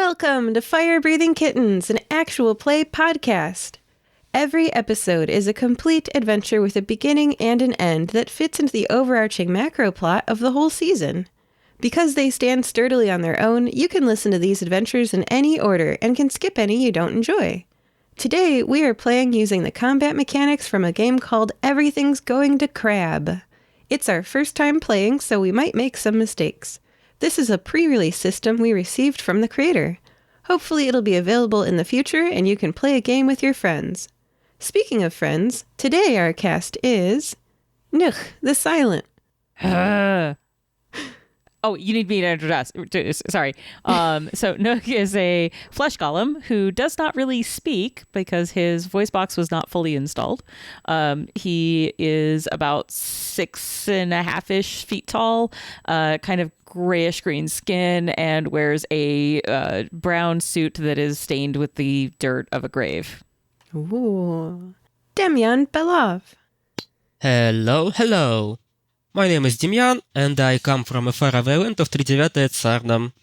Welcome to Fire Breathing Kittens, an actual play podcast. Every episode is a complete adventure with a beginning and an end that fits into the overarching macro plot of the whole season. Because they stand sturdily on their own, you can listen to these adventures in any order and can skip any you don't enjoy. Today, we are playing using the combat mechanics from a game called Everything's Going to Crab. It's our first time playing, so we might make some mistakes. This is a pre-release system we received from the creator. Hopefully it'll be available in the future and you can play a game with your friends. Speaking of friends, today our cast is Nugh, the Silent. Oh, you need me to introduce. Sorry. So Nugh is a flesh golem who does not really speak because his voice box was not fully installed. He is about 6.5-ish feet tall, kind of grayish green skin, and wears a brown suit that is stained with the dirt of a grave. Ooh. Demyan Belov. Hello. My name is Demyan, and I come from a faraway land of Tridevятое Tsarna.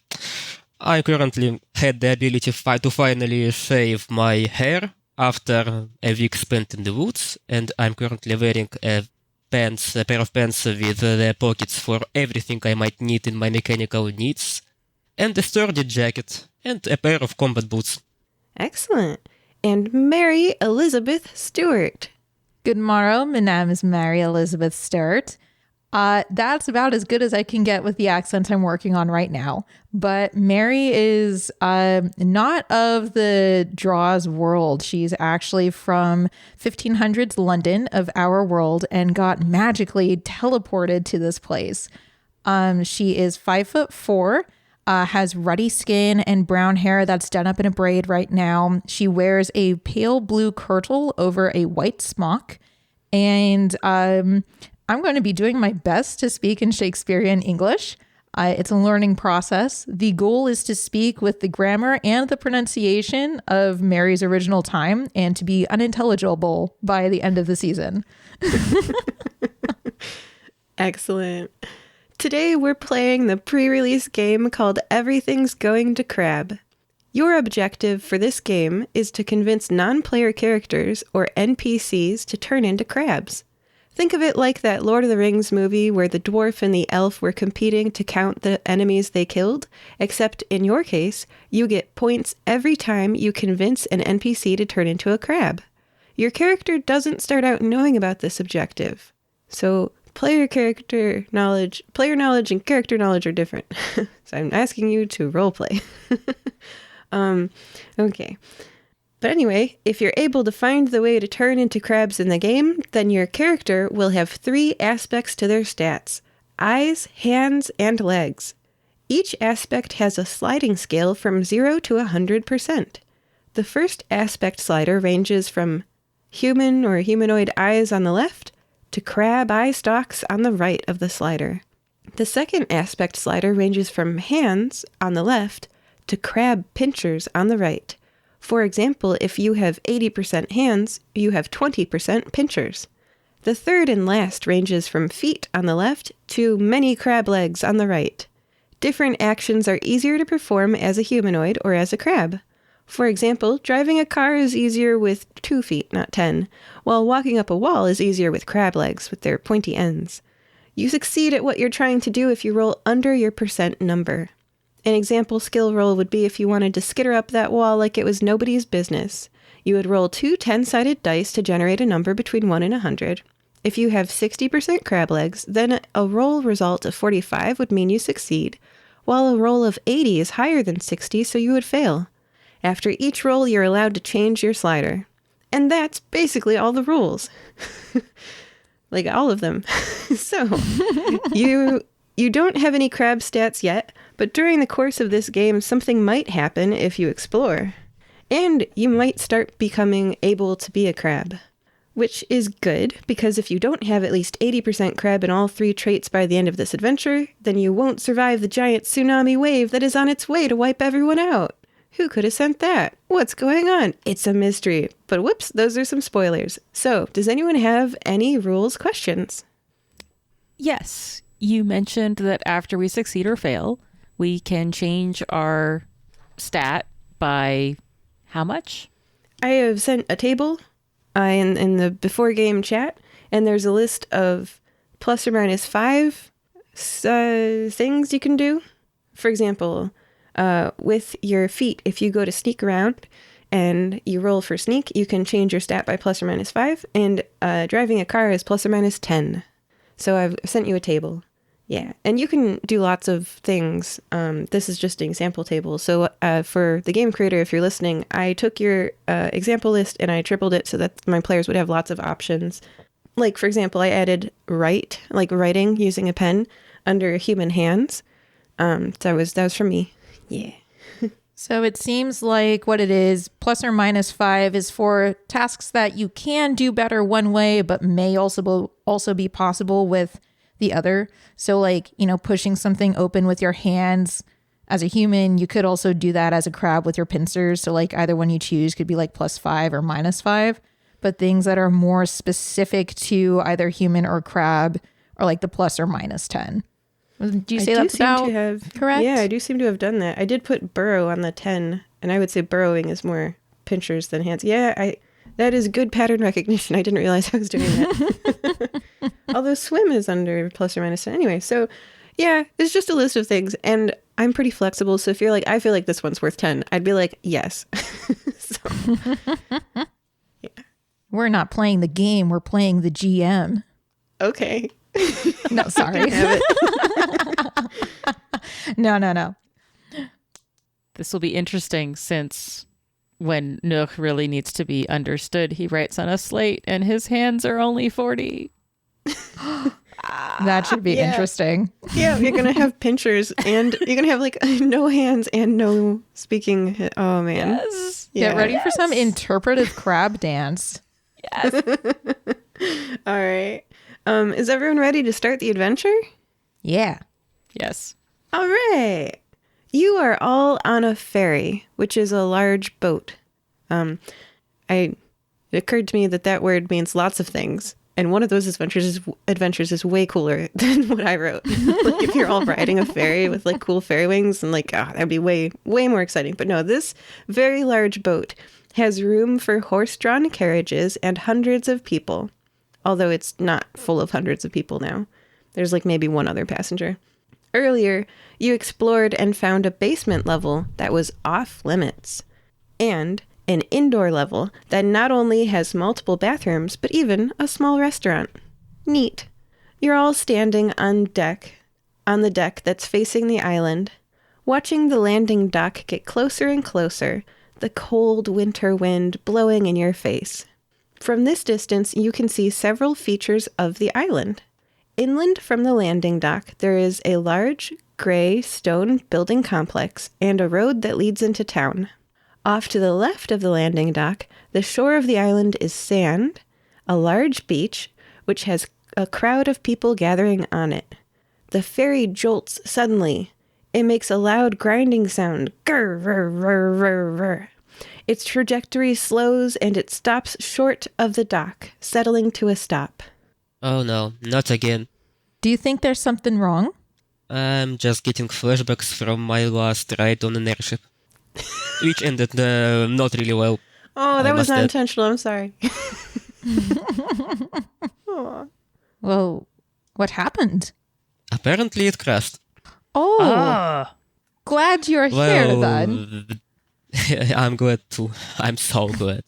I currently had the ability to finally shave my hair after a week spent in the woods, and I'm currently wearing a pair of pants with the pockets for everything I might need in my mechanical needs, and a sturdy jacket, and a pair of combat boots. Excellent. And Mary Elizabeth Stewart. Good morrow, my name is Mary Elizabeth Stewart. That's about as good as I can get with the accent I'm working on right now. But Mary is not of the Draws world. She's actually from 1500s London of our world and got magically teleported to this place. She is 5'4", has ruddy skin and brown hair that's done up in a braid right now. She wears a pale blue kirtle over a white smock. And I'm going to be doing my best to speak in Shakespearean English. It's a learning process. The goal is to speak with the grammar and the pronunciation of Mary's original time and to be unintelligible by the end of the season. Excellent. Today we're playing the pre-release game called Everything's Going to Crab. Your objective for this game is to convince non-player characters, or NPCs, to turn into crabs. Think of it like that Lord of the Rings movie where the dwarf and the elf were competing to count the enemies they killed, except in your case, you get points every time you convince an NPC to turn into a crab. Your character doesn't start out knowing about this objective. So player knowledge and character knowledge are different. So I'm asking you to roleplay. Okay. But anyway, if you're able to find the way to turn into crabs in the game, then your character will have 3 aspects to their stats: eyes, hands, and legs. Each aspect has a sliding scale from 0 to 100%. The first aspect slider ranges from human or humanoid eyes on the left to crab eye stalks on the right of the slider. The second aspect slider ranges from hands on the left to crab pinchers on the right. For example, if you have 80% hands, you have 20% pinchers. The third and last ranges from feet on the left to many crab legs on the right. Different actions are easier to perform as a humanoid or as a crab. For example, driving a car is easier with 2 feet, not 10, while walking up a wall is easier with crab legs with their pointy ends. You succeed at what you're trying to do if you roll under your percent number. An example skill roll would be if you wanted to skitter up that wall like it was nobody's business. You would roll 2 10-sided dice to generate a number between 1 and 100. If you have 60% crab legs, then a roll result of 45 would mean you succeed, while a roll of 80 is higher than 60, so you would fail. After each roll, you're allowed to change your slider. And that's basically all the rules. Like all of them. So, you don't have any crab stats yet, but during the course of this game, something might happen if you explore. And you might start becoming able to be a crab. Which is good, because if you don't have at least 80% crab in all 3 traits by the end of this adventure, then you won't survive the giant tsunami wave that is on its way to wipe everyone out. Who could have sent that? What's going on? It's a mystery. But whoops, those are some spoilers. So, does anyone have any rules questions? Yes. You mentioned that after we succeed or fail, we can change our stat by how much? I have sent a table in the before game chat, and there's a list of plus or minus 5 things you can do. For example, with your feet, if you go to sneak around and you roll for sneak, you can change your stat by plus or minus 5, and driving a car is plus or minus 10. So I've sent you a table. Yeah, and you can do lots of things. This is just an example table. So for the game creator, if you're listening, I took your example list and I tripled it so that my players would have lots of options. Like, for example, I added write, like writing using a pen, under human hands. That was from me. Yeah. So it seems like what it is, plus or minus 5 is for tasks that you can do better one way, but may also be possible with the other. So like, pushing something open with your hands as a human, you could also do that as a crab with your pincers. So like either one you choose could be like plus 5 or minus 5. But things that are more specific to either human or crab are like the plus or minus 10. Do you say that's about correct? Yeah, I do seem to have done that. I did put burrow on the 10, and I would say burrowing is more pinchers than hands. Yeah, that is good pattern recognition. I didn't realize I was doing that. Although swim is under plus or minus 10 anyway. So yeah, it's just a list of things, and I'm pretty flexible. So if you're like, I feel like this one's worth 10, I'd be like, yes. So, yeah. We're not playing the game. We're playing the GM. Okay. No, sorry. No. This will be interesting since when Nugh really needs to be understood, he writes on a slate and his hands are only 40. That should be interesting. Yeah, you're going to have pinchers and you're going to have like no hands and no speaking. Oh, man. Yes. Get ready for some interpretive crab dance. Yes. All right. Is everyone ready to start the adventure? Yeah. Yes. All right. You are all on a ferry, which is a large boat. It occurred to me that word means lots of things. And one of those adventures is way cooler than what I wrote. Like if you're all riding a ferry with like cool fairy wings and like, that'd be way, way more exciting. But no, this very large boat has room for horse-drawn carriages and hundreds of people. Although it's not full of hundreds of people now. There's like maybe one other passenger. Earlier, you explored and found a basement level that was off limits. And an indoor level that not only has multiple bathrooms, but even a small restaurant. Neat. You're all standing on the deck that's facing the island, watching the landing dock get closer and closer, the cold winter wind blowing in your face. From this distance, you can see several features of the island. Inland from the landing dock, there is a large, gray stone building complex and a road that leads into town. Off to the left of the landing dock, the shore of the island is sand, a large beach, which has a crowd of people gathering on it. The ferry jolts suddenly. It makes a loud grinding sound. Grr, rr, rr, rr, rr. Its trajectory slows and it stops short of the dock, settling to a stop. Oh no, not again. Do you think there's something wrong? I'm just getting flashbacks from my last ride on an airship. Which ended not really well. Oh, that was must not add. intentional. I'm sorry. Aw. Well, what happened? Apparently it crashed. Oh, glad you're here then. I'm glad too. I'm so glad.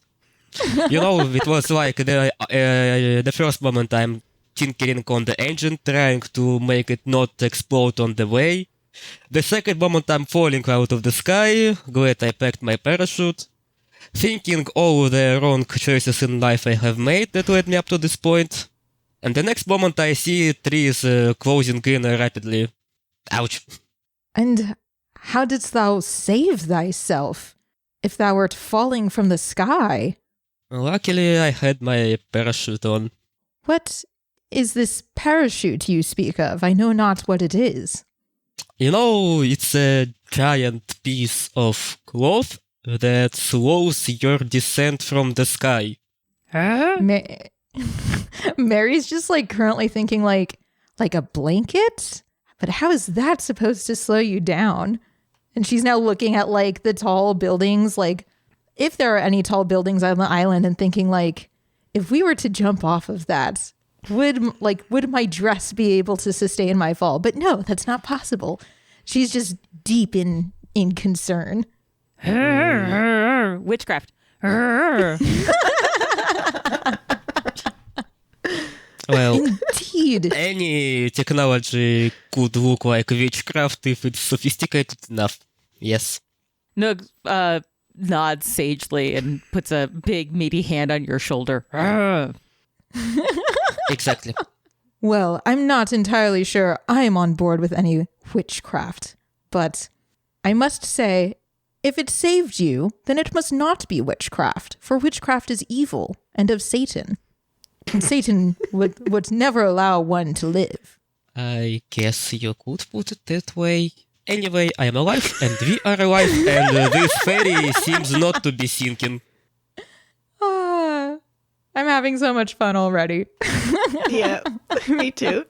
It was like the first moment I'm tinkering on the engine, trying to make it not explode on the way. The second moment I'm falling out of the sky, glad I packed my parachute. Thinking all the wrong choices in life I have made that led me up to this point. And the next moment I see trees closing in rapidly. Ouch. And how didst thou save thyself, if thou wert falling from the sky? Luckily I had my parachute on. What is this parachute you speak of? I know not what it is. It's a giant piece of cloth that slows your descent from the sky. Huh? Mary's just like currently thinking like a blanket? But how is that supposed to slow you down? And she's now looking at like the tall buildings, like if there are any tall buildings on the island, and thinking like, if we were to jump off of that, would my dress be able to sustain my fall? But no, that's not possible. She's just deep in concern. Witchcraft. Well, Indeed. any technology could look like witchcraft if it's sophisticated enough. Yes. Nugh nods sagely and puts a big meaty hand on your shoulder. Exactly. Well, I'm not entirely sure I'm on board with any witchcraft, but I must say, if it saved you, then it must not be witchcraft, for witchcraft is evil and of Satan. And Satan would never allow one to live. I guess you could put it that way. Anyway, I am alive, and we are alive, and this ferry seems not to be sinking. I'm having so much fun already. Yeah, me too.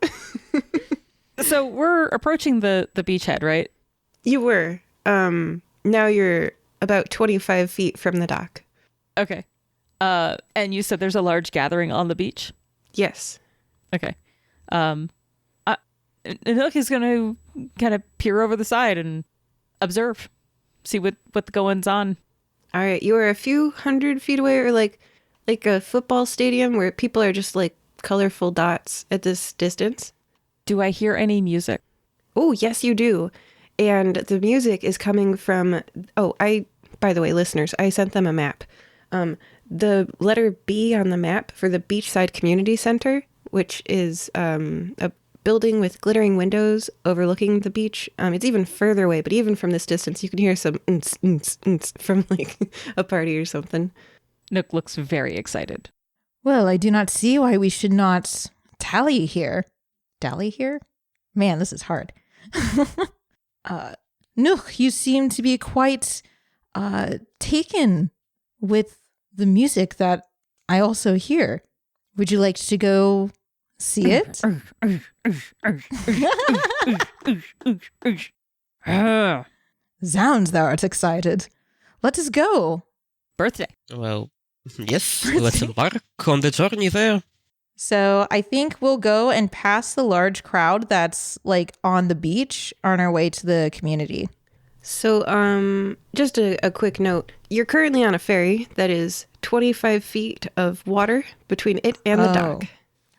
So we're approaching the beachhead, right? You were. Now you're about 25 feet from the dock. Okay. And you said there's a large gathering on the beach? Yes. Okay. Nugh is going to kind of peer over the side and observe, see what the goings on. All right, you are a few hundred feet away, or like a football stadium where people are just like colorful dots at this distance. Do I hear any music? Oh, yes, you do. And the music is coming from, by the way, listeners, I sent them a map. The letter B on the map for the Beachside Community Center, which is a building with glittering windows overlooking the beach. It's even further away, but even from this distance, you can hear some from like a party or something. Nugh looks very excited. Well, I do not see why we should not dally here. Dally here? Man, this is hard. Nugh, you seem to be quite taken with the music that I also hear. Would you like to go see it? Zounds, thou art excited. Let us go. Birthday. Well, yes, let's embark on the journey there. So I think we'll go and pass the large crowd that's like on the beach on our way to the community. So, just a quick note. You're currently on a ferry that is 25 feet of water between it and the dock.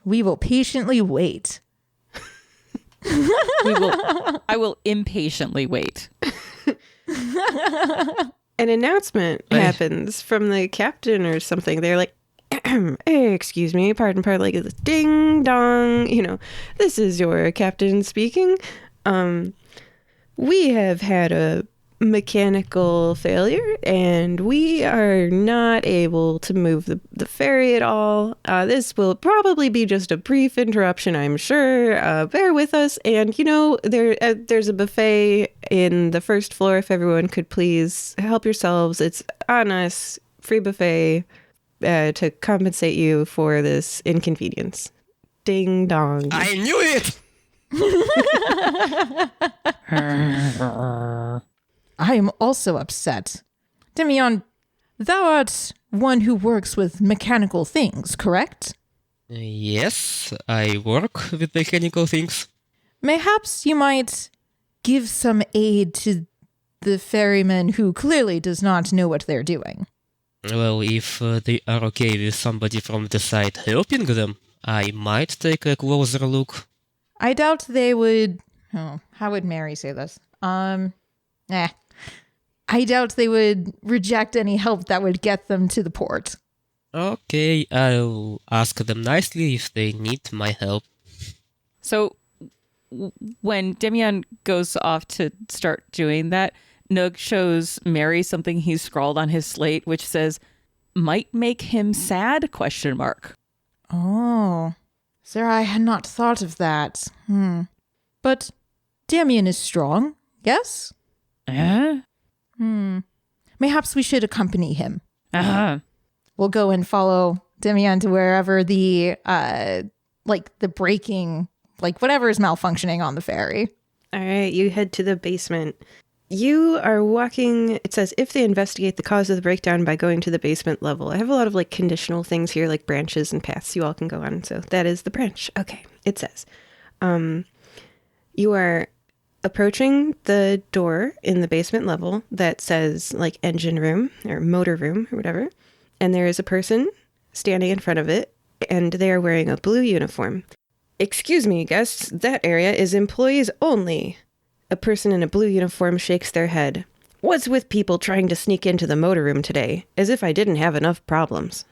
We will patiently wait. I will impatiently wait. An announcement happens from the captain or something. They're like, hey, excuse me, pardon, like this ding dong, this is your captain speaking. We have had a mechanical failure and we are not able to move the ferry at all. This will probably be just a brief interruption, I'm sure. Bear with us. And, there's a buffet in the first floor. If everyone could please help yourselves. It's on us. Free buffet to compensate you for this inconvenience. Ding dong. I knew it! I am also upset. Demyan, thou art one who works with mechanical things, correct? Yes, I work with mechanical things. Mayhaps you might give some aid to the ferryman who clearly does not know what they're doing. Well, if they are okay with somebody from the side helping them, I might take a closer look. I doubt they would... Oh, how would Mary say this? I doubt they would reject any help that would get them to the port. Okay, I'll ask them nicely if they need my help. So when Demyan goes off to start doing that, Nugh shows Mary something he's scrawled on his slate, which says, might make him sad, ? Oh, sir, I had not thought of that. But Demyan is strong, yes? Mayhaps we should accompany him. We'll go and follow Demyan to wherever the breaking, whatever is malfunctioning on the ferry. All right, you head to the basement. You are walking, it says, if they investigate the cause of the breakdown by going to the basement level. I have a lot of like conditional things here, like branches and paths you all can go on. So that is the branch. Okay. It says, you are approaching the door in the basement level that says like engine room or motor room or whatever. And there is a person standing in front of it, and they are wearing a blue uniform. Excuse me, guests, that area is employees only. A person in a blue uniform shakes their head. What's with people trying to sneak into the motor room today? As if I didn't have enough problems.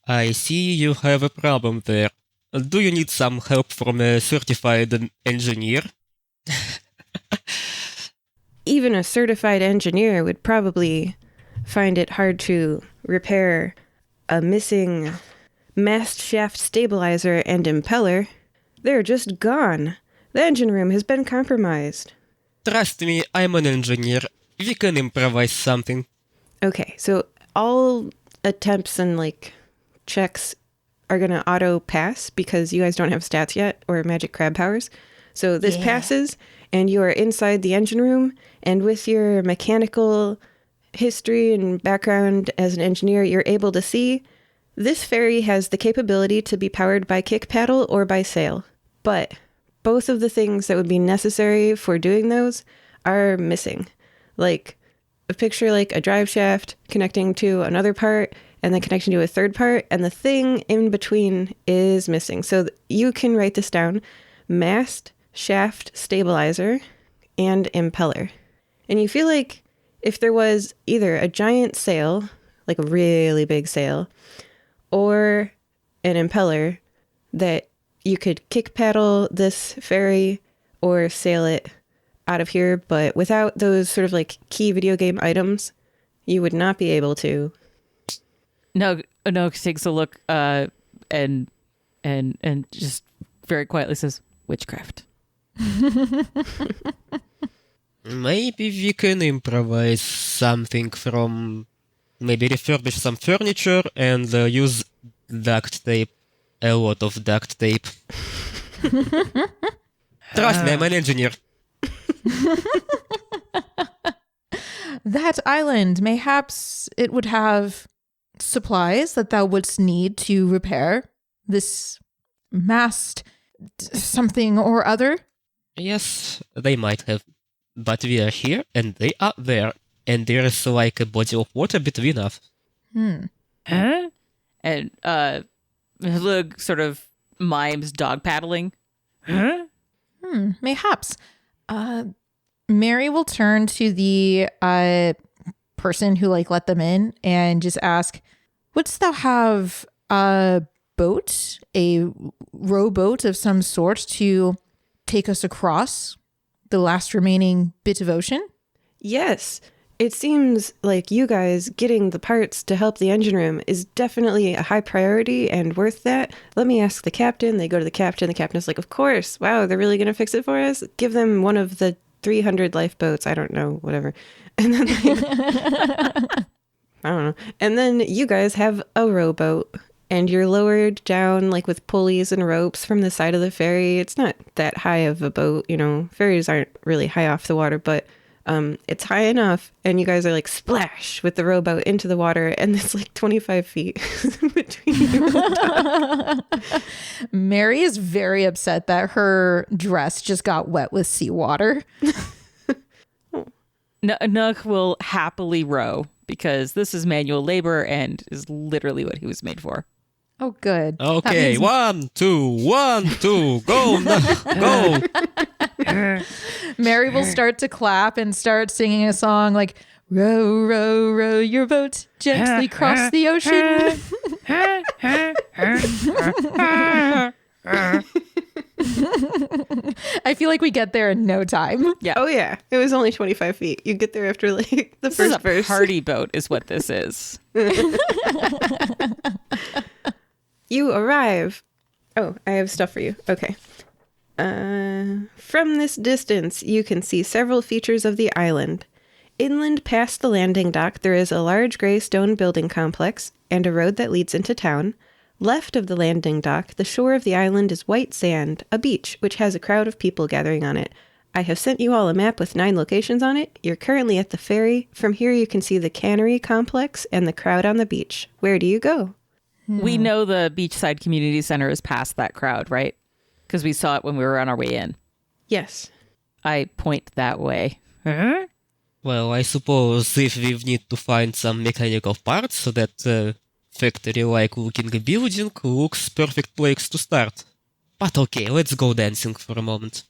I see you have a problem there. Do you need some help from a certified engineer? Even a certified engineer would probably find it hard to repair a missing mast shaft stabilizer and impeller. They're just gone. The engine room has been compromised. Trust me, I'm an engineer. We can improvise something. Okay, so all attempts and like checks are going to auto pass because you guys don't have stats yet or magic crab powers. So this passes and you are inside the engine room, and with your mechanical history and background as an engineer, you're able to see this ferry has the capability to be powered by kick paddle or by sail. But both of the things that would be necessary for doing those are missing. Like a picture like a drive shaft connecting to another part and then connecting to a third part, and the thing in between is missing. So you can write this down: mast, shaft, stabilizer, and impeller. And you feel like if there was either a giant sail, like a really big sail, or an impeller, that you could kick paddle this ferry or sail it out of here, but without those sort of like key video game items, you would not be able to. Nugh takes a look and just very quietly says, witchcraft. Maybe we can improvise something from... Maybe refurbish some furniture and use duct tape. A lot of duct tape. Trust me, I'm an engineer. That island, mayhaps it would have supplies that thou wouldst need to repair this mast something or other. Yes, they might have. But we are here and they are there. And there is like a body of water between us. Huh? And Nugh sort of mimes dog paddling. Huh? Mayhaps. Mary will turn to the person who like let them in and just ask, wouldst thou have a boat, a rowboat of some sort to take us across the last remaining bit of ocean? Yes. It seems like you guys getting the parts to help the engine room is definitely a high priority and worth that. Let me ask the captain. They go to the captain. The captain is like, of course. Wow, they're really going to fix it for us? Give them one of the 300 lifeboats. I don't know, whatever. And then I don't know. And then you guys have a rowboat, and you're lowered down like with pulleys and ropes from the side of the ferry. It's not that high of a boat, you know. Ferries aren't really high off the water, but it's high enough, and you guys are like splash with the rowboat into the water, and it's like 25 feet between you and the dock. Mary is very upset that her dress just got wet with seawater. Nugh will happily row because this is manual labor and is literally what he was made for. Oh, good. Okay, 1, 2, 1, 2, go, go. Mary will start to clap and start singing a song like, row, row, row your boat gently cross the ocean. I feel like we get there in no time. Yeah. Oh, yeah. It was only 25 feet. You get there after like the This first is a verse. party boat is what this is. You arrive. Oh, I have stuff for you. Okay. From this distance, you can see several features of the island. Inland past the landing dock, there is a large gray stone building complex and a road that leads into town. Left of the landing dock, the shore of the island is white sand, a beach, which has a crowd of people gathering on it. I have sent you all a map with 9 locations on it. You're currently at the ferry. From here you can see the cannery complex and the crowd on the beach. Where do you go? We know the Beachside Community Center is past that crowd, right? Because we saw it when we were on our way in. Yes. I point that way. Well, I suppose if we need to find some mechanical parts, so that factory-like looking building looks perfect place to start. But okay, let's go dancing for a moment.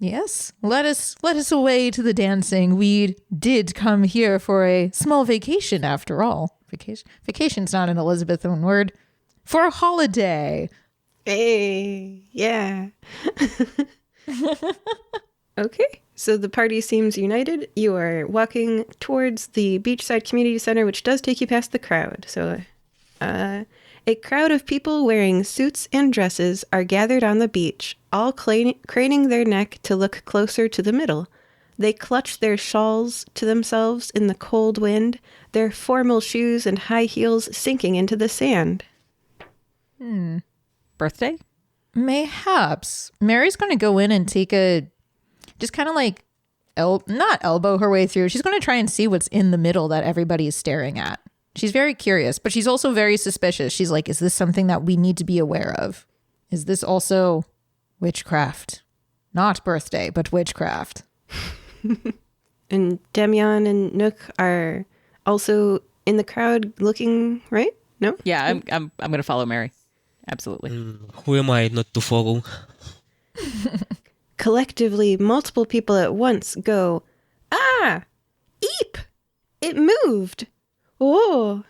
Yes, let us away to the dancing. We did come here for a small vacation after all. Vacation's not an Elizabethan word. For a holiday. Hey, yeah. Okay, so the party seems united. You are walking towards the Beachside Community Center, which does take you past the crowd. So, a crowd of people wearing suits and dresses are gathered on the beach, all craning their neck to look closer to the middle. They clutch their shawls to themselves in the cold wind, their formal shoes and high heels sinking into the sand. Birthday? Mayhaps. Mary's going to go in and take just kind of like, not elbow her way through. She's going to try and see what's in the middle that everybody is staring at. She's very curious, but she's also very suspicious. She's like, is this something that we need to be aware of? Is this also witchcraft? Not birthday, but witchcraft. And Demyan and Nugh are also in the crowd looking, right? No? Yeah, I'm going to follow Mary. Absolutely. Who am I not to follow? Collectively, multiple people at once go, "Ah! Eep! It moved! Oh!"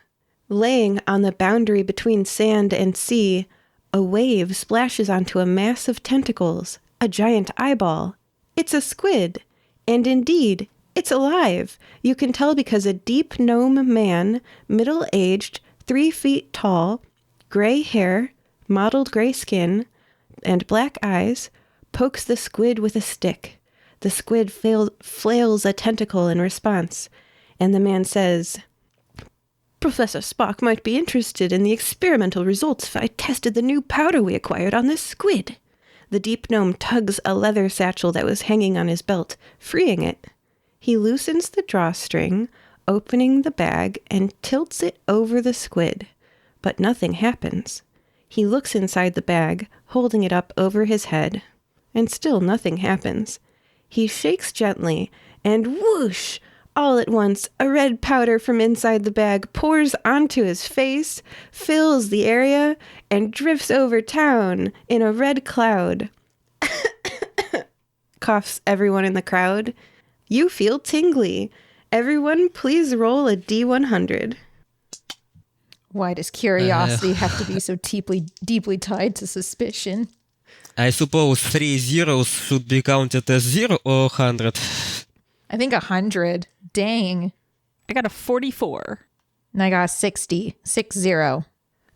Laying on the boundary between sand and sea, a wave splashes onto a mass of tentacles, a giant eyeball. It's a squid. And indeed, it's alive. You can tell because a deep gnome man, middle-aged, 3 feet tall, gray hair, mottled gray skin, and black eyes, pokes the squid with a stick. The squid flails a tentacle in response, and the man says, "Professor Spock might be interested in the experimental results if I tested the new powder we acquired on this squid." The deep gnome tugs a leather satchel that was hanging on his belt, freeing it. He loosens the drawstring, opening the bag, and tilts it over the squid. But nothing happens. He looks inside the bag, holding it up over his head. And still nothing happens. He shakes gently, and whoosh! All at once, a red powder from inside the bag pours onto his face, fills the area, and drifts over town in a red cloud. Coughs everyone in the crowd. You feel tingly. Everyone, please roll a D100. Why does curiosity have to be so deeply tied to suspicion? I suppose 3 zeros should be counted as 0 or 100. I think 100. Dang. I got a 44. And I got 60. 60.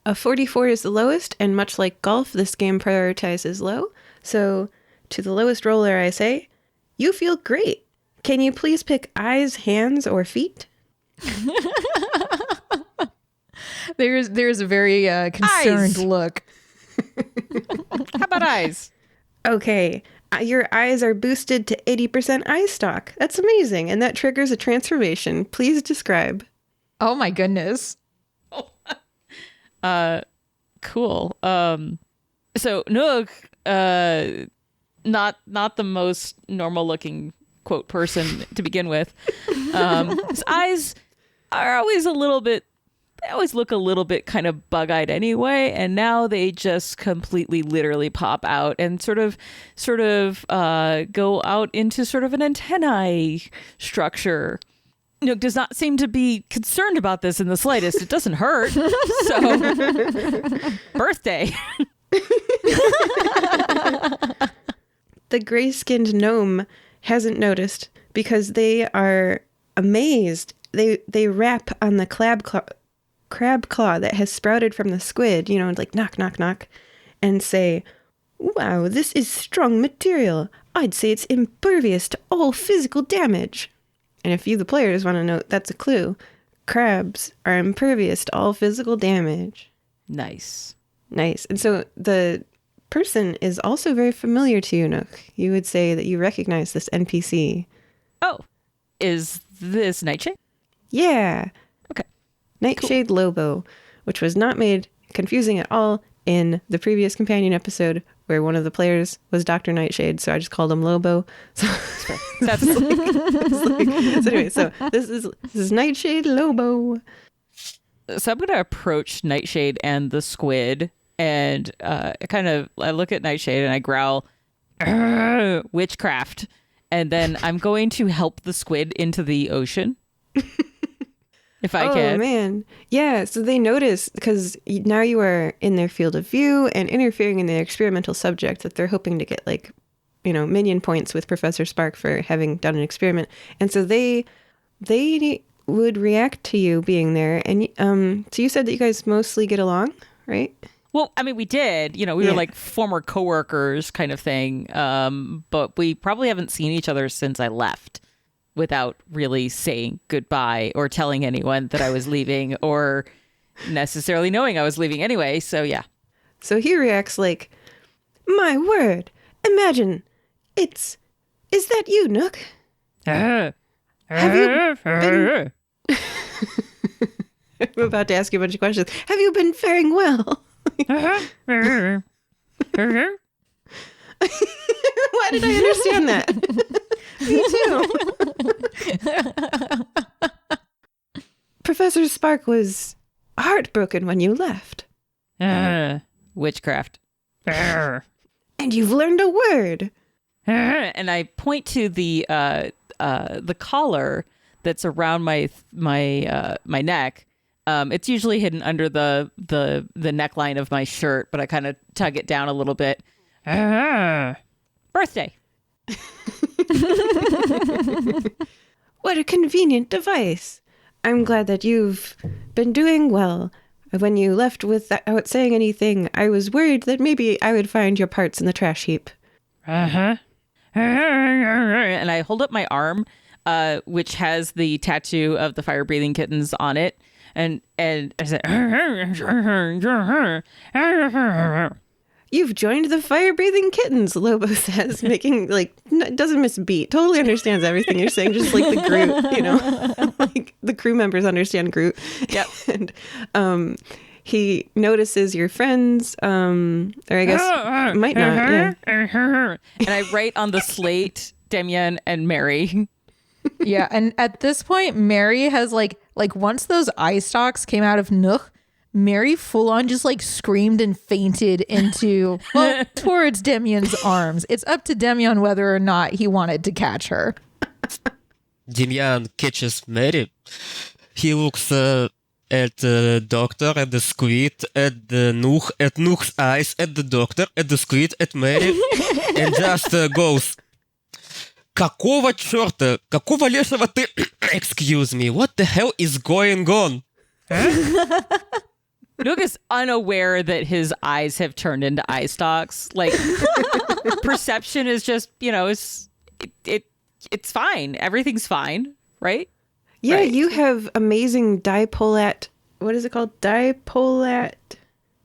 A 44 is the lowest, and much like golf, this game prioritizes low. So, to the lowest roller I say, you feel great. Can you please pick eyes, hands, or feet? There's a very concerned Eyes. look. How about eyes? Okay, your eyes are boosted to 80% eye stock. That's amazing, and that triggers a transformation. Please describe. Oh my goodness. Cool. So Nugh, not the most normal looking quote person to begin with. His eyes are always they always look a little bit kind of bug-eyed anyway, and now they just completely literally pop out and sort of go out into sort of an antennae structure. Nugh does not seem to be concerned about this in the slightest. It doesn't hurt. So, birthday. The gray-skinned gnome hasn't noticed because they are amazed. They rap on the crab claw that has sprouted from the squid, like knock, knock, knock, and say, "Wow, this is strong material. I'd say it's impervious to all physical damage." And if you, the players, want to know, that's a clue. Crabs are impervious to all physical damage. Nice. Nice. And so the person is also very familiar to you, Nugh. You would say that you recognize this NPC. Oh, is this Nightshade? Yeah. Okay. Nightshade Lobo, which was not made confusing at all in the previous companion episode where one of the players was Dr. Nightshade, so I just called him Lobo. So, That's so anyway, so this is Nightshade Lobo. So I'm going to approach Nightshade and the squid, and I look at Nightshade and I growl, "Arr, witchcraft," and then I'm going to help the squid into the ocean. If I can. Oh, man. Yeah, so they notice, because now you are in their field of view and interfering in their experimental subject, that they're hoping to get, like, minion points with Professor Spark for having done an experiment. And so they would react to you being there. And so you said that you guys mostly get along, right? Well, I mean, we did. We were like former coworkers kind of thing. But we probably haven't seen each other since I left, without really saying goodbye or telling anyone that I was leaving or necessarily knowing I was leaving anyway. So, yeah. So he reacts like, my word, imagine, is that you, Nugh? Have you been... I'm about to ask you a bunch of questions. Have you been faring well? Why did I understand that? Me too. Professor Spark was heartbroken when you left. Witchcraft. And you've learned a word. And I point to the collar that's around my neck. It's usually hidden under the neckline of my shirt, but I kind of tug it down a little bit. Birthday. What a convenient device. I'm glad that you've been doing well. When you left without saying anything, I was worried that maybe I would find your parts in the trash heap. And I hold up my arm, which has the tattoo of the fire-breathing kittens on it. And I said, you've joined the fire-breathing kittens, Lobo says, making, doesn't miss a beat. Totally understands everything you're saying, just like the Groot, like the crew members understand Groot. Yep. And he notices your friends, or I guess might not, yeah. And I write on the slate, Demyan and Mary. Yeah, and at this point, Mary has like once those eye stalks came out of Nugh, Mary full on just screamed and fainted into towards Demyan's arms. It's up to Demyan whether or not he wanted to catch her. Demyan catches Mary. He looks at the doctor, at the squid, at the Nugh, at Nugh's eyes, at the doctor, at the squid, at Mary, and just goes, "Какого черта? Какого лешего ты... Excuse me, what the hell is going on?" Nugh is unaware that his eyes have turned into eye stalks. Perception is just, it's fine. Everything's fine, right? Yeah, Right. You have amazing what is it called?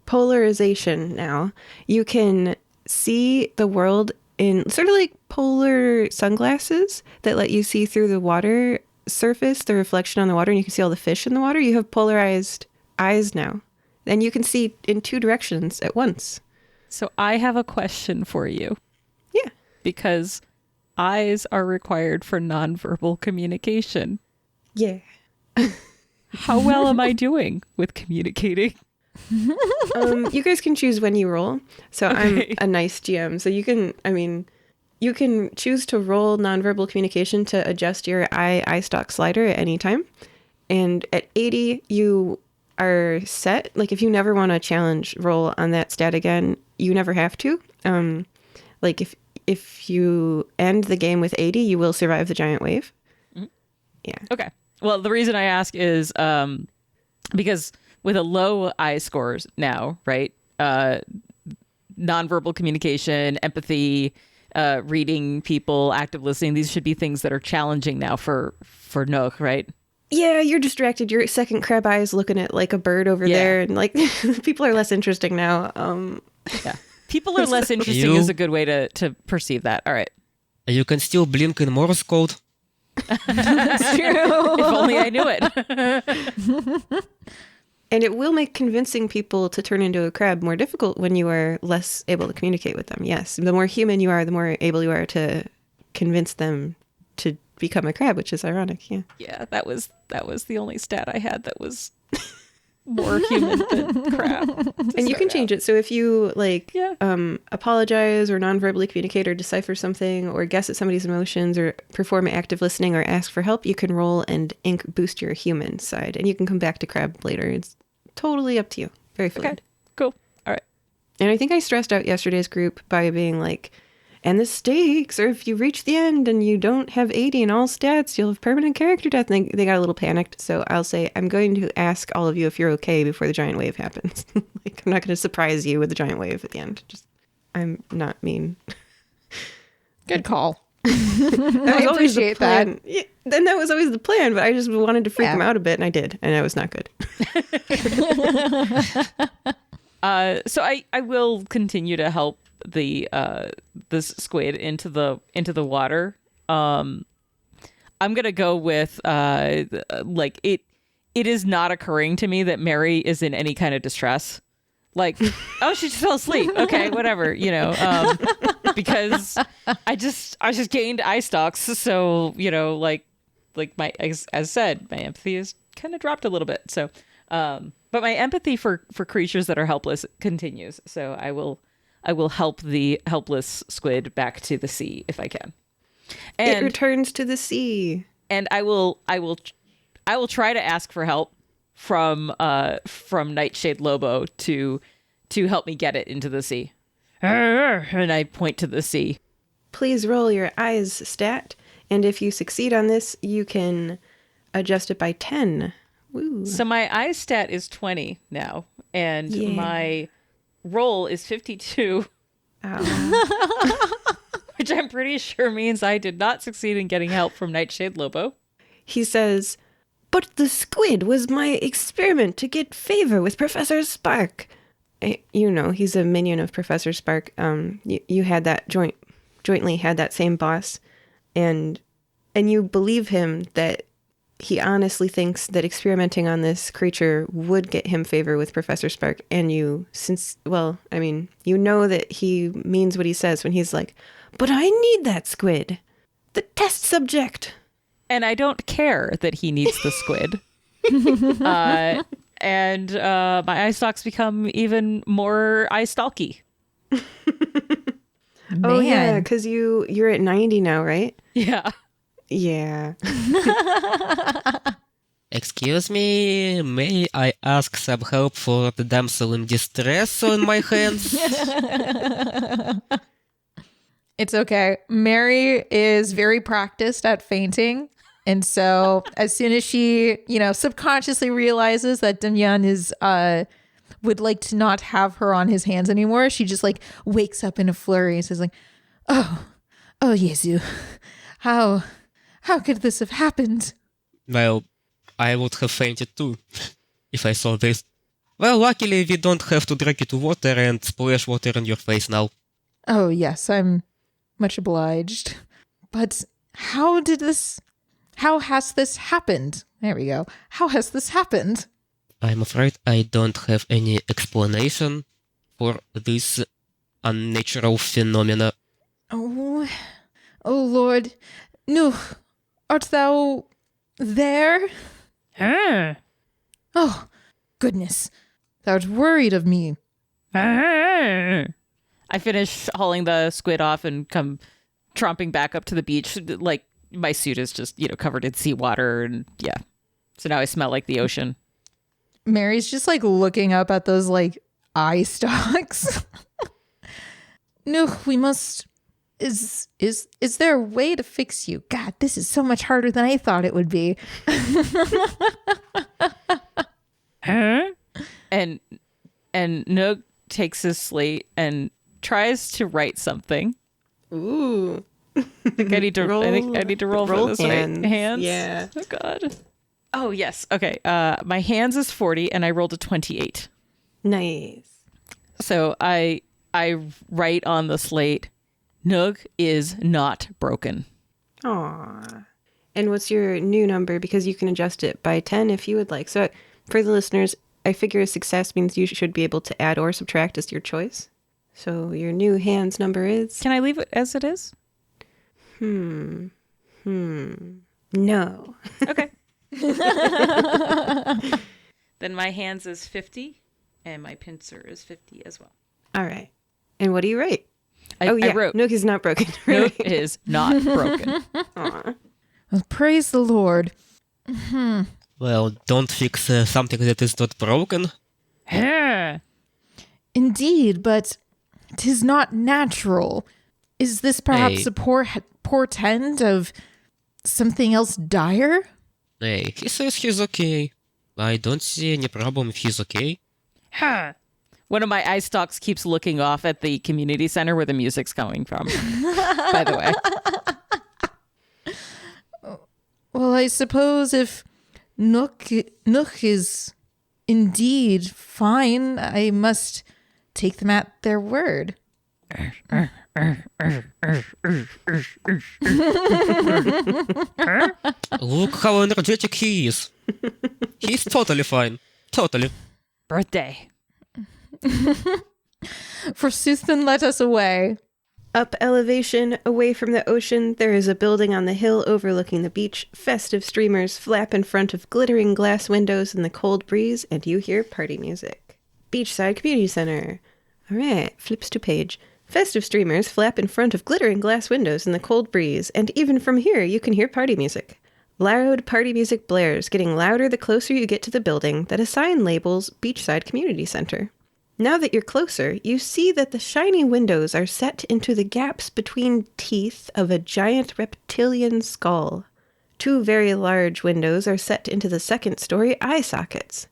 Polarization now. You can see the world in sort of like polar sunglasses that let you see through the water surface, the reflection on the water, and you can see all the fish in the water. You have polarized eyes now. And you can see in two directions at once. So I have a question for you. Yeah. Because eyes are required for nonverbal communication. Yeah. How well am I doing with communicating? You guys can choose when you roll. So Okay. I'm a nice GM. So you can choose to roll nonverbal communication to adjust your eye stalk slider at any time. And at 80, you are set. If you never want to challenge roll on that stat again, you never have to. If you end the game with 80, you will survive the giant wave. Mm-hmm. Yeah. Okay. Well, the reason I ask is because with a low eye scores now, right? Nonverbal communication, empathy, reading people, active listening, these should be things that are challenging now for Nugh, right? Yeah, you're distracted. Your second crab eye is looking at a bird over there, and people are less interesting now. Yeah. People are less interesting is a good way to perceive that. All right. You can still blink in Morse code. That's true. If only I knew it. And it will make convincing people to turn into a crab more difficult when you are less able to communicate with them. Yes. The more human you are, the more able you are to convince them to become a crab, which is ironic. Yeah. Yeah, that was the only stat I had that was more human than crab. And you can change it. So if you Yeah. apologize or non-verbally communicate or decipher something or guess at somebody's emotions or perform active listening or ask for help, you can roll and ink boost your human side. And you can come back to crab later. It's totally up to you. Very fluid. Okay, cool. All right. And I think I stressed out yesterday's group by being like, and the stakes are if you reach the end and you don't have 80 in all stats, you'll have permanent character death. And they got a little panicked. So I'll say, I'm going to ask all of you if you're okay before the giant wave happens. Like, I'm not going to surprise you with the giant wave at the end. Just, I'm not mean. Good call. That I appreciate that. Yeah, then that was always the plan, but I just wanted to freak them out a bit, and I did, and that was not good. So I will continue to help the this squid into the water. I'm gonna go with like it is not occurring to me that Mary is in any kind of distress. Like, oh, she just fell asleep. Okay, whatever, because I just gained eye stalks, so like my as said, my empathy is kind of dropped a little bit. So, but my empathy for creatures that are helpless continues. So I will help the helpless squid back to the sea if I can. And it returns to the sea. And I will try to ask for help from Nightshade Lobo to help me get it into the sea. And I point to the sea. Please roll your eyes stat, and if you succeed on this, you can adjust it by 10. Woo. So my eyes stat is 20 now, and my roll is 52. Ow. Which I'm pretty sure means I did not succeed in getting help from Nightshade Lobo. He says, but the squid was my experiment to get favor with Professor Spark. He's a minion of Professor Spark. You had that jointly had that same boss, and you believe him that he honestly thinks that experimenting on this creature would get him favor with Professor Spark. And you know that he means what he says when he's like, but I need that squid, the test subject. And I don't care that he needs the squid. And my eye stalks become even more eye stalky. Oh, yeah, because you're at 90 now, right? Yeah. Yeah. Excuse me, may I ask some help for the damsel in distress on my hands? It's okay. Mary is very practiced at fainting. And so as soon as she, subconsciously realizes that Demyan would like to not have her on his hands anymore, she just like wakes up in a flurry and says like, oh, Yezu, how could this have happened? Well, I would have fainted too, if I saw this. Well, luckily we don't have to drag you to water and splash water in your face now. Oh, yes, I'm much obliged. But how has this happened? There we go. How has this happened? I'm afraid I don't have any explanation for this unnatural phenomena. Oh Lord. Nugh, art thou there? Oh, goodness. Thou'rt worried of me. I finish hauling the squid off and come tromping back up to the beach. Like, my suit is just, covered in seawater, and yeah. So now I smell like the ocean. Mary's just like looking up at those like eye stalks. Nugh, we must. Is there a way to fix you? God, this is so much harder than I thought it would be. And Nugh takes his slate and tries to write something. Ooh. I think I need to roll for this, hands. right? Hands? Yeah. Oh, God. Oh, yes. Okay. My hands is 40, and I rolled a 28. Nice. So I I write on the slate, Nugh is not broken. Aw. And what's your new number? Because you can adjust it by 10 if you would like. So for the listeners, I figure a success means you should be able to add or subtract as your choice. So your new hands number is? Can I leave it as it is? No. Okay. Then my hands is 50 and my pincer is 50 as well. All right. And what do you write? I wrote, Nugh is not broken. Nugh is not broken. Aw. Well, praise the Lord. Well, don't fix something that is not broken. Indeed, but 'tis not natural. Is this perhaps Hey. a portend of something else dire? Hey, he says he's okay. I don't see any problem if he's okay. One of my eye stalks keeps looking off at the community center where the music's coming from, by the way. Well, I suppose if Nugh is indeed fine, I must take them at their word. Look how energetic he is. He's totally fine. Totally. Birthday. Forsooth, then let us away. Up elevation, away from the ocean, there is a building on the hill overlooking the beach. Festive streamers flap in front of glittering glass windows in the cold breeze, and you hear party music. Beachside Community Center. All right, flips to page. Festive streamers flap in front of glittering glass windows in the cold breeze, and even from here you can hear party music. Loud party music blares, getting louder the closer you get to the building that a sign labels Beachside Community Center. Now that you're closer, you see that the shiny windows are set into the gaps between teeth of a giant reptilian skull. Two very large windows are set into the second-story eye sockets.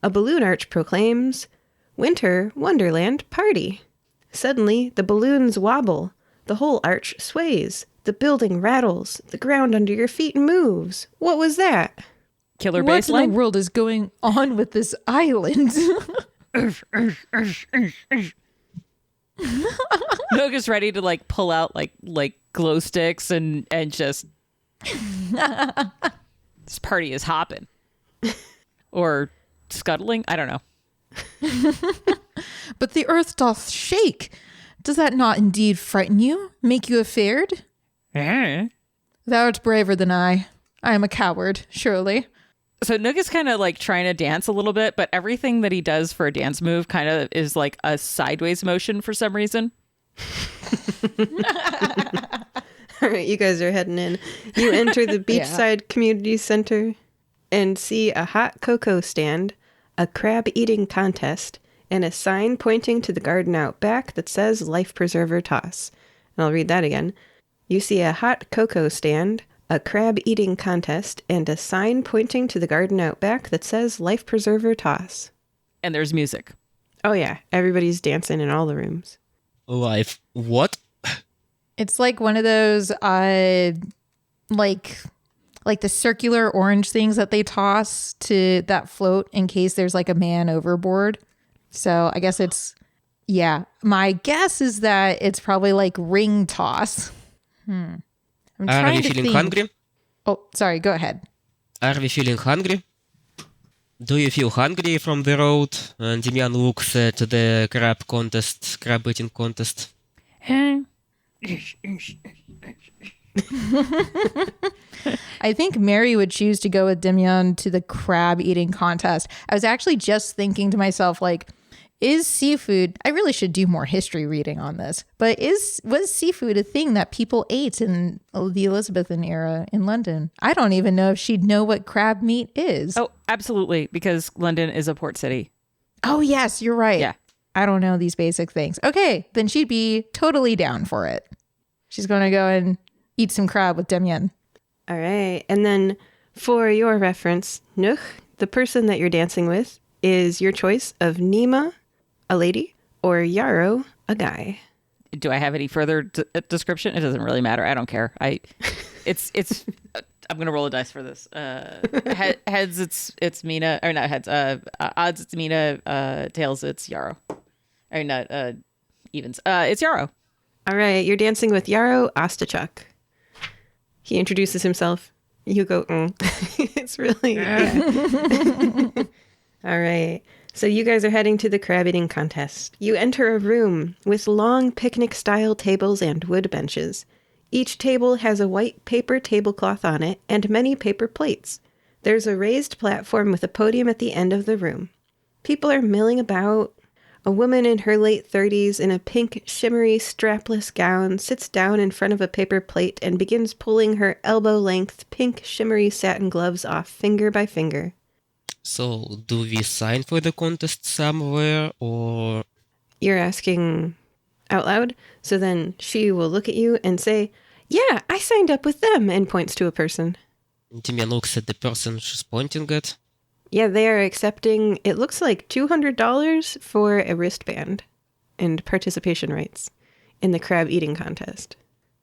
A balloon arch proclaims, "Winter Wonderland Party." Suddenly, the balloons wobble. The whole arch sways. The building rattles. The ground under your feet moves. What was that? Killer What in baseline. the world is going on with this island? Nugh is ready to like pull out like glow sticks and just this party is hopping or scuttling. I don't know. But the earth doth shake. Does that not indeed frighten you? Make you afeard? Thou art braver than I. I am a coward, surely. So Nugh is kind of like trying to dance a little bit, but everything that he does for a dance move kind of is like a sideways motion for some reason. All right, you guys are heading in. You enter the Beachside Community Center and see a hot cocoa stand, a crab eating contest, and a sign pointing to the garden out back that says Life Preserver Toss. And I'll read that again. You see a hot cocoa stand, a crab eating contest, and a sign pointing to the garden out back that says Life Preserver Toss. And there's music. Oh yeah, everybody's dancing in all the rooms. Life. What? It's like one of those like the circular orange things that they toss to that float in case there's like a man overboard. So I guess yeah. My guess is that it's probably like ring toss. I'm Are trying we to feeling think. hungry? Oh, sorry, go ahead. Are we feeling hungry? Do you feel hungry from the road? And Demyan looks at the crab eating contest. I think Mary would choose to go with Demyan to the crab eating contest. I was actually just thinking to myself, like, is seafood, I really should do more history reading on this, but was seafood a thing that people ate in the Elizabethan era in London? I don't even know if she'd know what crab meat is. Oh, absolutely, because London is a port city. Oh, yes, you're right. Yeah. I don't know these basic things. Okay, then she'd be totally down for it. She's going to go and eat some crab with Demyan. All right, and then for your reference, Nugh, the person that you're dancing with, is your choice of Nima, a lady, or Yarrow, a guy. Do I have any further description? It doesn't really matter. I don't care. It's. I'm gonna roll a dice for this. Heads, it's Mina, or not heads. Odds, it's Mina. Tails, it's Yarrow. Or not. Evens. It's Yarrow. All right, you're dancing with Yarrow Ostachuk. He introduces himself. You go, It's really, yeah. All right. So you guys are heading to the crab eating contest. You enter a room with long picnic-style tables and wood benches. Each table has a white paper tablecloth on it and many paper plates. There's a raised platform with a podium at the end of the room. People are milling about. A woman in her late 30s in a pink, shimmery, strapless gown sits down in front of a paper plate and begins pulling her elbow-length, pink, shimmery satin gloves off finger by finger. So, do we sign for the contest somewhere, or... You're asking out loud? So then she will look at you and say, "Yeah, I signed up with them," and points to a person. Demyan looks at the person she's pointing at. Yeah, they are accepting, it looks like $200 for a wristband and participation rights in the crab eating contest.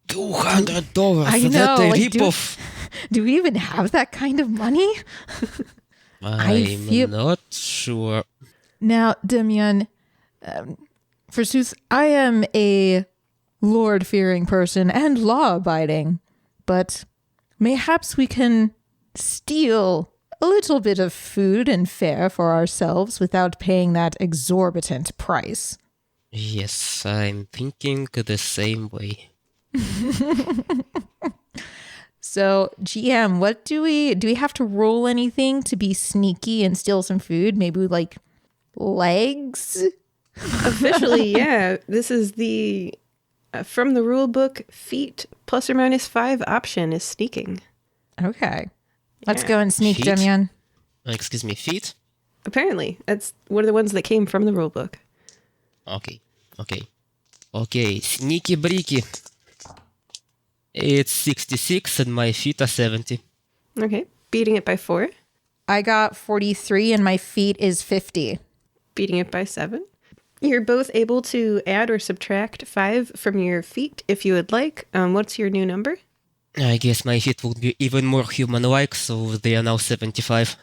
$200? I know, That's a like, ripoff. Do we even have that kind of money? I'm not sure. Now, Demyan, forsooth, I am a Lord-fearing person and law-abiding, but mayhaps we can steal a little bit of food and fare for ourselves without paying that exorbitant price. Yes, I'm thinking the same way. So, GM, what do we have to roll anything to be sneaky and steal some food? Maybe like legs? Officially, yeah. This is the, from the rule book, feet plus or minus 5 option is sneaking. Okay. Let's Yeah. go and sneak, Feet? Demyan. Excuse me, feet? Apparently, that's one of the ones that came from the rule book. Okay. Sneaky breaky. It's 66 and my feet are 70. Okay, beating it by 4, I got 43 and my feet is 50. beating it by 7. You're both able to add or subtract 5 from your feet if you would like. What's your new number? I guess my feet would be even more human-like, so they are now 75.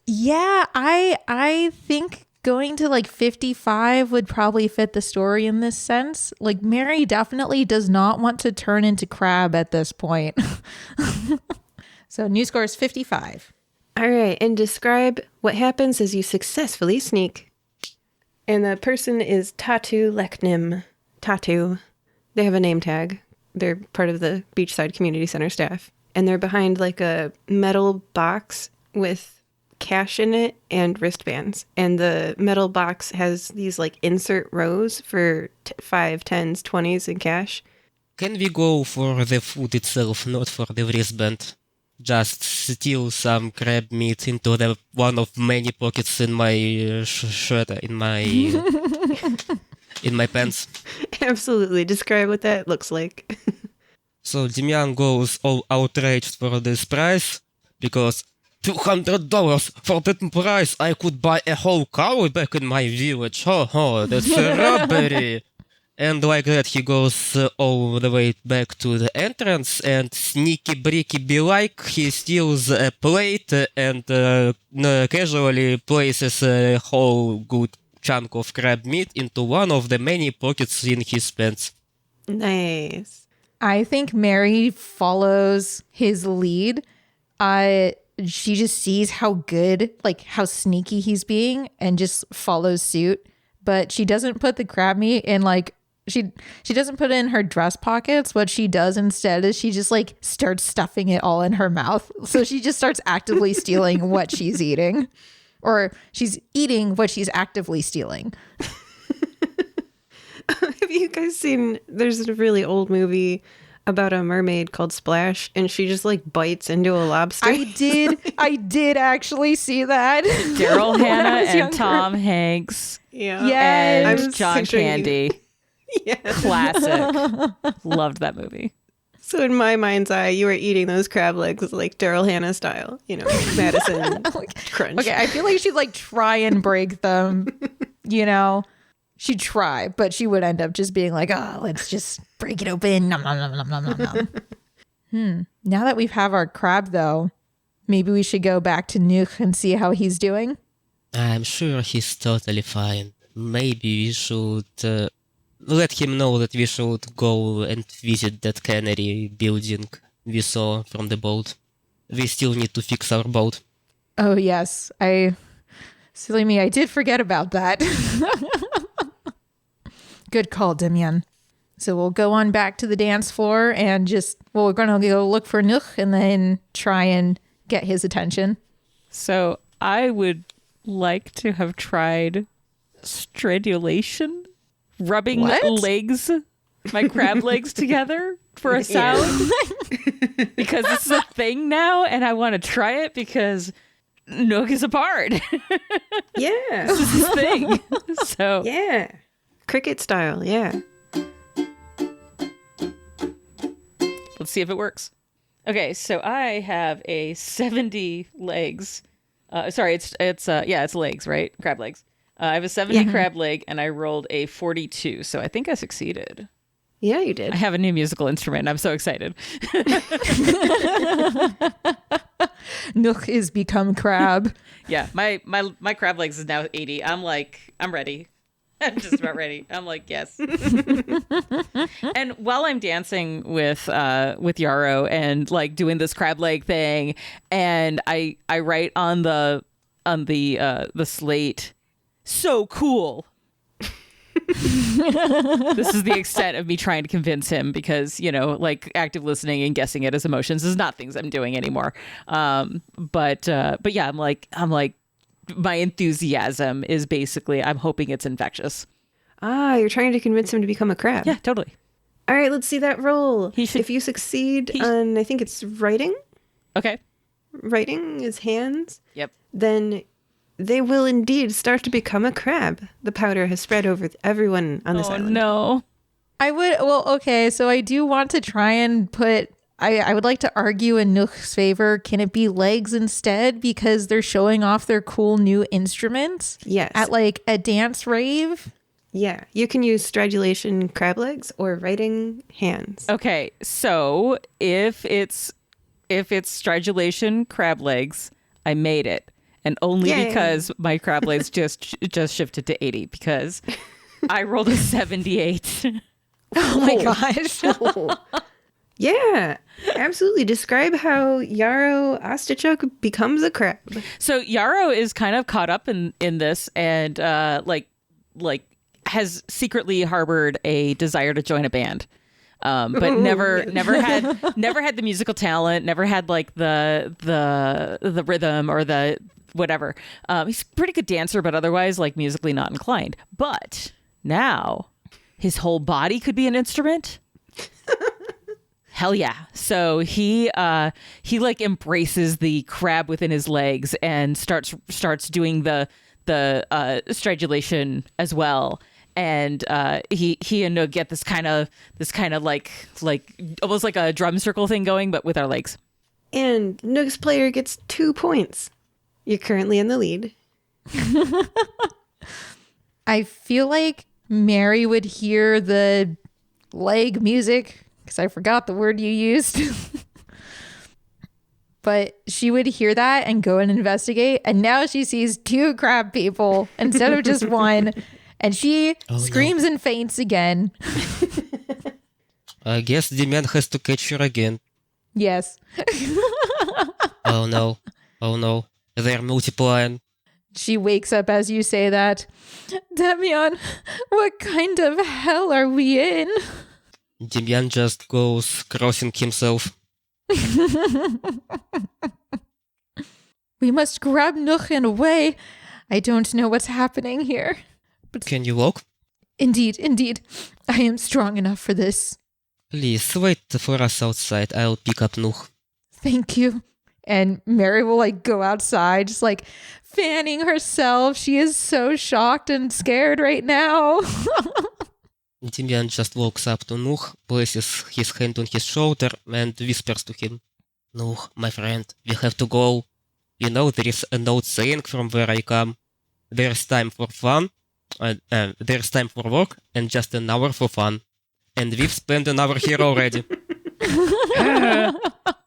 Yeah, I think going to like 55 would probably fit the story in this sense. Like Mary definitely does not want to turn into crab at this point. So new score is 55. All right, and describe what happens as you successfully sneak. And the person is Tatu Leknim. Tatu. They have a name tag. They're part of the Beachside Community Center staff. And they're behind like a metal box with cash in it and wristbands. And the metal box has these like insert rows for 5, 10s, 20s and cash. Can we go for the food itself, not for the wristband? Just steal some crab meat into the one of many pockets in my shirt, in my in my pants. Absolutely. Describe what that looks like. So Demyan goes all outraged for this price, because $200 for that price I could buy a whole cow back in my village. That's a robbery. And like that he goes all the way back to the entrance, and sneaky breaky be like, he steals a plate and casually places a whole good chunk of crab meat into one of the many pockets in his pants. Nice. I think Mary follows his lead. She just sees how good, like how sneaky he's being, and just follows suit. But she doesn't put the crab meat in like she doesn't put it in her dress pockets. What she does instead is she just like starts stuffing it all in her mouth. So she just starts actively stealing what she's eating, or she's eating what she's actively stealing. Have you guys seen, there's a really old movie about a mermaid called Splash, and she just like bites into a lobster? I did actually see that. Daryl When I Hannah was and younger. Tom Hanks Yeah. Yes. and John picturing you- Candy. Yeah. Classic. Loved that movie. So in my mind's eye, you were eating those crab legs like Daryl Hannah style, you know, Madison crunch. Okay, I feel like she'd like try and break them, you know. She'd try, but she would end up just being like, "Oh, let's just break it open." Nom, nom, nom, nom, nom, nom, nom. Now that we have our crab, though, maybe we should go back to Nugh and see how he's doing. I'm sure he's totally fine. Maybe we should let him know that we should go and visit that cannery building we saw from the boat. We still need to fix our boat. Oh, yes. Silly me, I did forget about that. Good call, Demyan. So we'll go on back to the dance floor and we're going to go look for Nugh and then try and get his attention. So I would like to have tried stridulation, rubbing legs, my crab legs together for a sound. Because this is a thing now, and I want to try it because Nugh is a bard. Yeah. This is his thing. So Yeah. Cricket style, yeah. let's see if it works. Okay, so I have a 70 legs. Sorry, it's legs, right? Crab legs. I have a 70 crab leg, and I rolled a 42, so I think I succeeded. Yeah, you did. I have a new musical instrument. I'm so excited. Nugh is become crab. Yeah, my crab legs is now 80. I'm ready. I'm just about ready. I'm like, yes. And while I'm dancing with Yarrow and like doing this crab leg thing, and I write on the slate, so cool. This is the extent of me trying to convince him because, like active listening and guessing at his emotions is not things I'm doing anymore. But yeah, I'm like my enthusiasm is basically I'm hoping it's infectious. You're trying to convince him to become a crab. Yeah, totally. All right, let's see that roll. If you succeed on, I think it's writing. Okay. Writing is hands. Yep. Then they will indeed start to become a crab. The powder has spread over everyone on this island. No. So I do want to try and I would like to argue in Nugh's favor. Can it be legs instead? Because they're showing off their cool new instruments. Yes. At like a dance rave. Yeah. You can use stridulation crab legs or writing hands. Okay, so if it's stridulation crab legs, I made it. And only because my crab legs just shifted to 80 because I rolled a 78. Oh my gosh. Yeah, absolutely. Describe how Yarrow Ostichuk becomes a crab. So Yarrow is kind of caught up in this and like has secretly harbored a desire to join a band. But never had the musical talent, never had like the rhythm or the whatever. He's a pretty good dancer, but otherwise like musically not inclined. But now his whole body could be an instrument. Hell yeah. So he like embraces the crab within his legs and starts doing the stridulation as well. And he and Nugh get this kind of like almost like a drum circle thing going, but with our legs. And Nugh's player gets 2 points. You're currently in the lead. I feel like Mary would hear the leg music because I forgot the word you used. But she would hear that and go and investigate. And now she sees 2 crab people instead of just one. And she screams and faints again. I guess Demyan has to catch her again. Yes. Oh no. They're multiplying. She wakes up as you say that. Demyan, what kind of hell are we in? Demyan just goes crossing himself. We must grab Nugh and away. I don't know what's happening here. Can you walk? Indeed. I am strong enough for this. Please, wait for us outside. I'll pick up Nugh. Thank you. And Mary will like go outside, just like fanning herself. She is so shocked and scared right now. Demyan just walks up to Nugh, places his hand on his shoulder, and whispers to him, Nugh, my friend, we have to go. You know, there is an old saying from where I come. There's time for fun, there's time for work, and just an hour for fun. And we've spent an hour here already.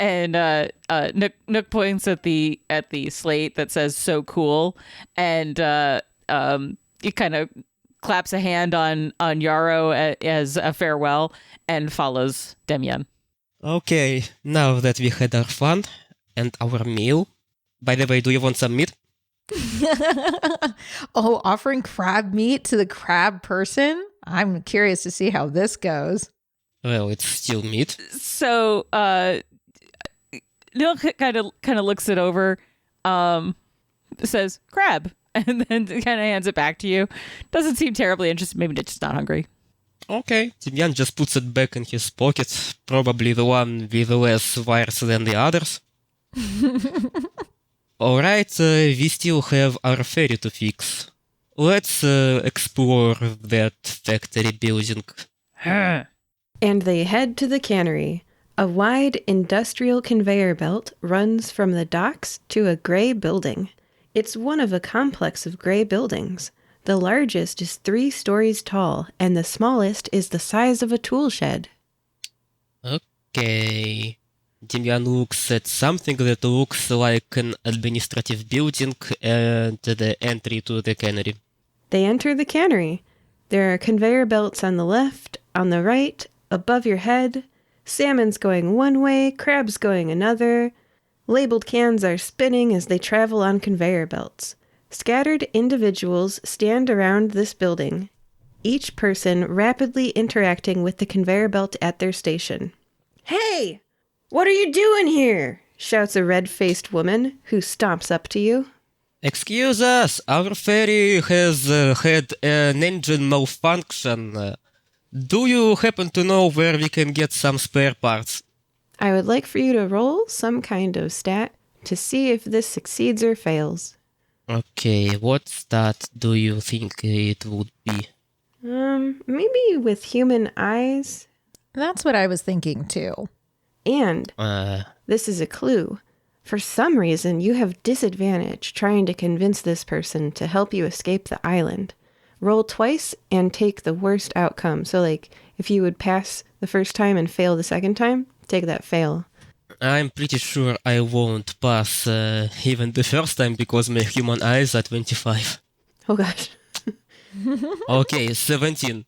And Nugh points at the slate that says "so cool," and he kind of claps a hand on Yarrow as a farewell and follows Demyan. Okay, now that we had our fun and our meal. By the way, do you want some meat? Oh, offering crab meat to the crab person? I'm curious to see how this goes. Well, it's still meat. So Nugh kind of looks it over, says crab, and then kind of hands it back to you. Doesn't seem terribly interested. Maybe it's just not hungry. Okay, Demyan just puts it back in his pocket, probably the one with less wires than the others. Alright, we still have our ferry to fix. Let's explore that factory building. And they head to the cannery. A wide industrial conveyor belt runs from the docks to a gray building. It's one of a complex of gray buildings. The largest is 3 stories tall, and the smallest is the size of a tool shed. Okay. Demyan looks at something that looks like an administrative building and the entry to the cannery. They enter the cannery. There are conveyor belts on the left, on the right, above your head. Salmon's going one way, crab's going another. Labeled cans are spinning as they travel on conveyor belts. Scattered individuals stand around this building, each person rapidly interacting with the conveyor belt at their station. "Hey! What are you doing here?" shouts a red-faced woman who stomps up to you. Excuse us, our ferry has had an engine malfunction. Do you happen to know where we can get some spare parts? I would like for you to roll some kind of stat to see if this succeeds or fails. Okay, what stat do you think it would be? Maybe with human eyes. That's what I was thinking too. And this is a clue. For some reason, you have disadvantage trying to convince this person to help you escape the island. Roll twice and take the worst outcome. So, like, if you would pass the first time and fail the second time, take that fail. I'm pretty sure I won't pass even the first time because my human eyes are 25. Oh gosh. Okay, 17.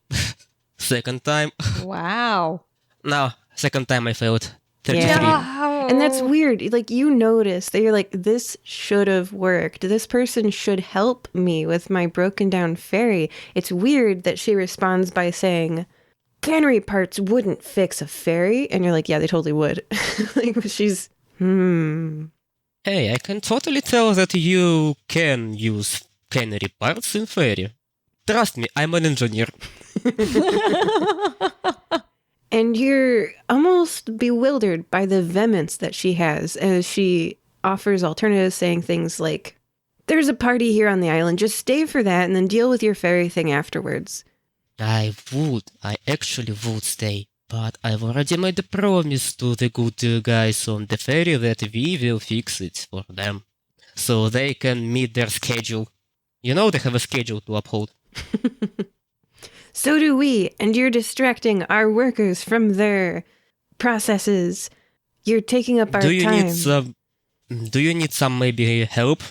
Second time. Wow. No, second time I failed. 33. Yeah. And that's weird. Like, you notice that you're like, this should have worked. This person should help me with my broken down ferry. It's weird that she responds by saying, "Cannery parts wouldn't fix a ferry." And you're like, yeah, they totally would. Like, she's, Hey, I can totally tell that you can use cannery parts in ferry. Trust me, I'm an engineer. And you're almost bewildered by the vehemence that she has as she offers alternatives, saying things like, "There's a party here on the island. Just stay for that and then deal with your ferry thing afterwards." I actually would stay. But I've already made a promise to the good guys on the ferry that we will fix it for them. So they can meet their schedule. You know they have a schedule to uphold. So do we, and you're distracting our workers from their processes. You're taking up our time. Do you need some maybe help?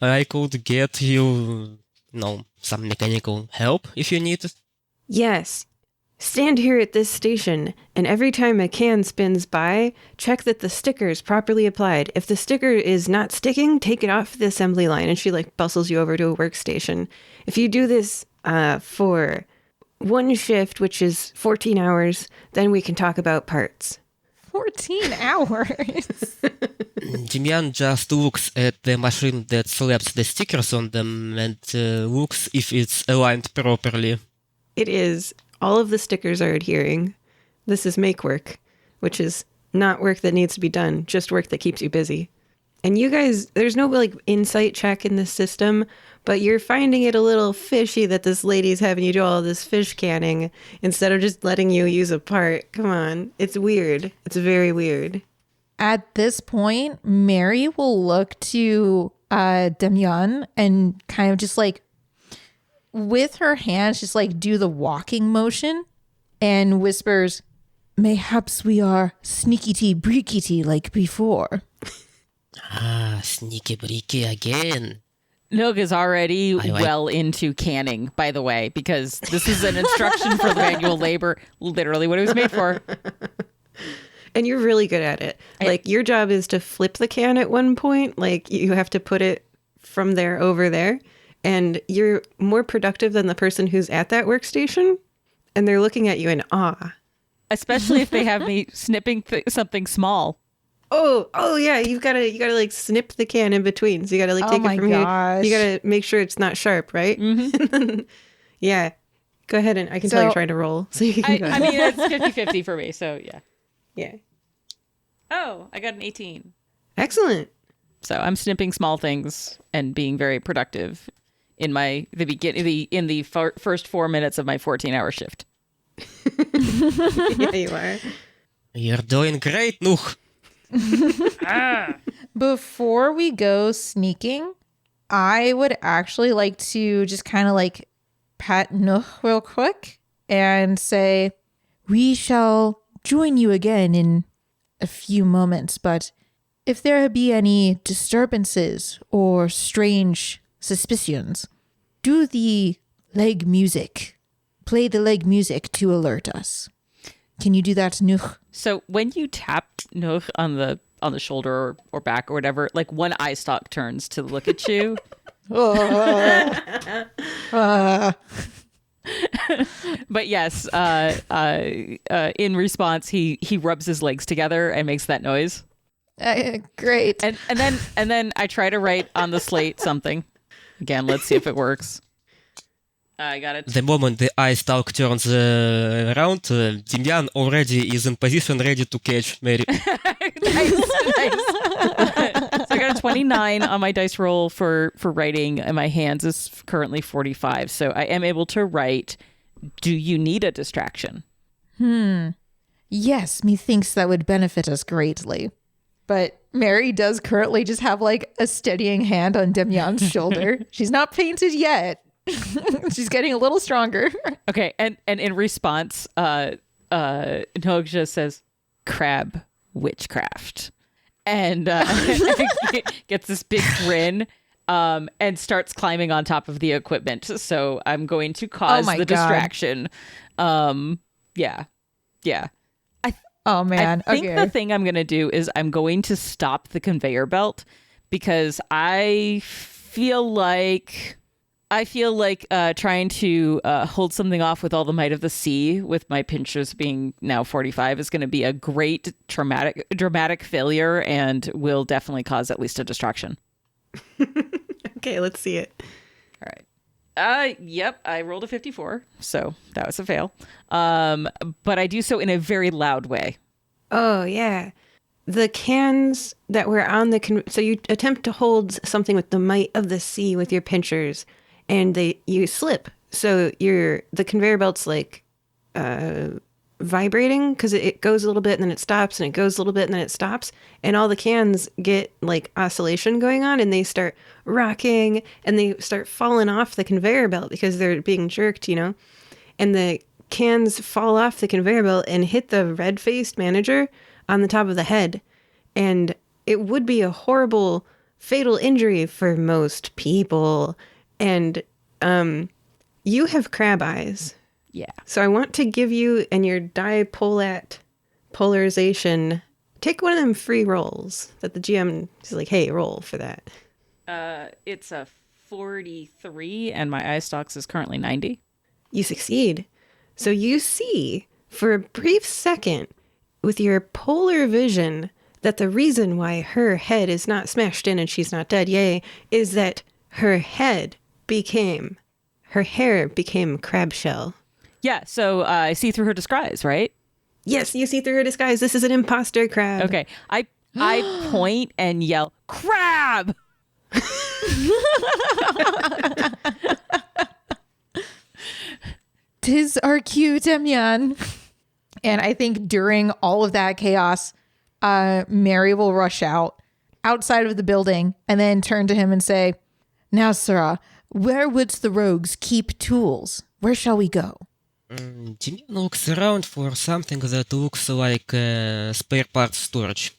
I could get you, some mechanical help if you need it. Yes. Stand here at this station, and every time a can spins by, check that the sticker is properly applied. If the sticker is not sticking, take it off the assembly line. And she bustles you over to a workstation. If you do this for one shift, which is 14 hours, then we can talk about parts. 14 hours? Demyan just looks at the machine that slaps the stickers on them and looks if it's aligned properly. It is. All of the stickers are adhering. This is make work, which is not work that needs to be done, just work that keeps you busy. And you guys, there's no insight check in this system, but you're finding it a little fishy that this lady's having you do all this fish canning instead of just letting you use a part. Come on. It's weird. It's very weird. At this point, Mary will look to Demyan and kind of just with her hands, just do the walking motion and whispers, "Mayhaps we are sneaky-tea, breaky-tea like before." Ah, sneaky breaky again. Nugh is already I like- well into canning, by the way, because this is an instruction for the manual labor, literally what it was made for. And you're really good at it. Like, your job is to flip the can at one point. Like, you have to put it from there over there. And you're more productive than the person who's at that workstation. And they're looking at you in awe. Especially if they have me snipping something small. Oh yeah, you gotta like snip the can in between. So you gotta like take it from here. You gotta make sure it's not sharp, right? Mm-hmm. Yeah. Go ahead and I can tell you're trying to roll. So you can go ahead. I mean, it's 50-50 for me, so yeah. Yeah. Oh, I got an 18. Excellent. So I'm snipping small things and being very productive in the first 4 minutes of my 14-hour shift. Yeah, you are. You're doing great, Nugh. Before we go sneaking, I would actually like to just kind of like pat Nugh real quick and say, we shall join you again in a few moments, but if there be any disturbances or strange suspicions, do the leg music. Play the leg music to alert us. Can you do that, Nugh? So when you tap Nugh on the shoulder or back or whatever, like one eye stalk turns to look at you. But yes, in response, he rubs his legs together and makes that noise. Great. And then I try to write on the slate something. Again, let's see if it works. I got it. The moment the eye stalk turns around, Demyan already is in position ready to catch Mary. Nice. So I got a 29 on my dice roll for writing, and my hands is currently 45. So I am able to write, do you need a distraction? Yes, methinks that would benefit us greatly. But Mary does currently just have like a steadying hand on Demyan's shoulder. She's not painted yet. She's getting a little stronger. Okay, and in response, Nugh just says, crab witchcraft. And gets this big grin and starts climbing on top of the equipment. So I'm going to cause the distraction. Yeah. Oh man. I think the thing I'm going to do is I'm going to stop the conveyor belt because I feel like trying to hold something off with all the might of the sea with my pinchers being now 45 is going to be a great dramatic failure and will definitely cause at least a distraction. Okay, let's see it. All right. Yep, I rolled a 54, so that was a fail. But I do so in a very loud way. Oh, yeah. The cans that were on so you attempt to hold something with the might of the sea with your pinchers, and you slip. So the conveyor belt's like vibrating because it goes a little bit and then it stops, and it goes a little bit and then it stops, and all the cans get like oscillation going on, and they start rocking and they start falling off the conveyor belt because they're being jerked, and the cans fall off the conveyor belt and hit the red-faced manager on the top of the head, and it would be a horrible fatal injury for most people. And you have crab eyes. Yeah. So I want to give you and your dipolat polarization, take one of them free rolls that the GM is like, hey, roll for that. It's a 43 and my eye stalks is currently 90. You succeed. So you see for a brief second with your polar vision that the reason why her head is not smashed in and she's not dead, is that her hair became crab shell. Yeah, so I see through her disguise, right? Yes, you see through her disguise. This is an imposter crab. Okay, I point and yell, crab! 'Tis our cue, Demyan. And I think during all of that chaos, Mary will rush outside of the building and then turn to him and say, now, sirrah, where wouldst the rogues keep tools? Where shall we go? Demyan looks around for something that looks like spare parts storage.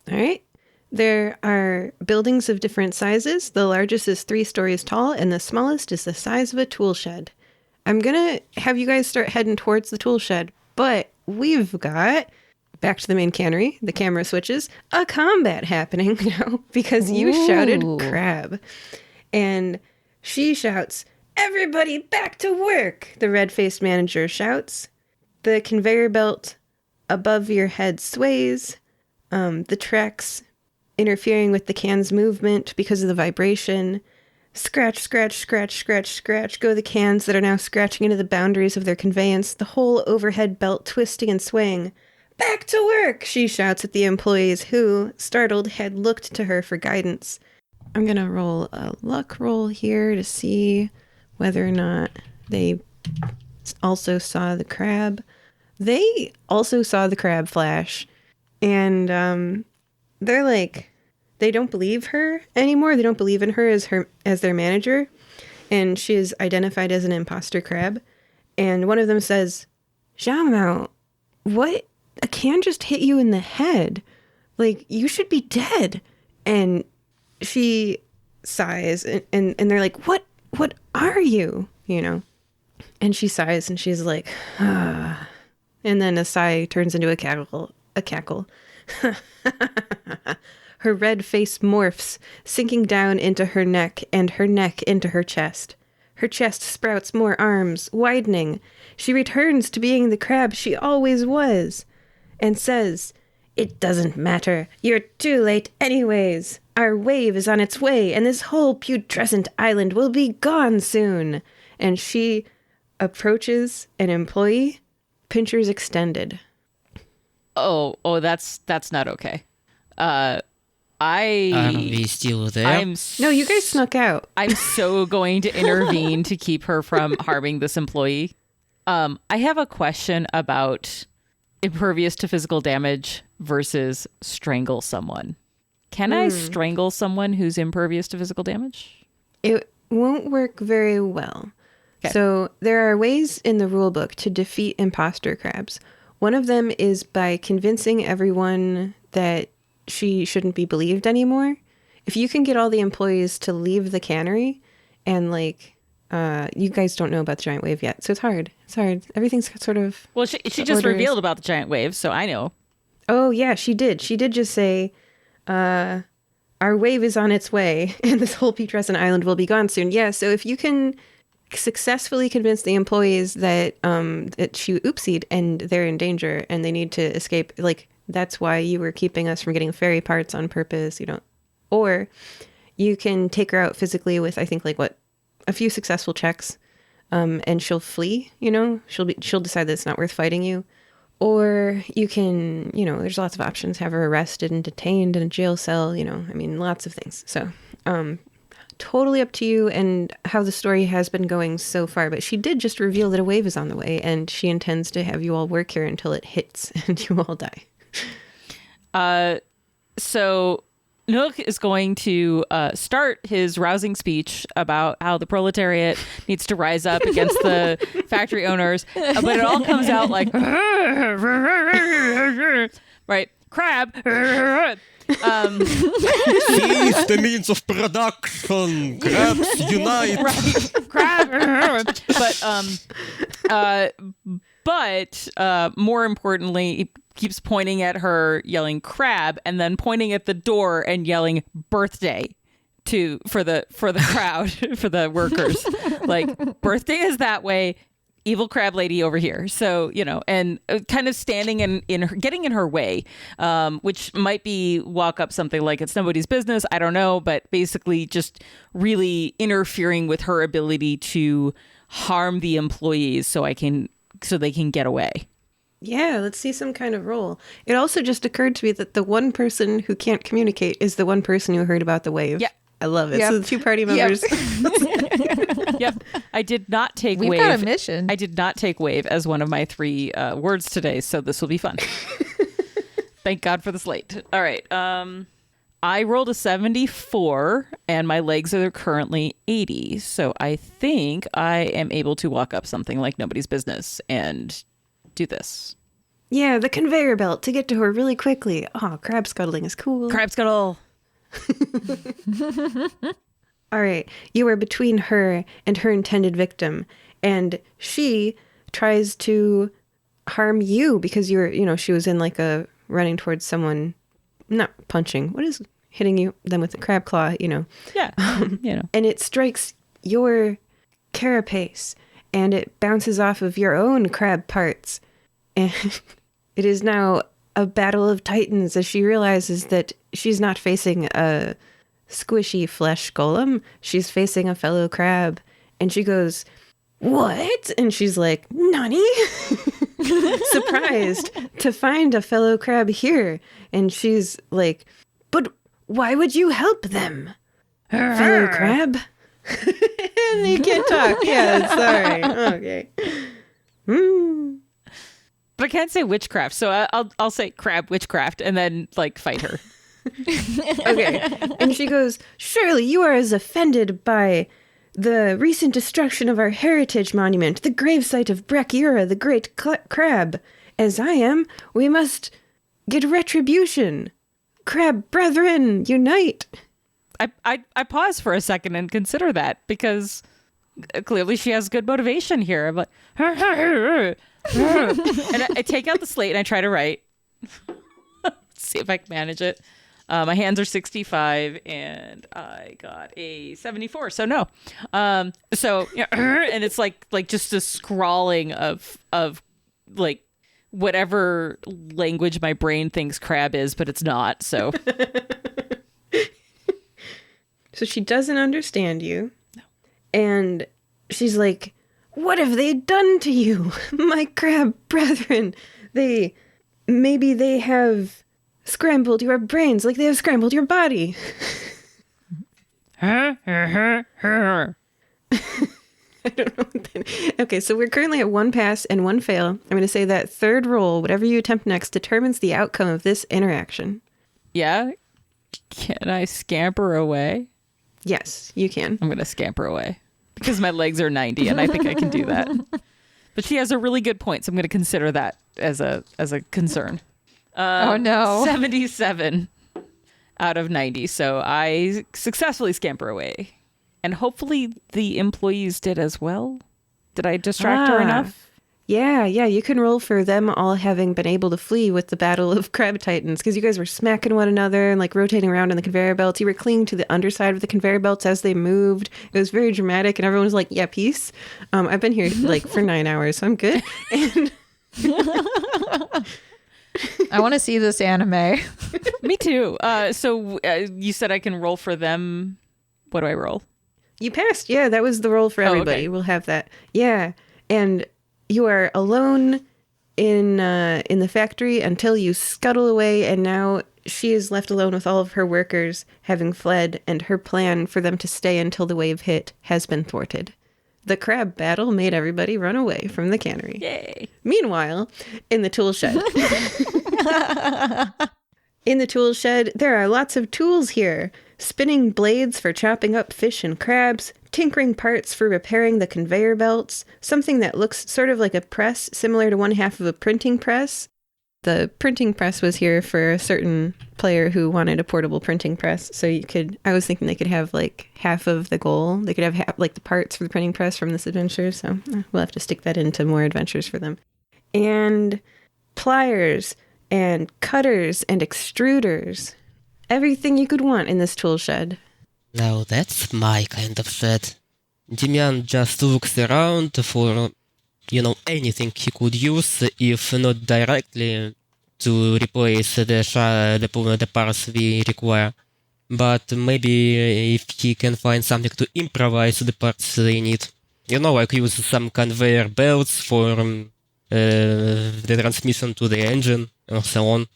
All right. There are buildings of different sizes. The largest is 3 stories tall, and the smallest is the size of a tool shed. I'm going to have you guys start heading towards the tool shed, but we've got, back to the main cannery, the camera switches, a combat happening now because you shouted crab. And she shouts, "Everybody back to work," the red-faced manager shouts. The conveyor belt above your head sways. The tracks interfering with the can's movement because of the vibration. Scratch, scratch, scratch, scratch, scratch go the cans that are now scratching into the boundaries of their conveyance, the whole overhead belt twisting and swaying. "Back to work," she shouts at the employees who, startled, had looked to her for guidance. I'm going to roll a luck roll here to see whether or not they also saw the crab. They also saw the crab flash, and they're like, they don't believe her anymore. They don't believe in her as their manager, and she is identified as an imposter crab. And one of them says, "Xiaomao, what? A can just hit you in the head. Like, you should be dead." And she sighs, and they're like, what are you? You know? And she sighs, and she's like, ah. And then a sigh turns into a cackle. Her red face morphs, sinking down into her neck, and her neck into her chest. Her chest sprouts more arms, widening. She returns to being the crab she always was, and says, "It doesn't matter. You're too late anyways. Our wave is on its way, and this whole putrescent island will be gone soon." And she approaches an employee, pinchers extended. Oh, that's not okay. Are we still there? No, you guys snuck out. I'm so going to intervene to keep her from harming this employee. I have a question about impervious to physical damage versus strangle someone. Can I strangle someone who's impervious to physical damage? It won't work very well. Okay. So there are ways in the rule book to defeat imposter crabs. One of them is by convincing everyone that she shouldn't be believed anymore. If you can get all the employees to leave the cannery, and like, you guys don't know about the giant wave yet, so it's hard. Everything's sort of... Well, she just revealed about the giant wave, so I know. Oh, yeah, she did. She did just say, our wave is on its way, and this whole putrescent island will be gone soon. Yeah, so if you can successfully convince the employees that she oopsied and they're in danger and they need to escape, like, that's why you were keeping us from getting ferry parts on purpose, you know. Or you can take her out physically with, I think, like, a few successful checks, and she'll flee, you know. She'll decide that it's not worth fighting you. Or you can, you know, there's lots of options. Have her arrested and detained in a jail cell, you know. I mean, lots of things. So, totally up to you and how the story has been going so far. But she did just reveal that a wave is on the way, and she intends to have you all work here until it hits and you all die. So Nugh is going to start his rousing speech about how the proletariat needs to rise up against the factory owners, but it all comes out like, right, crab. Seize the means of production. Crabs unite. Right, crab. But more importantly, he keeps pointing at her, yelling crab, and then pointing at the door and yelling birthday for the crowd, for the workers. Like, birthday is that way, evil crab lady over here. So, you know, and kind of standing in her, getting in her way, which might be walk up something like it's nobody's business. I don't know, but basically just really interfering with her ability to harm the employees so they can get away. Yeah, let's see some kind of roll. It also just occurred to me that the one person who can't communicate is the one person who heard about the wave. Yeah. I love it. Yep. So the two party members. Yep. I did not take We've wave. got a mission. I did not take wave as one of my 3 words today, so this will be fun. Thank God for the slate. All right. I rolled a 74 and my legs are currently 80. So I think I am able to walk up something like nobody's business and do this. Yeah, the conveyor belt to get to her really quickly. Oh, crab scuttling is cool. Crab scuttle. All right, you are between her and her intended victim, and she tries to harm you because she was in like a running towards someone, not punching. What is hitting them with the crab claw, Yeah. And it strikes your carapace, and it bounces off of your own crab parts. And it is now a battle of titans as she realizes that she's not facing a squishy flesh golem. She's facing a fellow crab. And she goes, "What?" And she's like, "Nani?" Surprised to find a fellow crab here. And she's like, "But why would you help them, fellow crab?" And you can't talk. Yeah, sorry. Okay. But I can't say witchcraft, so I'll say crab witchcraft and then like fight her. Okay. And she goes, "Surely you are as offended by the recent destruction of our heritage monument, the gravesite of Brekura, the great crab, as I am. We must get retribution. Crab brethren, unite." I pause for a second and consider that because clearly she has good motivation here. I'm like, and I take out the slate and I try to write. See if I can manage it. My hands are 65 and I got a 74. So no. And it's like just a scrawling of like whatever language my brain thinks crab is, but it's not. So. So she doesn't understand you. No. And she's like, "What have they done to you, my crab brethren? Maybe they have scrambled your brains like they have scrambled your body." I don't know. Okay, so we're currently at 1 pass and 1 fail. I'm going to say that third roll, whatever you attempt next, determines the outcome of this interaction. Yeah? Can I scamper away? Yes, you can. I'm going to scamper away because my legs are 90 and I think I can do that. But she has a really good point, so I'm going to consider that as a concern. Oh, no. 77 out of 90. So I successfully scamper away. And hopefully the employees did as well. Did I distract her enough? Yeah, you can roll for them all having been able to flee with the Battle of Crab Titans, because you guys were smacking one another and like rotating around on the conveyor belts. You were clinging to the underside of the conveyor belts as they moved. It was very dramatic, and everyone was like, "Yeah, peace." I've been here like for 9 hours, so I'm good. And I want to see this anime. Me too. So you said I can roll for them. What do I roll? You passed. Yeah, that was the roll for everybody. Okay. We'll have that. Yeah, and you are alone in the factory until you scuttle away, and now she is left alone with all of her workers having fled, and her plan for them to stay until the wave hit has been thwarted. The crab battle made everybody run away from the cannery. Yay. Meanwhile, in the tool shed. In the tool shed, there are lots of tools here. Spinning blades for chopping up fish and crabs, tinkering parts for repairing the conveyor belts, something that looks sort of like a press, similar to one half of a printing press. The printing press was here for a certain player who wanted a portable printing press. So I was thinking they could have like half of the goal. They could have like the parts for the printing press from this adventure. So we'll have to stick that into more adventures for them. And pliers and cutters and extruders. Everything you could want in this tool shed. Now that's my kind of shed. Demyan just looks around for, anything he could use, if not directly to replace the parts we require. But maybe if he can find something to improvise the parts they need. Like use some conveyor belts for the transmission to the engine and so on.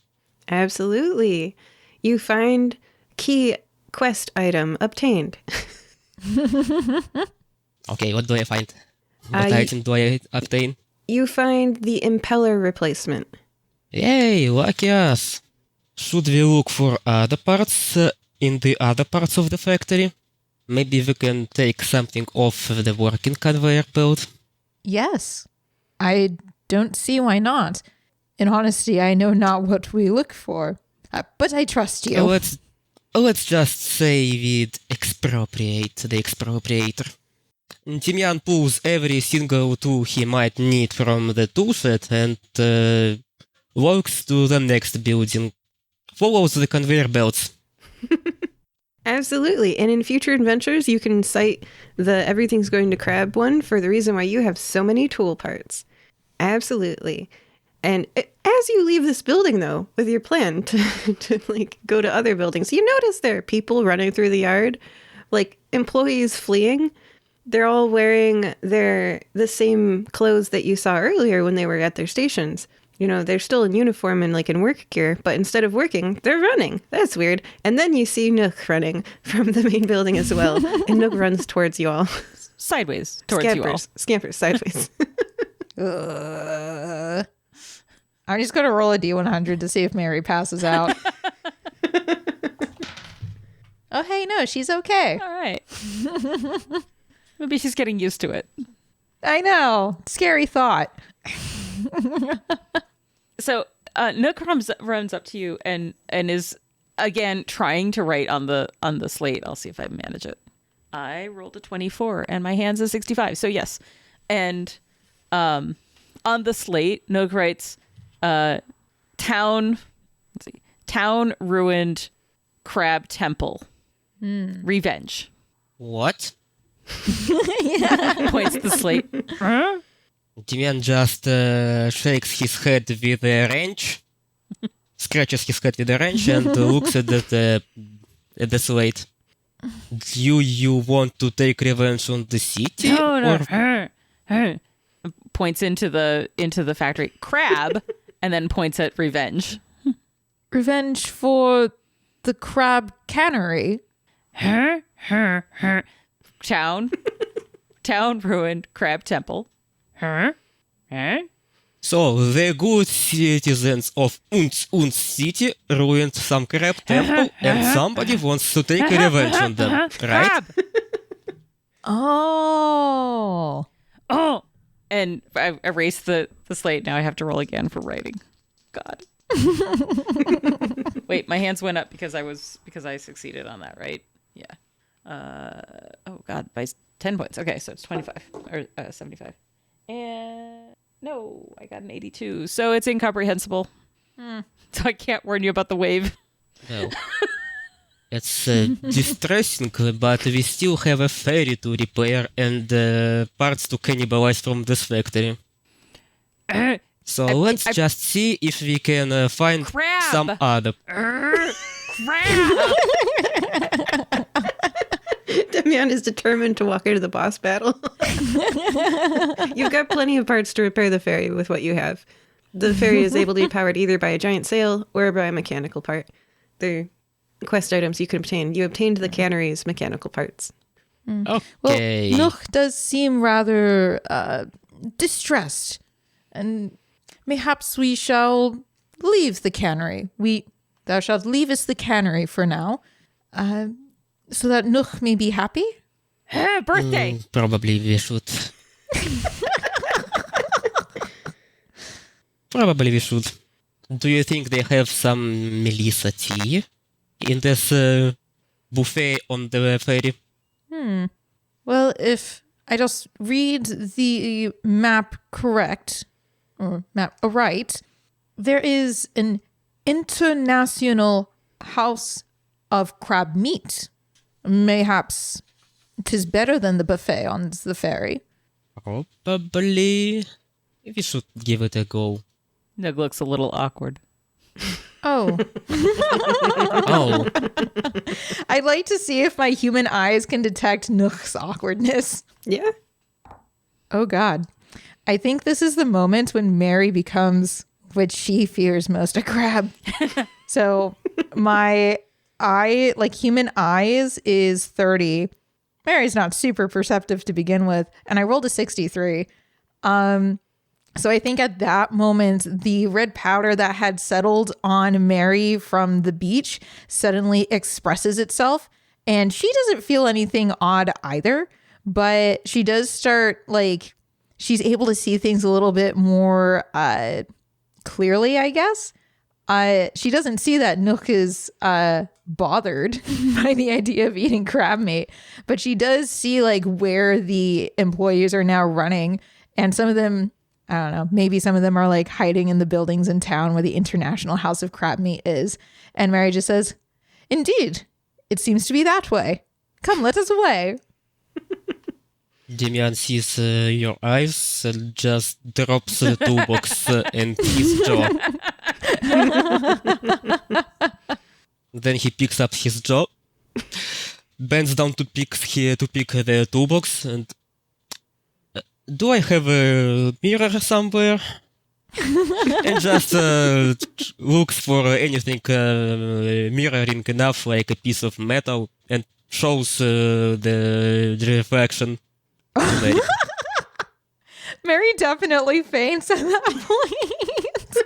Absolutely. You find key quest item obtained. Okay, what do I find? What item do I obtain? You find the impeller replacement. Yay, lucky us. Should we look for other parts in the other parts of the factory? Maybe we can take something off the working conveyor belt? Yes. I don't see why not. In honesty, I know not what we look for, but I trust you. Let's just say we'd expropriate the expropriator. Demyan pulls every single tool he might need from the toolshed and walks to the next building. Follows the conveyor belts. Absolutely. And in future adventures, you can cite the everything's going to crab one for the reason why you have so many tool parts. Absolutely. And as you leave this building, though, with your plan to like go to other buildings, you notice there are people running through the yard, like employees fleeing. They're all wearing the same clothes that you saw earlier when they were at their stations. You know, they're still in uniform and like in work gear, but instead of working, they're running. That's weird. And then you see Nugh running from the main building as well. And Nugh runs towards you all. Sideways towards you all. Scampers sideways. I'm just going to roll a D100 to see if Mary passes out. Oh, hey, no, she's okay. All right. Maybe she's getting used to it. I know. Scary thought. So Nugh runs up to you and is again trying to write on the slate. I'll see if I manage it. I rolled a 24 and my hand's a 65. So yes. And on the slate, Nugh writes town ruined crab temple. Revenge. What? Points the slate. Demyan just shakes his head with a wrench, scratches his head with a wrench, and looks at the slate. Do you want to take revenge on the city? No. Points into the factory. Crab, and then points at revenge. Revenge for the crab cannery. Town ruined crab temple. So, the good citizens of Unz City ruined some crab temple, and somebody wants to take revenge on them, right? Crab! Oh. And I erased the slate. Now I have to roll again for writing. God. Wait, my hands went up because I succeeded on that, right? Yeah. Oh God, by 10 points. Okay, so it's 25 or 75. And no, I got an 82. So it's incomprehensible. So I can't warn you about the wave. Well, it's distressing, but we still have a ferry to repair and parts to cannibalize from this factory. So let's just see if we can find Crab! some other. Crab! Demyan is determined to walk into the boss battle. You've got plenty of parts to repair the ferry with what you have. The ferry is able to be powered either by a giant sail or by a mechanical part. They're quest items you can obtain. You obtained the cannery's mechanical parts. Okay. Well, Nugh does seem rather distressed, and mayhaps we shall leave the cannery. Thou shalt leave us the cannery for now, so that Nugh may be happy. Birthday! Probably we should. Probably we should. Do you think they have some Melissa tea in this buffet on the ferry? Well, if I just read the map correct, or map right, there is an international house of crab meat. Mayhaps 'tis better than the buffet on the ferry. Probably we should give it a go. Nugh looks a little awkward. Oh. Oh, I'd like to see if my human eyes can detect Nugh's awkwardness. Yeah. Oh, God. I think this is the moment when Mary becomes what she fears most, a crab. So my eye, like human eyes, is 30. Mary's not super perceptive to begin with. And I rolled a 63. So I think at that moment, the red powder that had settled on Mary from the beach suddenly expresses itself. And she doesn't feel anything odd either, but she does start, like, she's able to see things a little bit more clearly, I guess. She doesn't see that Nugh is bothered by the idea of eating crab meat, but she does see like where the employees are now running, and some of them, I don't know, maybe some of them are like hiding in the buildings in town where the International House of Crab Meat is. And Mary just says, "Indeed, it seems to be that way. Come, let us away." Demyan sees your eyes and just drops the toolbox in his jaw. Then he picks up his jaw, bends down to pick the toolbox, and do I have a mirror somewhere? And just looks for anything mirroring enough, like a piece of metal, and shows the reflection. Mary definitely faints at that point.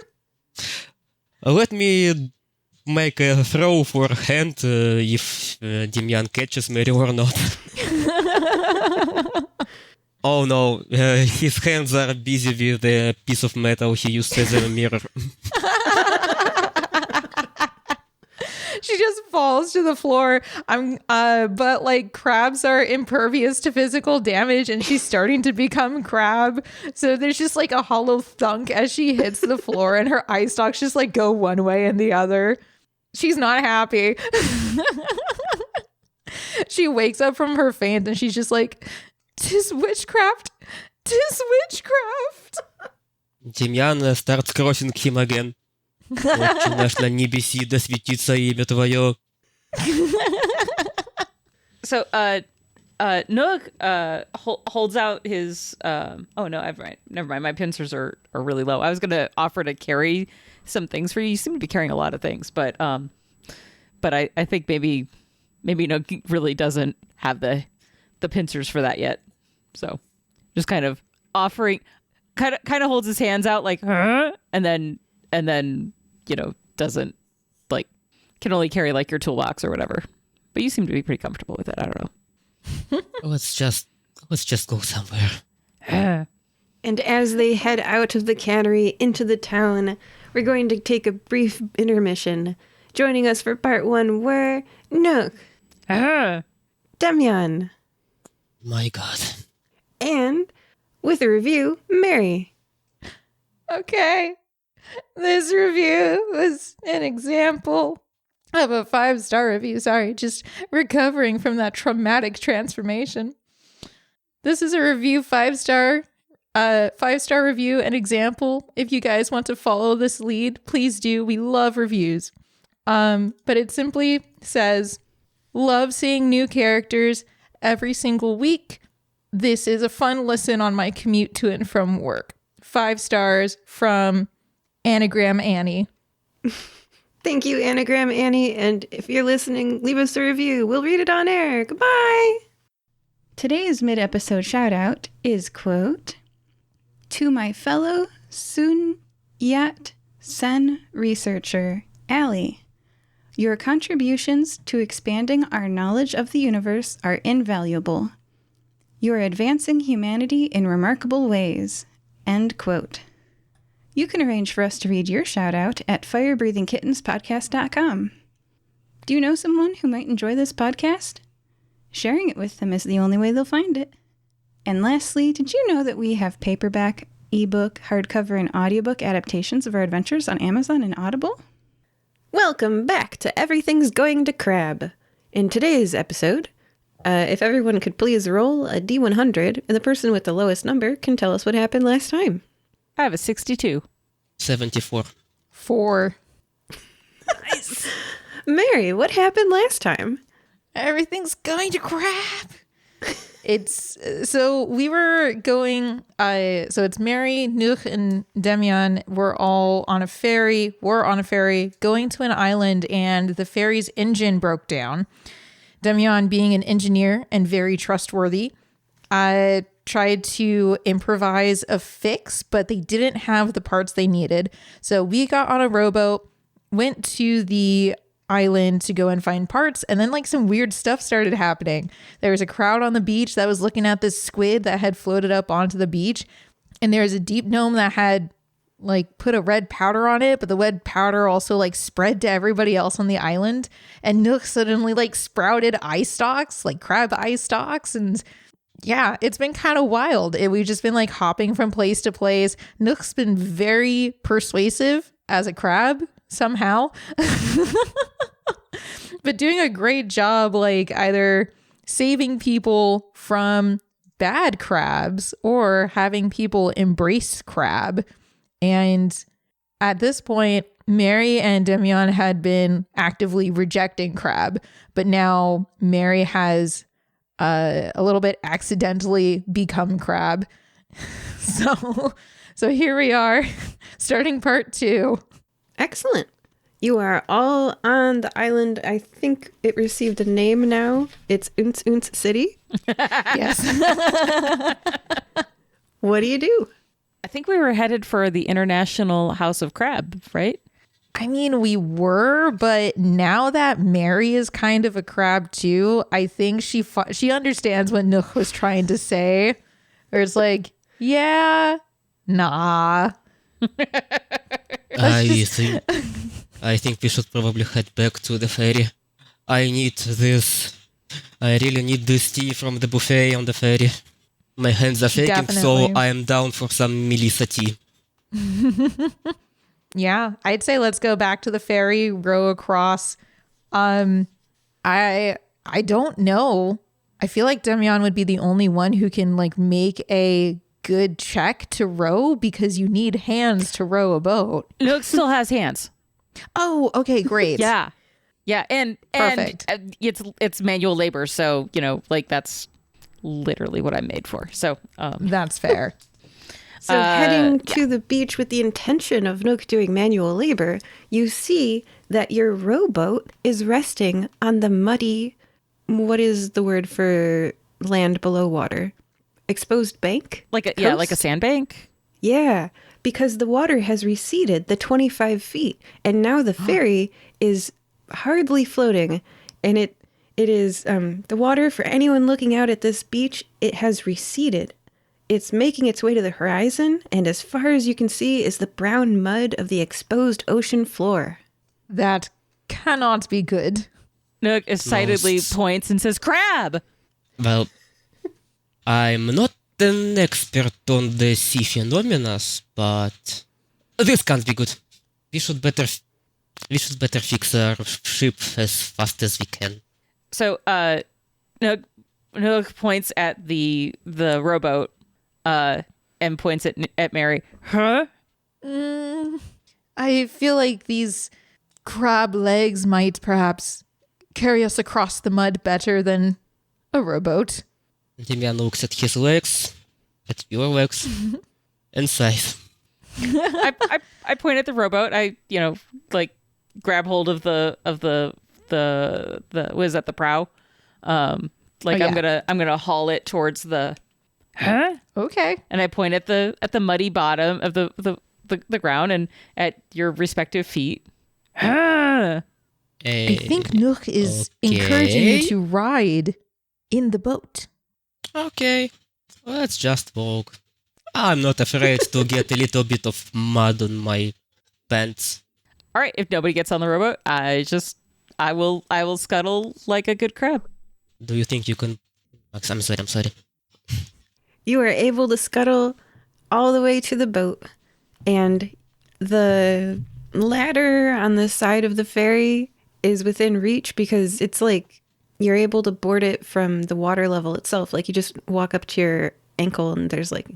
Let me make a throw for hand if Demyan catches Mary or not. Oh no, his hands are busy with the piece of metal he used as a mirror. She just falls to the floor. But like crabs are impervious to physical damage, and she's starting to become crab. So there's just like a hollow thunk as she hits the floor, and her eye stalks just like go one way and the other. She's not happy. She wakes up from her faint, and she's just like, "'Tis witchcraft! 'Tis witchcraft!" Демьян starts crossing him again. Отче наш на небеси, да светится имя Твое. So, Nugh holds out his. Oh no, never mind. My pincers are really low. I was gonna offer to carry some things for you. You seem to be carrying a lot of things, but I think maybe Nugh really doesn't have the pincers for that yet. So, just kind of offering, kind of holds his hands out like, huh? and then doesn't like, can only carry like your toolbox or whatever. But you seem to be pretty comfortable with it. I don't know. Let's just go somewhere. And as they head out of the cannery into the town, we're going to take a brief intermission. Joining us for part 1 were Nugh, Demyan, My God. and, with a review, Mary. Okay. This review was an example of a 5-star review. Sorry, just recovering from that traumatic transformation. This is a review 5-star, 5-star review, an example. If you guys want to follow this lead, please do. We love reviews. But it simply says, "Love seeing new characters every single week. This is a fun listen on my commute to and from work." 5 stars from Anagram Annie. Thank you, Anagram Annie, and if you're listening, leave us a review. We'll read it on air. Goodbye! Today's mid-episode shout-out is, quote, "To my fellow Sun Yat Sen researcher, Allie. Your contributions to expanding our knowledge of the universe are invaluable. You're advancing humanity in remarkable ways." End quote. You can arrange for us to read your shout-out at firebreathingkittenspodcast.com. Do you know someone who might enjoy this podcast? Sharing it with them is the only way they'll find it. And lastly, did you know that we have paperback, ebook, hardcover, and audiobook adaptations of our adventures on Amazon and Audible? Welcome back to Everything's Going to Crab. In today's episode, if everyone could please roll a D100, and the person with the lowest number can tell us what happened last time. I have a 62. 74. 4. Nice. Mary, what happened last time? Everything's going to crap. It's so we were going. So it's Mary, Nugh, and Demyan. We're all on a ferry. We're on a ferry going to an island, and the ferry's engine broke down. Demyan, being an engineer and very trustworthy, tried to improvise a fix, but they didn't have the parts they needed. So we got on a rowboat, went to the island to go and find parts, and then like some weird stuff started happening. There was a crowd on the beach that was looking at this squid that had floated up onto the beach, and there was a deep gnome that had like put a red powder on it, but the red powder also like spread to everybody else on the island. And Nugh suddenly like sprouted eye stalks, like crab eye stalks. And yeah, it's been kind of wild. We've just been like hopping from place to place. Nugh's been very persuasive as a crab somehow, but doing a great job, like either saving people from bad crabs or having people embrace crab. And at this point, Mary and Demyan had been actively rejecting crab, but now Mary has a little bit accidentally become crab. So here we are, starting part 2. Excellent. You are all on the island. I think it received a name now. It's Unts Unts City. Yes. What do you do? I think we were headed for the International House of Crab, right? I mean, we were, but now that Mary is kind of a crab too, I think she understands what Nugh was trying to say. Or it's like, yeah, nah. I think we should probably head back to the ferry. I really need this tea from the buffet on the ferry. My hands are shaking, Definitely. so I am down for some Melissa tea. Yeah, I'd say let's go back to the ferry, row across. I don't know. I feel like Demyan would be the only one who can like make a good check to row because you need hands to row a boat. Nugh still has hands. Oh, okay, great. Yeah. Yeah, and Perfect. it's manual labor, so, you know, like that's literally what I'm made for. So, That's fair. So heading to the beach with the intention of Nugh doing manual labor, you see that your rowboat is resting on the muddy, what is the word for land below water? Exposed bank? like a Coast? sandbank. Yeah, because the water has receded the 25 feet, and now the ferry is hardly floating, and it is, the water, for anyone looking out at this beach, it has receded. It's making its way to the horizon, and as far as you can see is the brown mud of the exposed ocean floor. That cannot be good. Nugh excitedly Most- points and says, "Crab!" Well, I'm not an expert on the sea phenomena, but this can't be good. We should better fix our ship as fast as we can. So, Nugh points at the rowboat, and points at Mary. Huh? I feel like these crab legs might perhaps carry us across the mud better than a rowboat. Demyan looks at his legs, at your legs, and sighs. I point at the rowboat. I, like grab hold of the what is that, the prow? Like yeah. I'm gonna haul it towards the. Huh? Okay. And I point at the muddy bottom of the ground and at your respective feet. Huh? I think Nugh is encouraging you to ride in the boat. Okay, let's just walk. I'm not afraid to get a little bit of mud on my pants. All right. If nobody gets on the rowboat, I will scuttle like a good crab. Do you think you can... Max, I'm sorry. You are able to scuttle all the way to the boat, and the ladder on the side of the ferry is within reach because it's like you're able to board it from the water level itself. Like you just walk up to your ankle and there's like,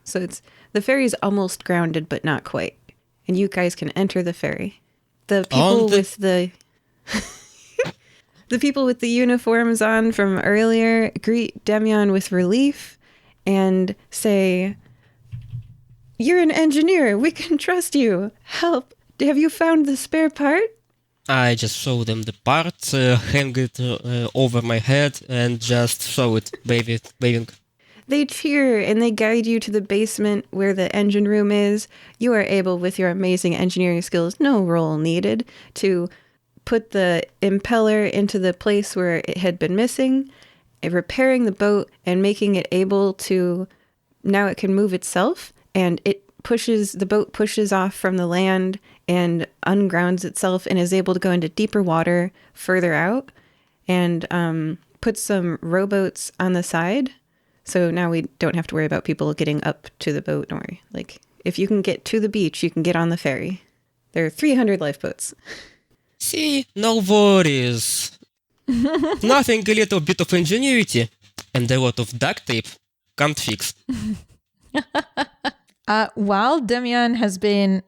so it's the ferry's almost grounded, but not quite. And you guys can enter the ferry. The people with the the people with the uniforms on from earlier greet Demyan with relief and say, "You're an engineer. We can trust you. Help. Have you found the spare part?" I just show them the part, hang it over my head, and just show it, waving. They cheer and they guide you to the basement where the engine room is. You are able, with your amazing engineering skills, no roll needed, to put the impeller into the place where it had been missing, repairing the boat and making it able to, now it can move itself, and it the boat pushes off from the land and ungrounds itself and is able to go into deeper water further out and put some rowboats on the side. So now we don't have to worry about people getting up to the boat. Don't worry. Like, if you can get to the beach, you can get on the ferry. There are 300 lifeboats. See, no worries. Nothing a little bit of ingenuity and a lot of duct tape can't fix. While Demyan has been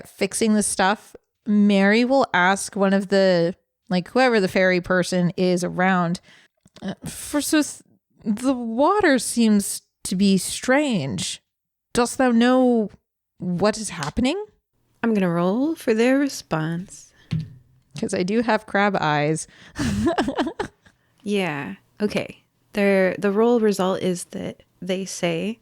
fixing the stuff, Mary will ask one of the, like, whoever the ferry person is around, Forsooth, the water seems to be strange. Dost thou know what is happening? I'm going to roll for their response. Because I do have crab eyes. Yeah. Okay. The roll result is that they say,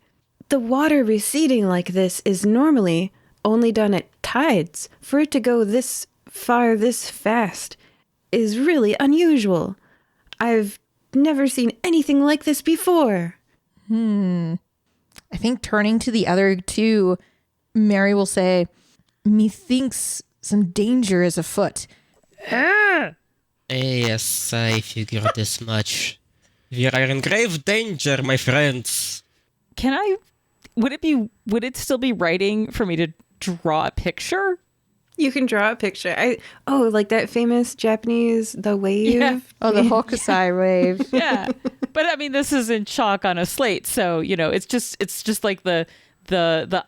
the water receding like this is normally only done at tides. For it to go this far, this fast, is really unusual. I've never seen anything like this before. I think turning to the other two, Mary will say, methinks some danger is afoot. Yes, I figured as much. We are in grave danger, my friends. Would it still be writing for me to draw a picture? You can draw a picture. Like that famous Japanese, the wave. Yeah. Oh, the Hokusai wave. Yeah. But I mean, this is in chalk on a slate. So, it's just like the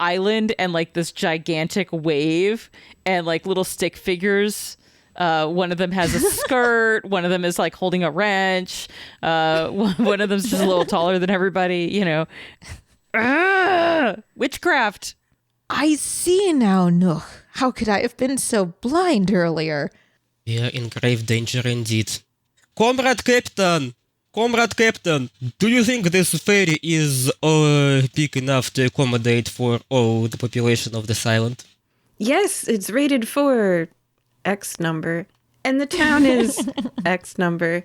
island and like this gigantic wave and like little stick figures. One of them has a skirt. One of them is like holding a wrench. One of them's just a little taller than everybody, Witchcraft. I see now, Nugh. How could I have been so blind earlier? We are in grave danger indeed. Comrade Captain, do you think this ferry is big enough to accommodate for all the population of this island? Yes, it's rated for X number. And the town is X number.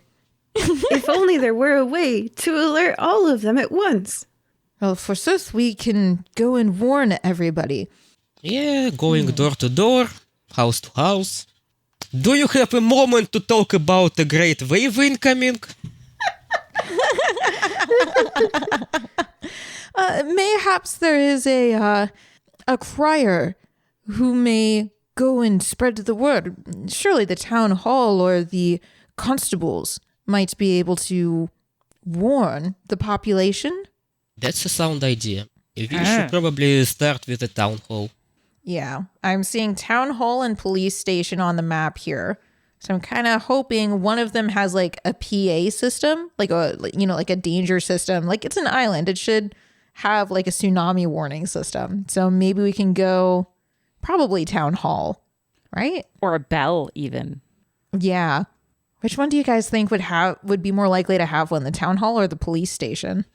If only there were a way to alert all of them at once. Well, forsooth, we can go and warn everybody. Yeah, going door to door, house to house. Do you have a moment to talk about the great wave incoming? Mayhaps there is a crier who may go and spread the word. Surely the town hall or the constables might be able to warn the population. That's a sound idea. We should probably start with the town hall. Yeah, I'm seeing town hall and police station on the map here. So I'm kind of hoping one of them has like a PA system, like a danger system. Like it's an island. It should have like a tsunami warning system. So maybe we can go probably town hall, right? Or a bell even. Yeah. Which one do you guys think would be more likely to have one, the town hall or the police station?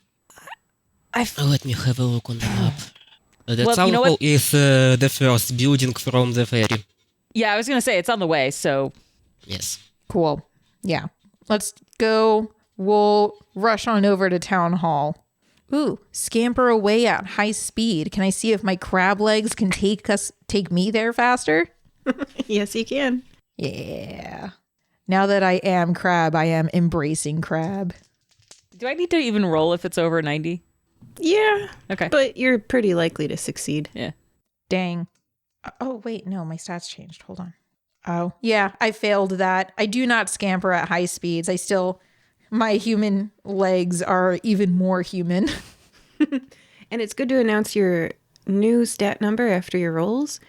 Let me have a look on the map. The Well, town you know hall what? is the first building from the ferry. Yeah, I was going to say it's on the way. So Yes. Cool. Yeah. Let's go. We'll rush on over to town hall. Ooh, scamper away at high speed. Can I see if my crab legs can take me there faster? Yes, you can. Yeah. Now that I am crab, I am embracing crab. do I need to even roll if it's over 90? Yeah. Okay. But you're pretty likely to succeed. Yeah. Dang. Oh, wait, no, my stats changed. Hold on. Oh, yeah, I failed that. I do not scamper at high speeds. My human legs are even more human. And it's good to announce your new stat number after your rolls.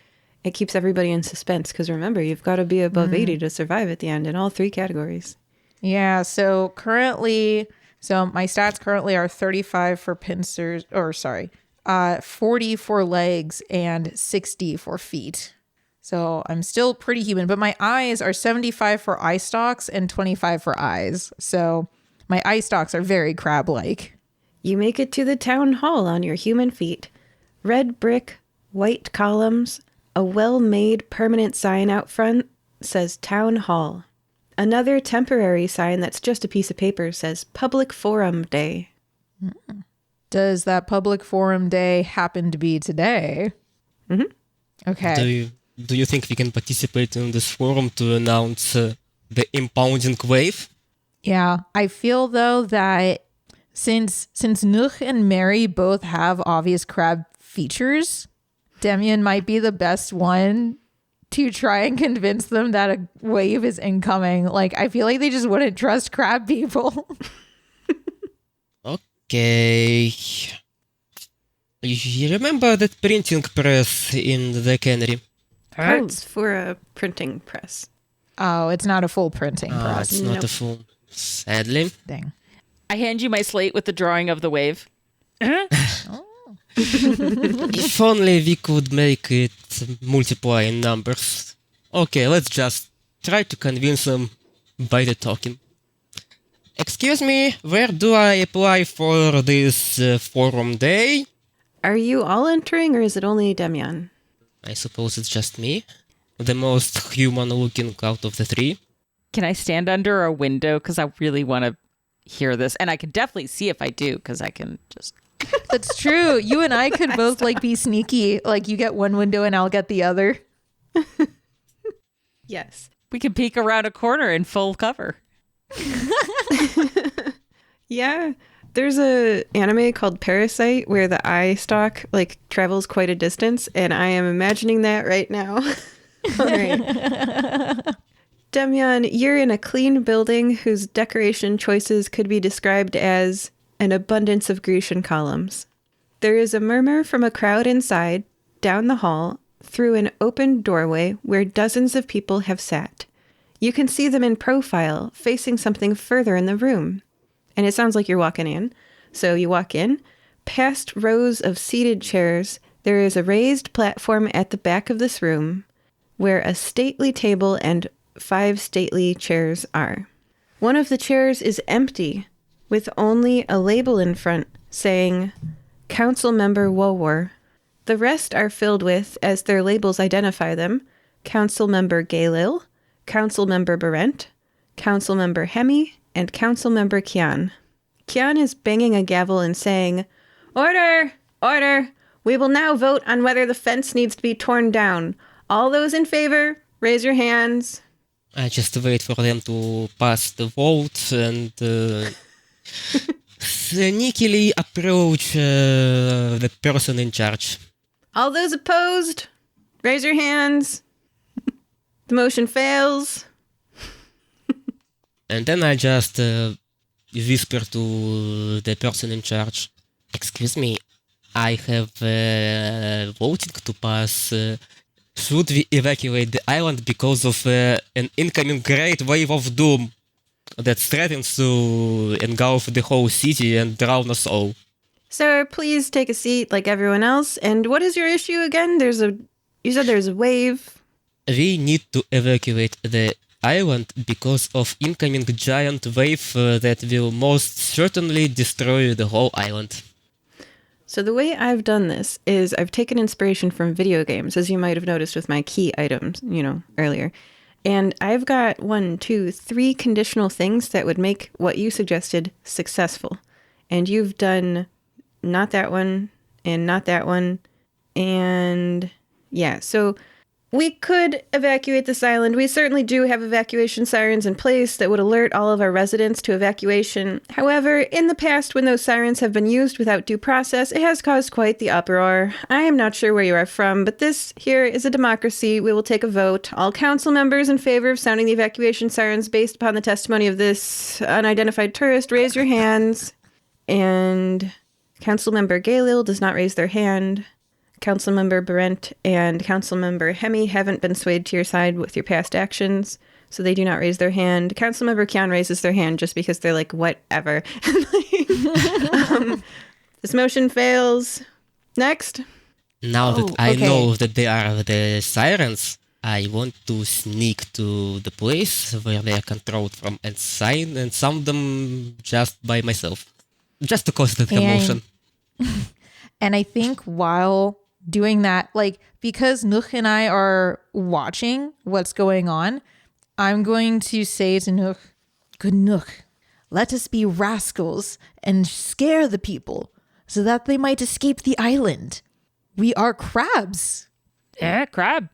It keeps everybody in suspense because remember, you've got to be above 80 to survive at the end in all three categories. Yeah, so my stats currently are 35 for pincers, 40 for legs and 60 for feet. So I'm still pretty human, but my eyes are 75 for eye stalks and 25 for eyes. So my eye stalks are very crab-like. You make it to the town hall on your human feet. Red brick, white columns, a well-made permanent sign out front says Town Hall. Another temporary sign that's just a piece of paper says Public Forum Day. Does that public forum day happen to be today? Okay. Do you think we can participate in this forum to announce the impounding wave? Yeah, I feel though that since Nugh and Mary both have obvious crab features, Demyan might be the best one to try and convince them that a wave is incoming. Like, I feel like they just wouldn't trust crab people. Okay. You remember that printing press in the cannery? Parts for a printing press. Oh, it's not a full printing press. It's not a full. Sadly. Dang. I hand you my slate with the drawing of the wave. If only we could make it multiply in numbers. Okay, let's just try to convince them by the talking. Excuse me, where do I apply for this forum day? Are you all entering or is it only Demyan? I suppose it's just me. The most human looking out of the three. Can I stand under a window? Because I really want to hear this. And I can definitely see if I do, because I can just... That's true. You and I could both like be sneaky. Like you get one window and I'll get the other. Yes. We can peek around a corner in full cover. Yeah. There's a anime called Parasite where the eye stalk like travels quite a distance, and I am imagining that right now. All right. Demyan, you're in a clean building whose decoration choices could be described as an abundance of Grecian columns. There is a murmur from a crowd inside, down the hall, through an open doorway where dozens of people have sat. You can see them in profile, facing something further in the room. And it sounds like you're walking in. So you walk in. Past rows of seated chairs, there is a raised platform at the back of this room where a stately table and 5 stately chairs are. One of the chairs is empty, with only a label in front saying, Council Member Wowar. The rest are filled with, as their labels identify them, Council Member Galil, Council Member Berent, Council Member Hemi, and Council Member Kian. Kian is banging a gavel and saying, Order! Order! We will now vote on whether the fence needs to be torn down. All those in favor, raise your hands. I just wait for them to pass the vote and sneakily approach the person in charge. All those opposed, raise your hands. The motion fails. And then I just whisper to the person in charge, Excuse me, I have voting to pass. Should we evacuate the island because of an incoming great wave of doom that threatens to engulf the whole city and drown us all? Sir, please take a seat like everyone else. And what is your issue again? You said there's a wave. We need to evacuate the island because of incoming giant wave that will most certainly destroy the whole island. So the way I've done this is I've taken inspiration from video games, as you might have noticed with my key items, earlier. And I've got 1, 2, 3 conditional things that would make what you suggested successful. And you've done not that one and not that one. And yeah, so we could evacuate this island. We certainly do have evacuation sirens in place that would alert all of our residents to evacuation. However, in the past, when those sirens have been used without due process, it has caused quite the uproar. I am not sure where you are from, but this here is a democracy. We will take a vote. All council members in favor of sounding the evacuation sirens based upon the testimony of this unidentified tourist, raise your hands. And Councilmember Galil does not raise their hand. Councilmember Berent and Councilmember Hemi haven't been swayed to your side with your past actions, so they do not raise their hand. Councilmember Kian raises their hand just because they're like, whatever. This motion fails. Next. Now that I know that they are the sirens, I want to sneak to the place where they are controlled from and sound them just by myself. Just to cause the commotion. And I think while doing that, like, because Nugh and I are watching what's going on, I'm going to say to Nugh, Good Nugh, let us be rascals and scare the people so that they might escape the island. We are crabs. Crab.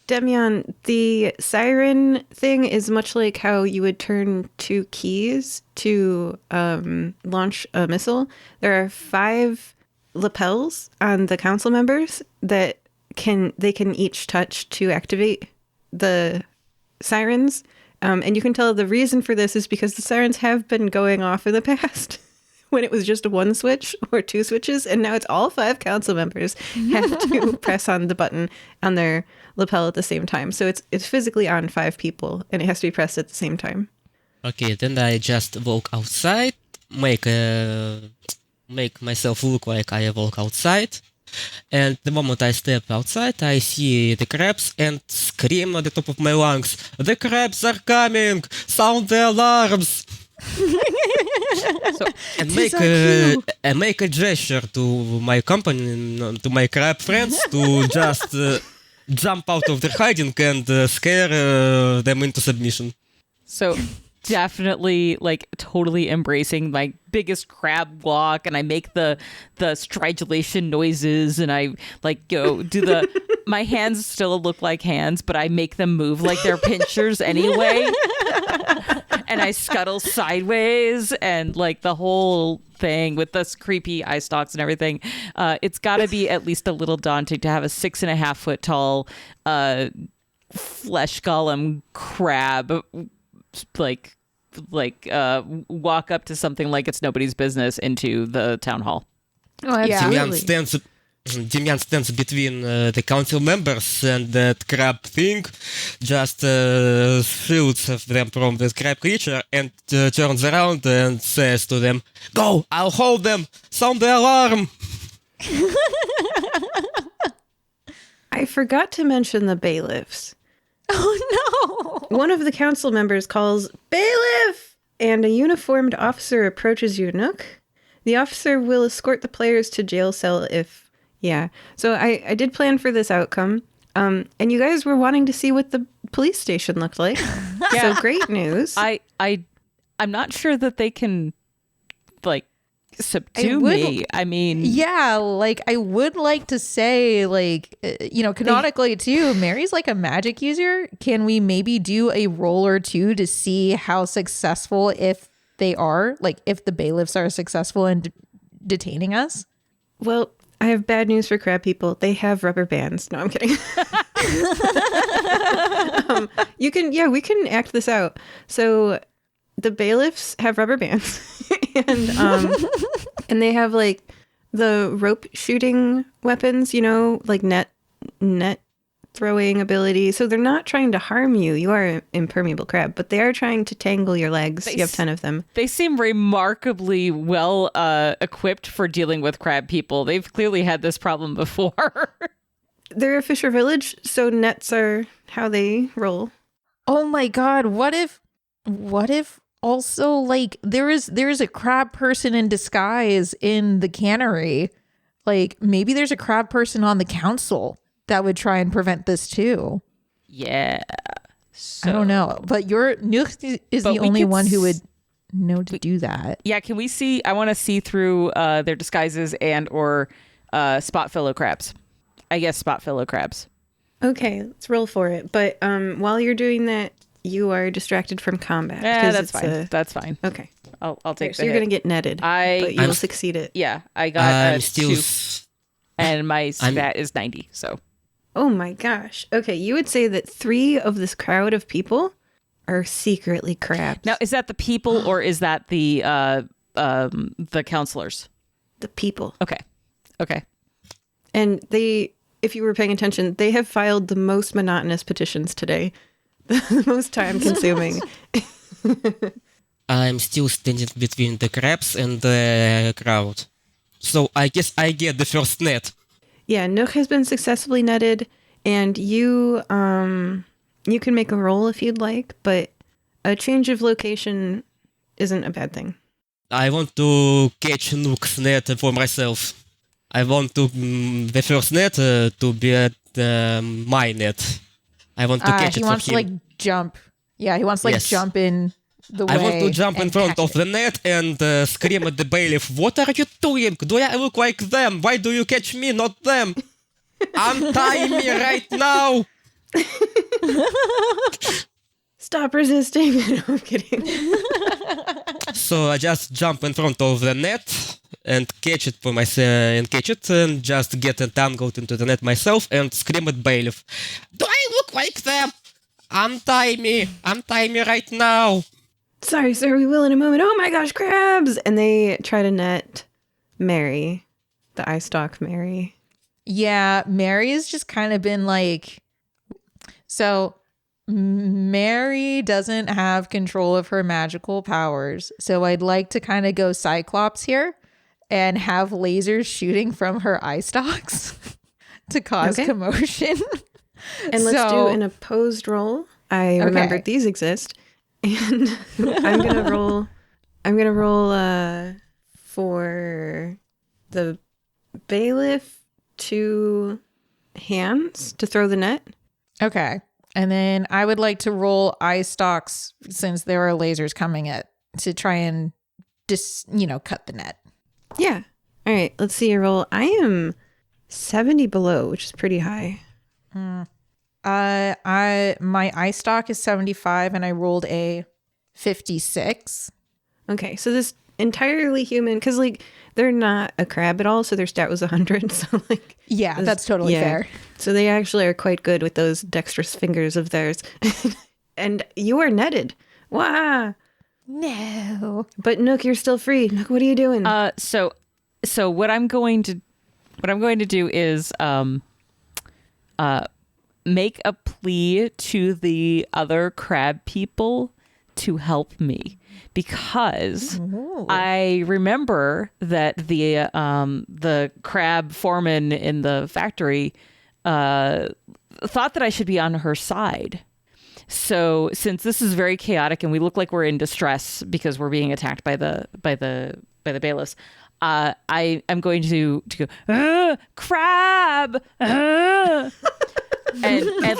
Demyan, the siren thing is much like how you would turn two keys to launch a missile. There are 5 lapels on the council members that they can each touch to activate the sirens. And you can tell the reason for this is because the sirens have been going off in the past when it was just 1 switch or 2 switches, and now it's all 5 council members have to press on the button on their lapel at the same time. So it's physically on 5 people, and it has to be pressed at the same time. Okay, then I just walk outside, make myself look like I walk outside. And the moment I step outside, I see the crabs and scream at the top of my lungs, "The crabs are coming! Sound the alarms!" And make a gesture to my company, to my crab friends, to just jump out of their hiding and scare them into submission. So definitely like totally embracing my biggest crab walk, and I make the stridulation noises, and I like go do the my hands still look like hands, but I make them move like they're pinchers anyway. And I scuttle sideways, and like the whole thing with this creepy eye stalks and everything. It's got to be at least a little daunting to have a 6.5 foot tall flesh golem crab like walk up to something like it's nobody's business into the town hall. Oh, absolutely. Demyan stands between the council members and that crab thing, just shields them from the crab creature, and turns around and says to them, "Go, I'll hold them! Sound the alarm!" I forgot to mention the bailiffs. Oh no! One of the council members calls, "Bailiff!" and a uniformed officer approaches you, Nugh. The officer will escort the players to jail cell if... Yeah. So I did plan for this outcome. And you guys were wanting to see what the police station looked like. Yeah. So great news. I'm not sure that they can like subdue me. I mean, yeah, like I would like to say, like, canonically too, Mary's like a magic user. Can we maybe do a roll or two to see how successful, if they are, like if the bailiffs are successful in detaining us? Well, I have bad news for crab people. They have rubber bands. No, I'm kidding. We can act this out. So the bailiffs have rubber bands and they have like the rope shooting weapons, like net throwing ability. So they're not trying to harm you. You are an impermeable crab, but they are trying to tangle your legs. You have 10 of them. They seem remarkably well equipped for dealing with crab people. They've clearly had this problem before. They're a fisher village, so nets are how they roll. Oh my god, what if also like there is a crab person in disguise in the cannery? Like maybe there's a crab person on the council that would try and prevent this too. Yeah. So, I don't know, but Nugh is the only one who would know to do that. Yeah, can we see? I want to see through their disguises and or spot fellow crabs. I guess spot fellow crabs. Okay, let's roll for it. But while you're doing that, you are distracted from combat. Yeah, that's fine. That's fine. Okay. I'll take so the you're hit. going to get netted, but you'll succeed it. Yeah, I got a 2, s- and my stat is 90, so. Oh my gosh. Okay, you would say that 3 of this crowd of people are secretly crabs. Now, is that the people or is that the counselors? The people. Okay. And they, if you were paying attention, they have filed the most monotonous petitions today. The most time consuming. I'm still standing between the crabs and the crowd. So I guess I get the first net. Yeah, Nugh has been successfully netted, and you can make a roll if you'd like, but a change of location isn't a bad thing. I want to catch Nugh's net for myself. I want to the first net to be at my net. I want to catch it for him. He wants to like jump. Yeah, he wants to like jump in the way. I want to jump in and front catch of the net and scream at the bailiff, "What are you doing? Do I look like them? Why do you catch me, not them? Untie me right now!" Stop resisting. No, I'm kidding. So I just jump in front of the net and catch it for myself, and just get entangled into the net myself and scream at bailiff, "Do I look like them? Untie me right now!" Sorry, sir, we will in a moment. Oh my gosh, crabs! And they try to net Mary, the eye stalk Mary. Yeah, Mary has just kind of been like, so Mary doesn't have control of her magical powers. So I'd like to kind of go Cyclops here and have lasers shooting from her eye stalks to cause commotion. And let's do an opposed roll. I remembered these exist. And I'm gonna roll for the bailiff 2 hands to throw the net. Okay. And then I would like to roll eye stalks since there are lasers coming at to try and cut the net. Yeah. All right, let's see your roll. I am 70 below, which is pretty high. My eye stalk is 75 and I rolled a 56. Okay, so this entirely human, because like they're not a crab at all, so their stat was 100. So like, yeah, that's totally fair. So they actually are quite good with those dexterous fingers of theirs. And you are netted. Wow. No. But Nugh, you're still free. Nugh, what are you doing? So what I'm going to do is make a plea to the other crab people to help me, because I remember that the crab foreman in the factory thought that I should be on her side. So since this is very chaotic and we look like we're in distress because we're being attacked by the bailiffs, I am going to go crab, and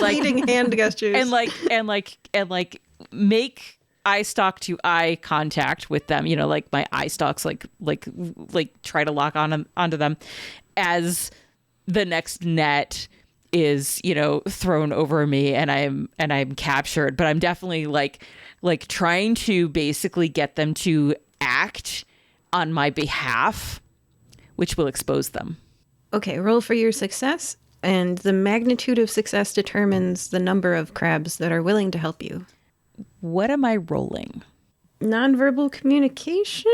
like Leading hand gestures and make eye stalk to eye contact with them. You know, like my eye stalks like try to lock onto them as the next net is, you know, thrown over me and I'm captured. But I'm definitely like trying to basically get them to act on my behalf, which will expose them. Okay, roll for your success, and the magnitude of success determines the number of crabs that are willing to help you. What am I rolling? Nonverbal communication?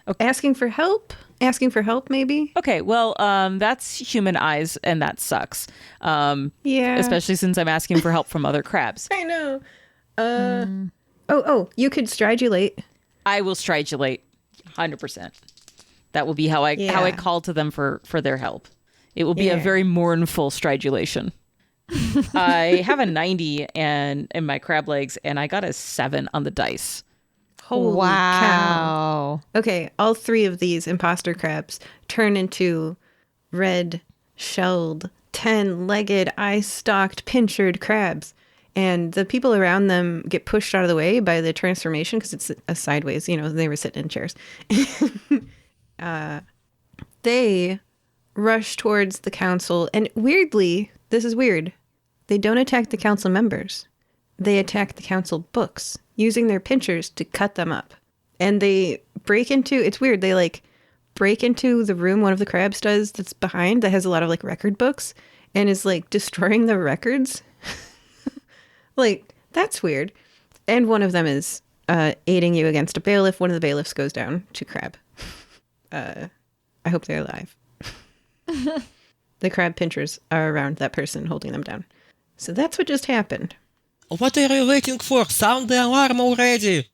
Okay. Asking for help, maybe? Okay, well, that's human eyes, and that sucks. Yeah. Especially since I'm asking for help from other crabs. I know. Oh, you could stridulate. I will stridulate, 100%. That will be how I call to them for their help. It will be a very mournful stridulation. I have a 90 in my crab legs, and I got a 7 on the dice. Holy wow. cow. Okay, all 3 of these imposter crabs turn into red, shelled, 10-legged, eye-stalked, pinchered crabs. And the people around them get pushed out of the way by the transformation because it's a sideways, you know, they were sitting in chairs. They rush towards the council. And weirdly, this is weird, they don't attack the council members. They attack the council books, using their pinchers to cut them up. And they break into, it's weird, they like break into the room one of the crabs does that's behind that has a lot of like record books and is like destroying the records. Like, that's weird. And one of them is aiding you against a bailiff. One of the bailiffs goes down to crab. I hope they're alive. The crab pinchers are around that person holding them down. So that's what just happened. What are you waiting for? Sound the alarm already!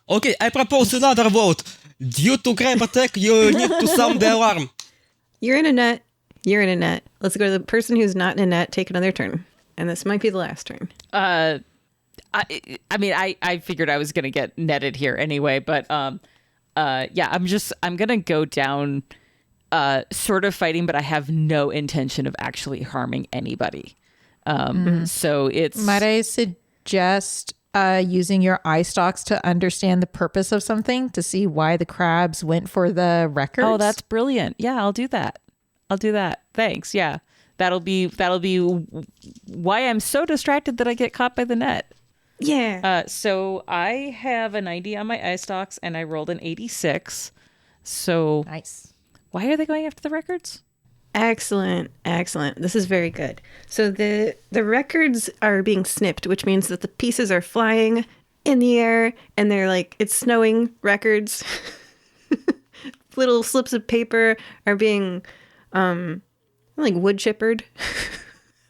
Okay, I propose another vote. Due to crab attack, you need to sound the alarm. You're in a net. You're in a net. Let's go to the person who's not in a net. Take another turn. And this might be the last turn. I mean, I figured I was going to get netted here anyway, but yeah, I'm going to go down sort of fighting, but I have no intention of actually harming anybody. So it's... Might I suggest using your eye stalks to understand the purpose of something to see why the crabs went for the records. Oh, that's brilliant. Yeah, I'll do that. Thanks. Yeah. That'll be why I'm so distracted that I get caught by the net. Yeah. So I have a 90 on my eye stalks and I rolled an 86. So nice. Why are they going after the records? Excellent. This is very good. So the records are being snipped, which means that the pieces are flying in the air and they're like, it's snowing records. Little slips of paper are being like wood chippered.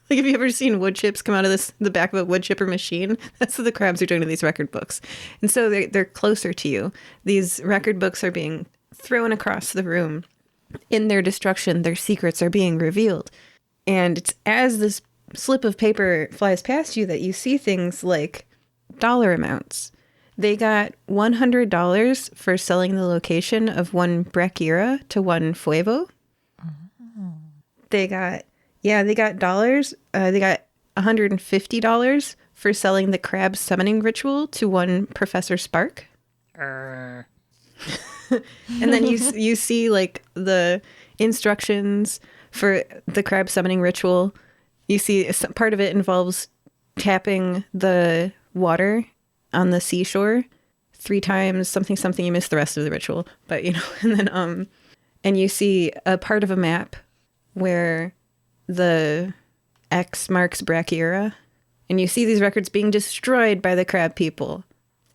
Like, have you ever seen wood chips come out of the back of a wood chipper machine? That's what the crabs are doing to these record books. And so they're closer to you. These record books are being thrown across the room. In their destruction, their secrets are being revealed. And it's as this slip of paper flies past you that you see things like dollar amounts. They got $100 for selling the location of one Brachyra to one Fuevo. They got dollars. They got $150 for selling the crab summoning ritual to one Professor Spark. And then you see like the instructions for the crab summoning ritual. You see part of it involves tapping the water on the seashore 3 times, something. You missed the rest of the ritual, but and then and you see a part of a map where the X marks Brachyra, and you see these records being destroyed by the crab people.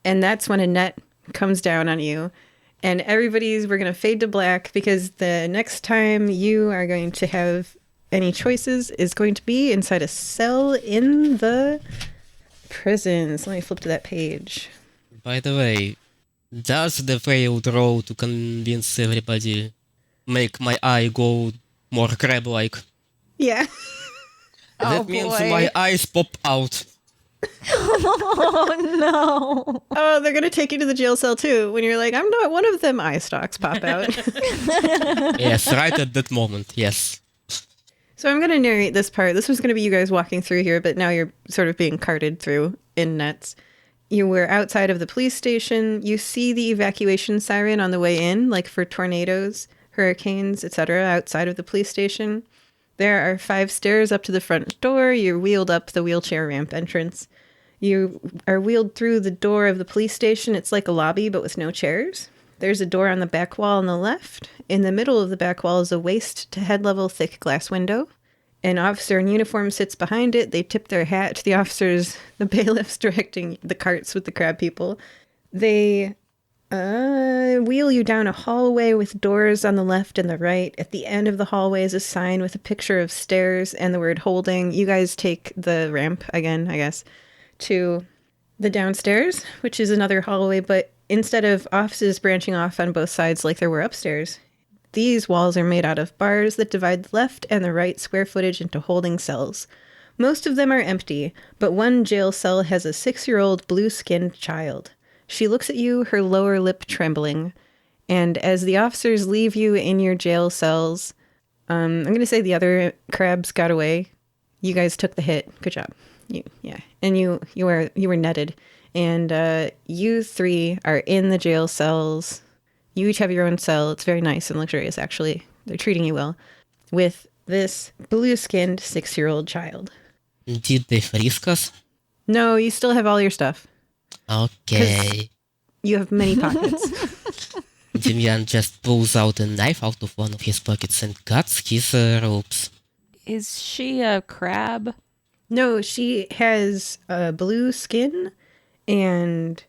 And that's when a net comes down on you. And we're going to fade to black because the next time you are going to have any choices is going to be inside a cell in the prisons. Let me flip to that page. By the way, does the failed roll to convince everybody make my eye go more crab-like? Yeah. That means my eyes pop out. Oh, no. Oh, they're going to take you to the jail cell too when you're like, I'm not one of them. Eye stalks pop out. Yes, right at that moment, yes. So I'm going to narrate this part. This was going to be you guys walking through here, but now you're sort of being carted through in nets. You were outside of the police station. You see the evacuation siren on the way in, like for tornadoes, hurricanes, etc., outside of the police station. There are 5 stairs up to the front door. You're wheeled up the wheelchair ramp entrance. You are wheeled through the door of the police station. It's like a lobby, but with no chairs. There's a door on the back wall on the left. In the middle of the back wall is a waist to head level thick glass window. An officer in uniform sits behind it. They tip their hat to the officers, the bailiffs directing the carts with the crab people. They wheel you down a hallway with doors on the left and the right. At the end of the hallway is a sign with a picture of stairs and the word holding. You guys take the ramp again, I guess, to the downstairs, which is another hallway, but instead of offices branching off on both sides like there were upstairs, these walls are made out of bars that divide the left and the right square footage into holding cells. Most of them are empty, but one jail cell has a 6-year-old blue-skinned child. She looks at you, her lower lip trembling. And as the officers leave you in your jail cells, I'm going to say the other crabs got away. You guys took the hit. Good job. And you were netted. And you 3 are in the jail cells. You each have your own cell. It's very nice and luxurious, actually. They're treating you well. With this blue-skinned 6-year-old child. Did they frisk us? No, you still have all your stuff. Okay. You have many pockets. Demyan just pulls out a knife out of one of his pockets and cuts his ropes. Is she a crab? No, she has blue skin and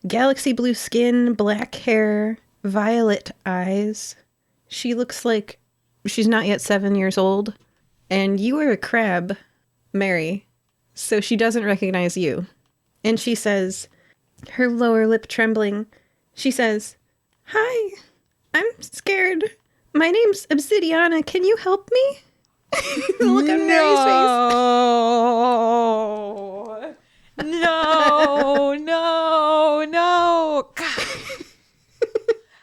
galaxy blue skin, black hair, violet eyes. She looks like she's not yet 7 years old. And you are a crab, Mary, so she doesn't recognize you. And she says, her lower lip trembling, she says, "Hi, I'm scared. My name's Obsidiana. Can you help me?" The look on Mary's face. No. God.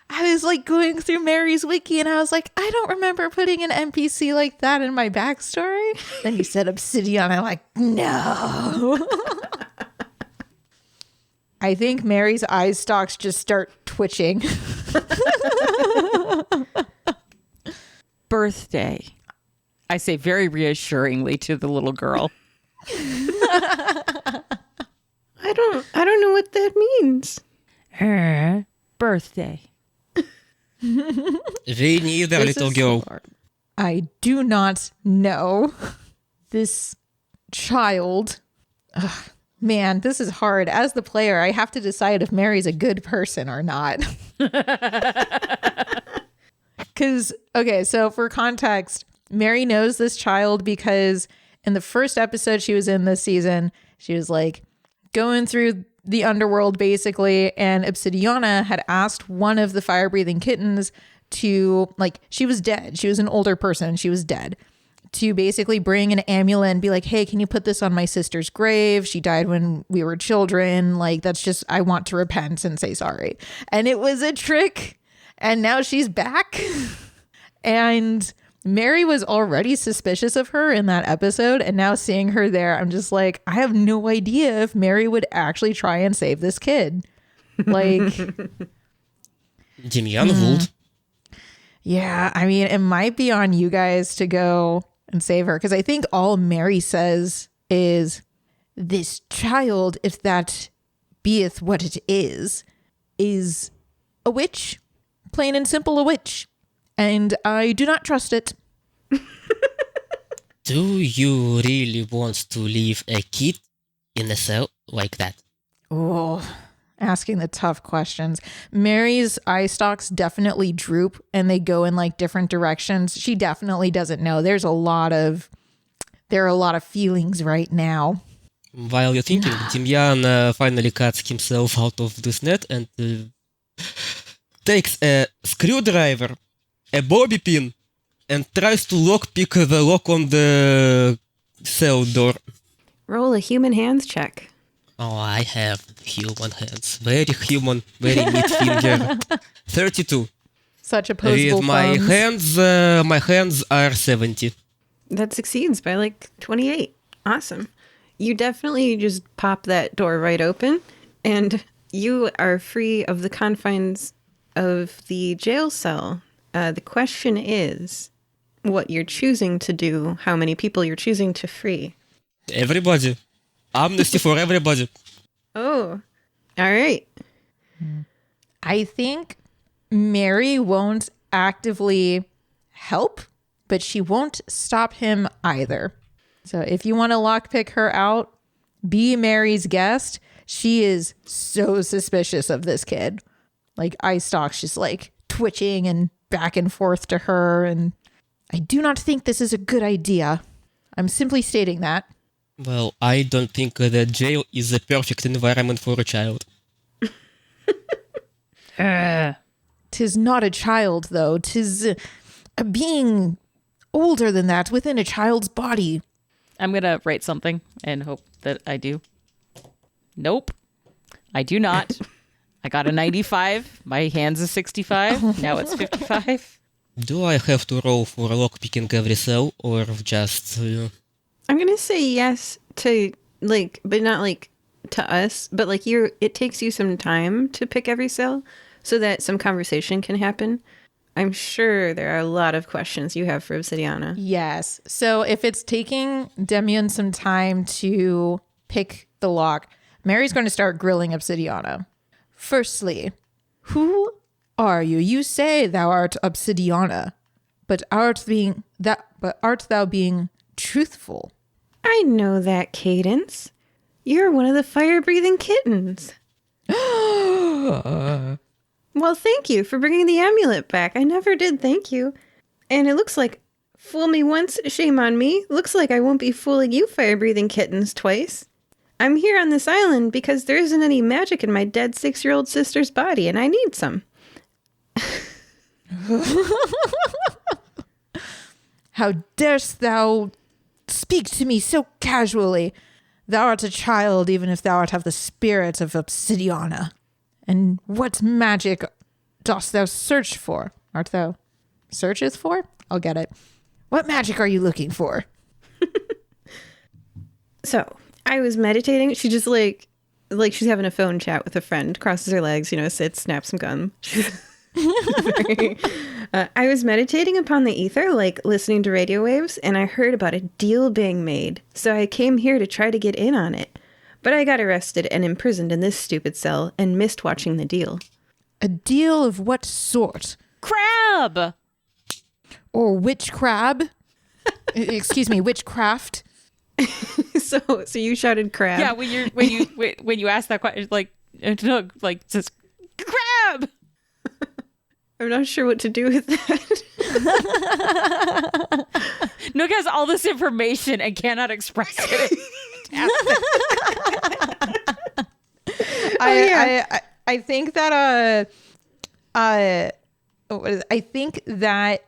I was like going through Mary's wiki and I was like, I don't remember putting an NPC like that in my backstory. Then you said Obsidian. I'm like, no. I think Mary's eye stalks just start twitching. Birthday. I say very reassuringly to the little girl. I don't know what that means. Her birthday. We need a This little is girl. so hard. I do not know. This child. Ugh, man, this is hard. As the player, I have to decide if Mary's a good person or not. Because, okay, so for context, Mary knows this child because in the first episode she was in this season, she was like going through the underworld basically, and Obsidiana had asked one of the fire-breathing kittens to, like, she was dead. She was an older person. She was dead. To basically bring an amulet and be like, hey, can you put this on my sister's grave? She died when we were children. Like, that's just, I want to repent and say sorry. And it was a trick. And now she's back. And Mary was already suspicious of her in that episode. And now seeing her there, I'm just like, I have no idea if Mary would actually try and save this kid. Like, Demyan would. yeah, I mean, it might be on you guys to go and save her. Because I think all Mary says is, this child, if that beeth what it is a witch. Plain and simple a witch. And I do not trust it. Do you really want to leave a kid in a cell like that? Oh, asking the tough questions. Mary's eye stalks definitely droop and they go in like different directions. She definitely doesn't know. There are a lot of feelings right now. While you're thinking, Demyan finally cuts himself out of this net and takes a screwdriver, a bobby pin, and tries to lockpick the lock on the cell door. Roll a human hands check. Oh, I have human hands. Very human, very neat finger. 32. Such opposable With my thumbs. my hands are 70. That succeeds by like 28. Awesome. You definitely just pop that door right open, and you are free of the confines of the jail cell. The question is what you're choosing to do, how many people you're choosing to free. Everybody. Amnesty for everybody. Oh, all right. I think Mary won't actively help, but she won't stop him either. So if you want to lockpick her out, be Mary's guest. She is so suspicious of this kid. Like, eye stalks just like twitching and back and forth to her. And I do not think this is a good idea. I'm simply stating that. Well, I don't think that jail is the perfect environment for a child. Tis not a child, though. Tis a being older than that within a child's body. I'm going to write something and hope that I do. Nope. I do not. I got a 95. My hands is 65. Now it's 55. Do I have to roll for lockpicking every cell, or just... I'm going to say yes to, like, but not like to us, but like it takes you some time to pick every cell so that some conversation can happen. I'm sure there are a lot of questions you have for Obsidiana. Yes. So if it's taking Demyan some time to pick the lock, Mary's going to start grilling Obsidiana. Firstly, who are you? You say thou art Obsidiana, but art thou being truthful? I know that cadence. You're one of the fire-breathing kittens. Well, thank you for bringing the amulet back. I never did thank you. And it looks like, fool me once, shame on me. Looks like I won't be fooling you fire-breathing kittens twice. I'm here on this island because there isn't any magic in my dead 6-year-old sister's body, and I need some. How darest thou speak to me so casually? Thou art a child, even if thou art of the spirit of Obsidiana. And what magic dost thou search for? Art thou searcheth for? I'll get it. What magic are you looking for? So, I was meditating. She just like like she's having a phone chat with a friend, crosses her legs, sits, snaps some gum. I was meditating upon the ether, like listening to radio waves, and I heard about a deal being made. So I came here to try to get in on it. But I got arrested and imprisoned in this stupid cell and missed watching the deal. A deal of what sort? Crab! Or which crab? Excuse me, witchcraft? So you shouted crab. Yeah, when you ask that question, Nugh, says crab. I'm not sure what to do with that. Nugh has all this information and cannot express it. I think that I think that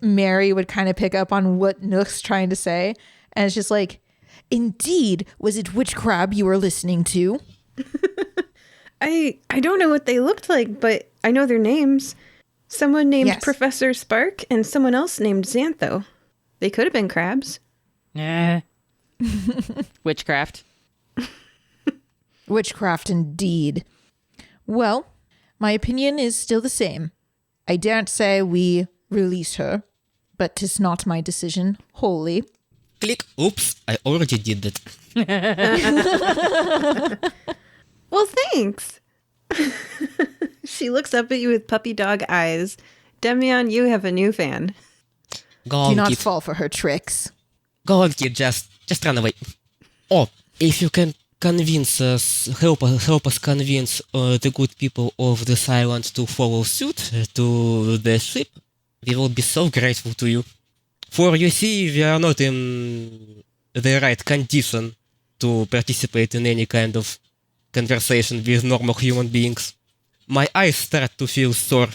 Mary would kind of pick up on what Nugh's trying to say, and it's just like, indeed, was it which crab you were listening to? I don't know what they looked like, but I know their names. Someone named Yes. Professor Spark and someone else named Xantho. They could have been crabs. Witchcraft. Witchcraft indeed. Well, my opinion is still the same. I daren't say we release her, but 'tis not my decision wholly. Click. Oops, I already did that. Well, thanks. She looks up at you with puppy dog eyes. Demyan, you have a new fan. Go Do on, not kid. fall for her tricks. Go on, kid. Just run away. Oh, if you can convince us, help us convince the good people of this island to follow suit to the ship, we will be so grateful to you. For you see, we are not in the right condition to participate in any kind of conversation with normal human beings. My eyes start to feel sore,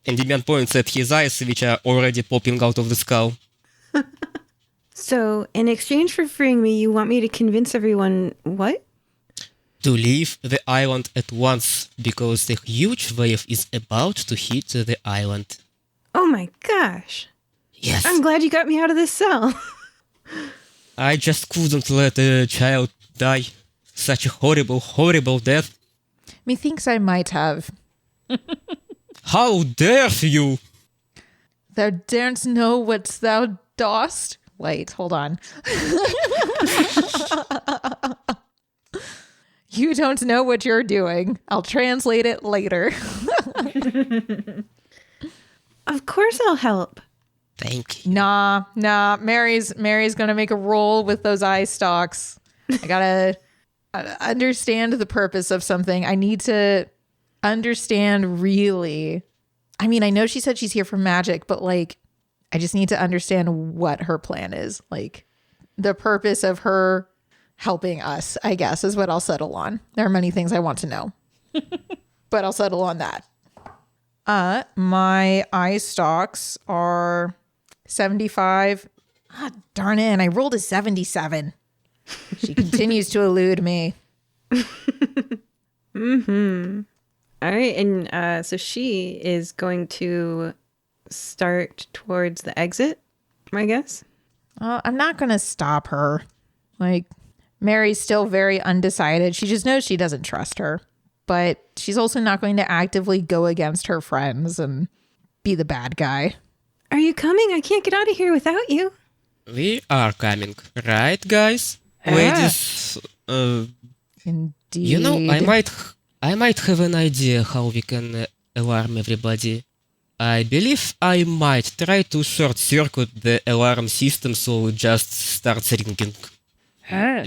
And Demyan points at his eyes, which are already popping out of the skull. So, in exchange for freeing me, you want me to convince everyone what? To leave the island at once, because the huge wave is about to hit the island. Oh my gosh. Yes, I'm glad you got me out of this cell. I just couldn't let a child die. Such a horrible, horrible death. Methinks I might have. How dare you! Thou daren't know what thou dost? Wait, hold on. You don't know what you're doing. I'll translate it later. Of course I'll help. Thank you. Nah. Mary's gonna make a roll with those eye stalks. I gotta understand the purpose of something. I need to understand really. I mean, I know she said she's here for magic, but I just need to understand what her plan is. The purpose of her helping us, I guess, is what I'll settle on. There are many things I want to know, but I'll settle on that. My eye stalks are 75. Ah, darn it. I rolled a 77. She continues to elude me. All right, and so she is going to start towards the exit, I guess. I'm not going to stop her. Mary's still very undecided. She just knows she doesn't trust her. But she's also not going to actively go against her friends and be the bad guy. Are you coming? I can't get out of here without you. We are coming, right, guys? Ladies, Indeed. I might have an idea how we can alarm everybody. I believe I might try to short-circuit the alarm system so it just starts ringing.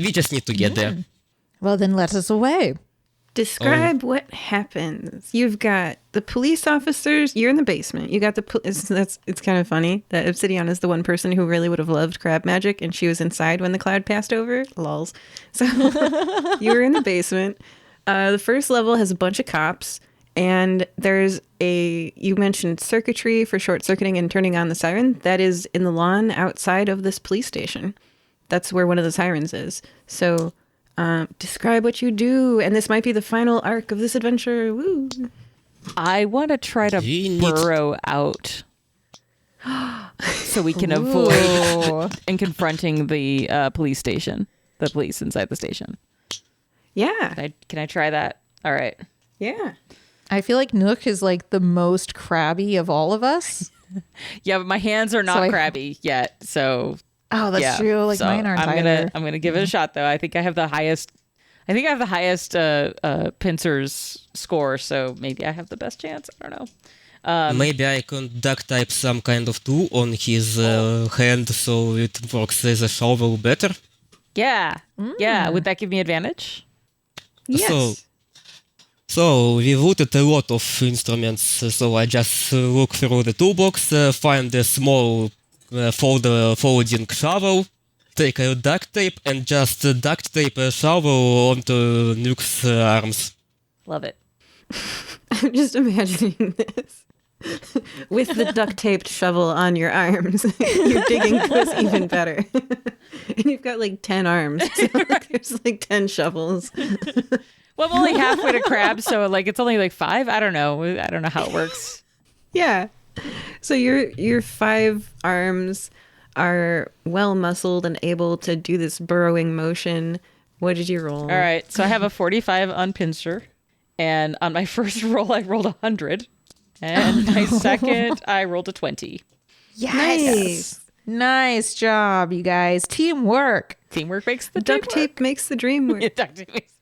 We just need to get there. Well, then let us away. Describe what happens. You've got the police officers. You're in the basement. You got the it's kind of funny that Obsidian is the one person who really would have loved crab magic, and she was inside when the cloud passed over. Lols. So you were in the basement. The first level has a bunch of cops, and there's you mentioned circuitry for short circuiting and turning on the siren. That is in the lawn outside of this police station. That's where one of the sirens is. So. Describe what you do, and this might be the final arc of this adventure. Woo! I want to try to burrow out so we can avoid and confronting the police station, the police inside the station. Yeah. Can I try that? All right. Yeah. I feel like Nugh is like the most crabby of all of us. Yeah, but my hands are not So crabby yet. So Oh, that's yeah. true. Like So mine aren't I'm gonna give it a shot though. I think I have the highest pincers score, so maybe I have the best chance. I don't know. Maybe I can duct tape some kind of tool on his hand so it works as a shovel better. Yeah. Yeah. Would that give me advantage? Yes. So we looted a lot of instruments, so I just look through the toolbox, find a small folding shovel, take a duct tape and just duct tape a shovel onto Nuke's arms. Love it. I'm just imagining this. With the duct taped shovel on your arms. Your digging goes even better. And you've got like 10 arms. So there's like 10 shovels. Well, I'm only halfway to crab, so like it's only like 5. I don't know. I don't know how it works. Yeah. So your 5 arms are well muscled and able to do this burrowing motion. What did you roll? All right. So I have a 45 on pincer, and on my first roll I rolled 100, and my second I rolled a 20. Nice. Nice job, you guys. Teamwork. Teamwork makes the Duct tape makes the dream work. Duct tape makes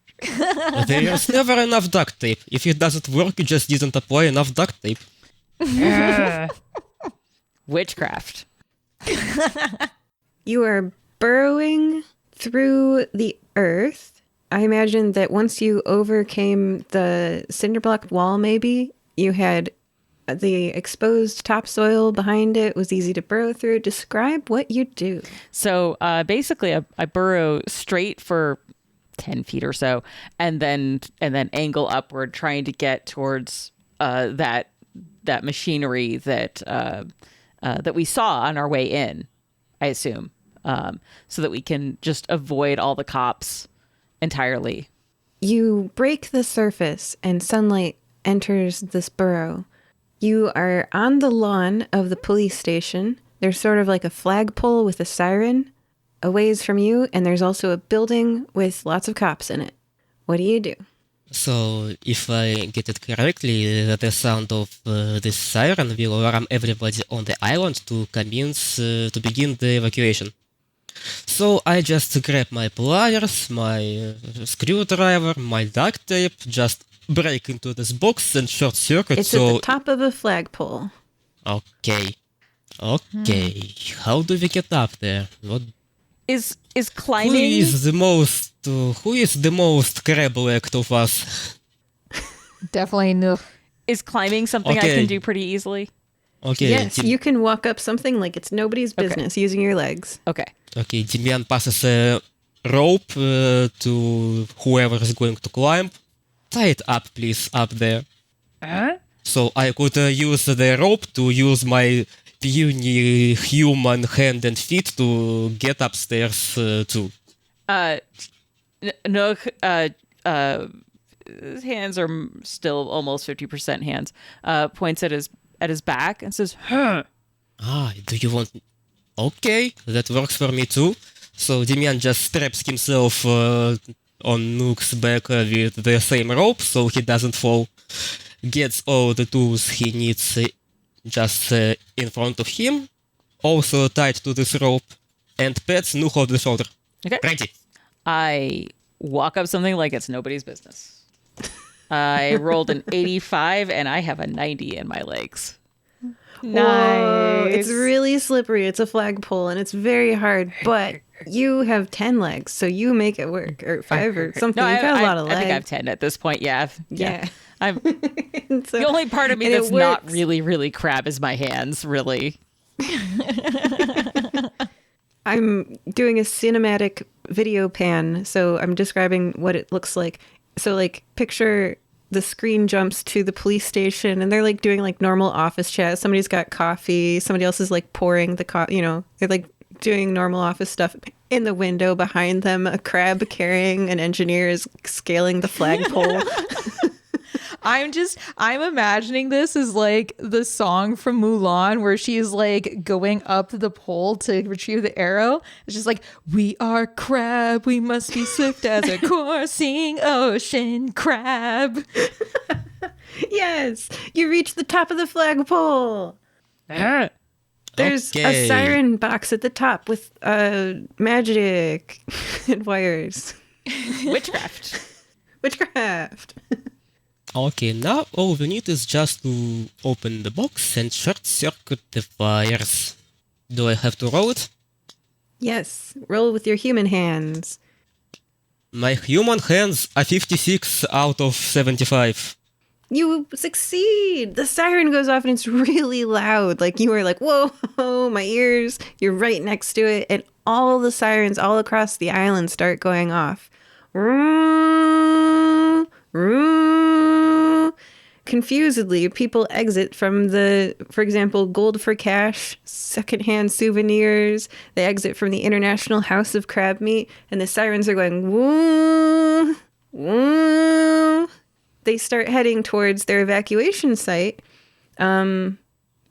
There's never enough duct tape. If it doesn't work, you just didn't apply enough duct tape. witchcraft. You are burrowing through the earth. I imagine that once you overcame the cinder block wall, maybe, you had the exposed topsoil behind it, was easy to burrow through. Describe what you do. So basically, I burrow straight for 10 feet or so, and then angle upward, trying to get towards that machinery that we saw on our way in, I assume, so that we can just avoid all the cops entirely. You break the surface and sunlight enters this burrow. You are on the lawn of the police station. There's sort of like a flagpole with a siren a ways from you, and there's also a building with lots of cops in it. What do you do? So, if I get it correctly, the sound of this siren will alarm everybody on the island to begin the evacuation. So I just grab my pliers, my screwdriver, my duct tape, just break into this box and short circuit. It's at the top of a flagpole. Okay. How do we get up there? What? Is climbing? Who is the most crab-legged of us? Definitely Nugh. Is climbing something I can do pretty easily? Okay. Yes, you can walk up something like it's nobody's business using your legs. Okay. Okay, Demyan passes a rope to whoever is going to climb. Tie it up, please, up there. So I could use the rope to use my puny human hand and feet to get upstairs too. Nugh, his hands are still almost 50% hands. Points at his back and says, "Huh." Do you want... Okay, that works for me too. So Demyan just straps himself on Nugh's back with the same rope so he doesn't fall. Gets all the tools he needs just in front of him, also tied to this rope, and pats Nugh on the shoulder. Okay. Ready. I walk up something like it's nobody's business. I rolled an 85 and I have a 90 in my legs. Whoa, it's really slippery. It's a flagpole and it's very hard, but you have 10 legs, so you make it work. Or 5 or something. No, You've got a lot of legs. I think I have 10 at this point. Yeah. I'm So- the only part of me and it that's not works. really, really crab is my hands, really. I'm doing a cinematic video pan, so I'm describing what it looks like. So, like, picture the screen jumps to the police station, and they're, like, doing, like, normal office chat. Somebody's got coffee. Somebody else is, like, pouring the coffee, they're, like, doing normal office stuff. In the window behind them, a crab carrying an engineer is scaling the flagpole. I'm imagining this as like the song from Mulan where she's like going up the pole to retrieve the arrow. It's just like, we are crab, we must be swift as a coursing ocean crab. Yes, you reach the top of the flagpole. There's a siren box at the top with magic and wires. Witchcraft. Witchcraft. Okay, now all we need is just to open the box and short circuit the wires. Do I have to roll it? Yes, roll with your human hands. My human hands are 56 out of 75. You succeed. The siren goes off and it's really loud. Like you were like, whoa, my ears. You're right next to it. And all the sirens all across the island start going off. Confusedly, people exit from for example, Gold for Cash, secondhand souvenirs. They exit from the International House of Crab Meat, and the sirens are going, woo, woo. They start heading towards their evacuation site,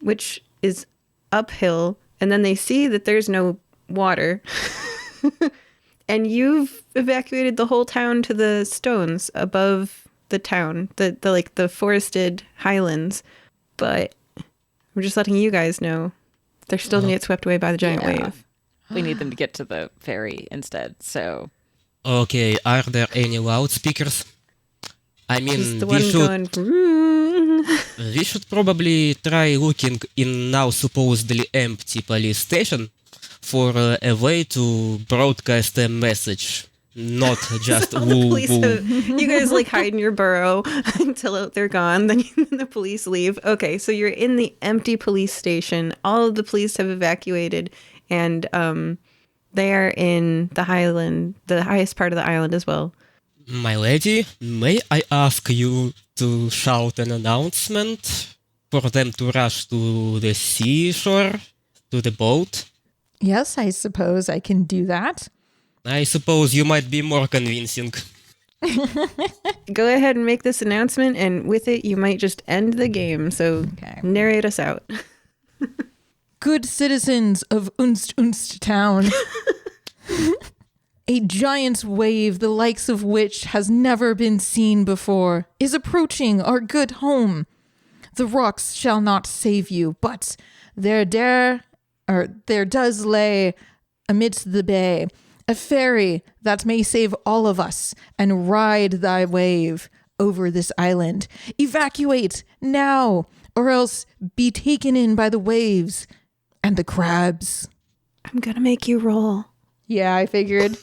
which is uphill, and then they see that there's no water. And you've evacuated the whole town to the stones above the town, the forested highlands. But I'm just letting you guys know they're still gonna get swept away by the giant wave. We need them to get to the ferry instead, so... Okay, are there any loudspeakers? I mean, Just the one going... we should probably try looking in now supposedly empty police station for a way to broadcast a message, not just All the woo police woo. you guys like hide in your burrow until they're gone. Then the police leave. Okay, so you're in the empty police station. All of the police have evacuated, and they are in the highest part of the island as well. My lady, may I ask you to shout an announcement for them to rush to the seashore, to the boat? Yes, I suppose I can do that. I suppose you might be more convincing. Go ahead and make this announcement, and with it, you might just end the game. So narrate us out. Good citizens of Unst Town. A giant wave, the likes of which has never been seen before, is approaching our good home. The rocks shall not save you, but there does lay amidst the bay a ferry that may save all of us and ride thy wave over this island. Evacuate now, or else be taken in by the waves and the crabs. I'm gonna make you roll. Yeah, I figured.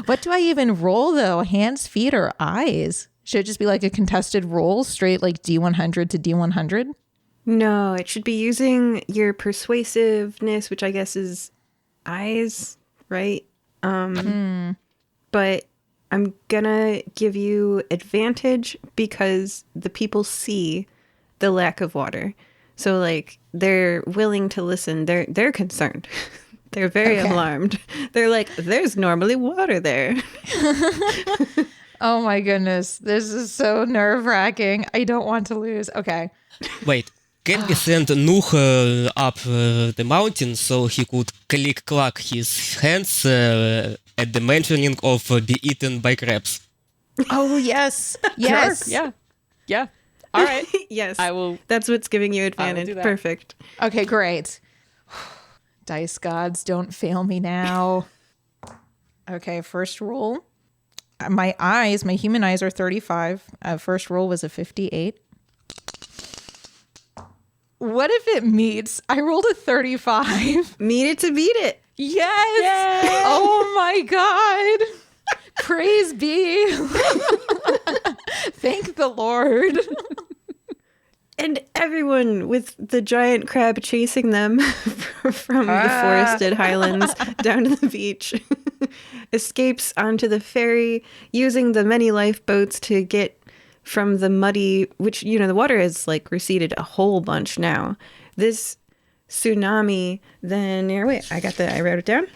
What do I even roll though? Hands, feet, or eyes? Should it just be like a contested roll, straight like D100 to D100? No, it should be using your persuasiveness, which I guess is eyes, right? But I'm gonna give you advantage because the people see the lack of water. So like they're willing to listen. They're concerned. They're very alarmed. They're like, there's normally water there. Oh my goodness. This is so nerve-wracking. I don't want to lose. Okay. Wait, can we send Nugh up the mountain so he could clack his hands at the mentioning of be eaten by crabs? Oh, yes. Yes. Sure. Yeah. All right. Yes. I will. That's what's giving you I advantage. will do that. Perfect. Okay, great. Dice gods, don't fail me now. Okay, first roll. My human eyes are 35. First roll was a 58. What if it meets? I rolled a 35. Meet it to beat it. Yes. Yay! Oh my God. Praise be. Thank the Lord. And everyone with the giant crab chasing them from the forested highlands down to the beach escapes onto the ferry using the many lifeboats to get from the muddy, which, the water has like receded a whole bunch now. This tsunami then, I wrote it down.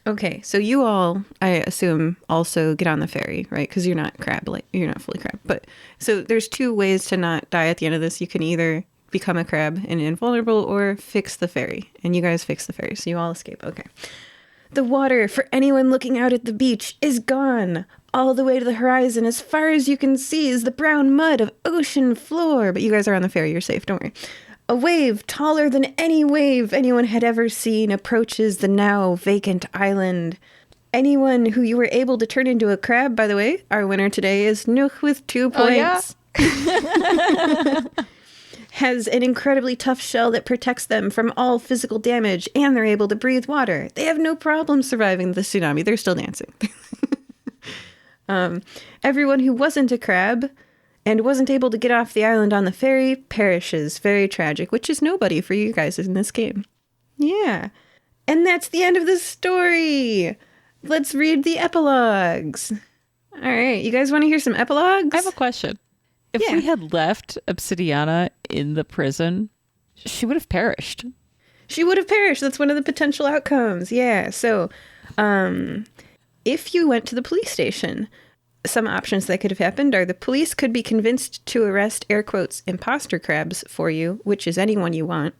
Okay, so you all, I assume, also get on the ferry, right? Because you're not crab, like you're not fully crab. But so there's two ways to not die at the end of this. You can either become a crab and invulnerable, or fix the ferry. And you guys fix the ferry, so you all escape. Okay. The water for anyone looking out at the beach is gone. All the way to the horizon, as far as you can see, is the brown mud of ocean floor. But you guys are on the ferry. You're safe. Don't worry. A wave taller than any wave anyone had ever seen approaches the now vacant island. Anyone who you were able to turn into a crab, by the way, our winner today is Nugh with 2 points. Oh, yeah? Has an incredibly tough shell that protects them from all physical damage, and they're able to breathe water. They have no problem surviving the tsunami. They're still dancing. Everyone who wasn't a crab and wasn't able to get off the island on the ferry perishes. Very tragic, which is nobody for you guys in this game. Yeah. And that's the end of the story. Let's read the epilogues. All right. You guys want to hear some epilogues? I have a question. If we had left Obsidiana in the prison, she would have perished. She would have perished. That's one of the potential outcomes. Yeah. So, if you went to the police station, some options that could have happened are the police could be convinced to arrest, air quotes, imposter crabs for you, which is anyone you want.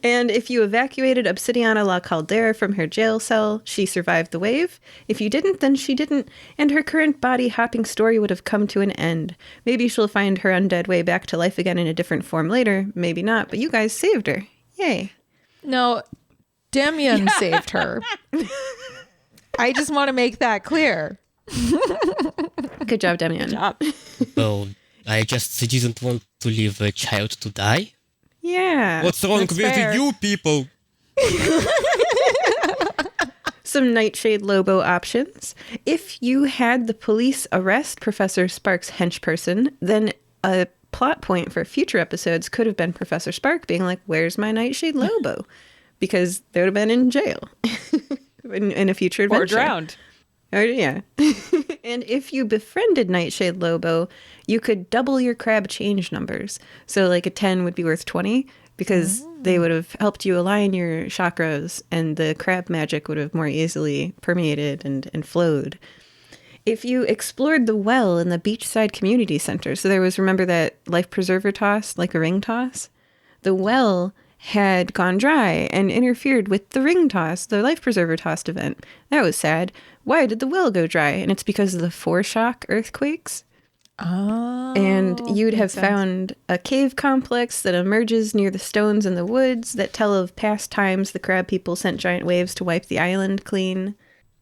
And if you evacuated Obsidiana La Caldera from her jail cell, she survived the wave. If you didn't, then she didn't, and her current body-hopping story would have come to an end. Maybe she'll find her undead way back to life again in a different form later. Maybe not, but you guys saved her. Yay. No, Demyan saved her. I just want to make that clear. Good job, Demyan. Good job. Well, I just didn't want to leave a child to die. Yeah. What's wrong That's with fair. you people? Some Nightshade Lobo options. If you had the police arrest Professor Spark's henchperson, then a plot point for future episodes could have been Professor Spark being like, "Where's my Nightshade Lobo?" Because they would have been in jail in a future adventure. Or drowned. Or, yeah. And if you befriended Nightshade Lobo, you could double your crab change numbers. So like a 10 would be worth 20 because they would have helped you align your chakras, and the crab magic would have more easily permeated and flowed. If you explored the well in the beachside community center, so there was, remember that life preserver toss, like a ring toss? The well had gone dry and interfered with the ring toss, the life preserver tossed event. That was sad. Why did the well go dry? And it's because of the foreshock earthquakes. Oh, And you'd have makes sense. found a cave complex that emerges near the stones in the woods that tell of past times the crab people sent giant waves to wipe the island clean.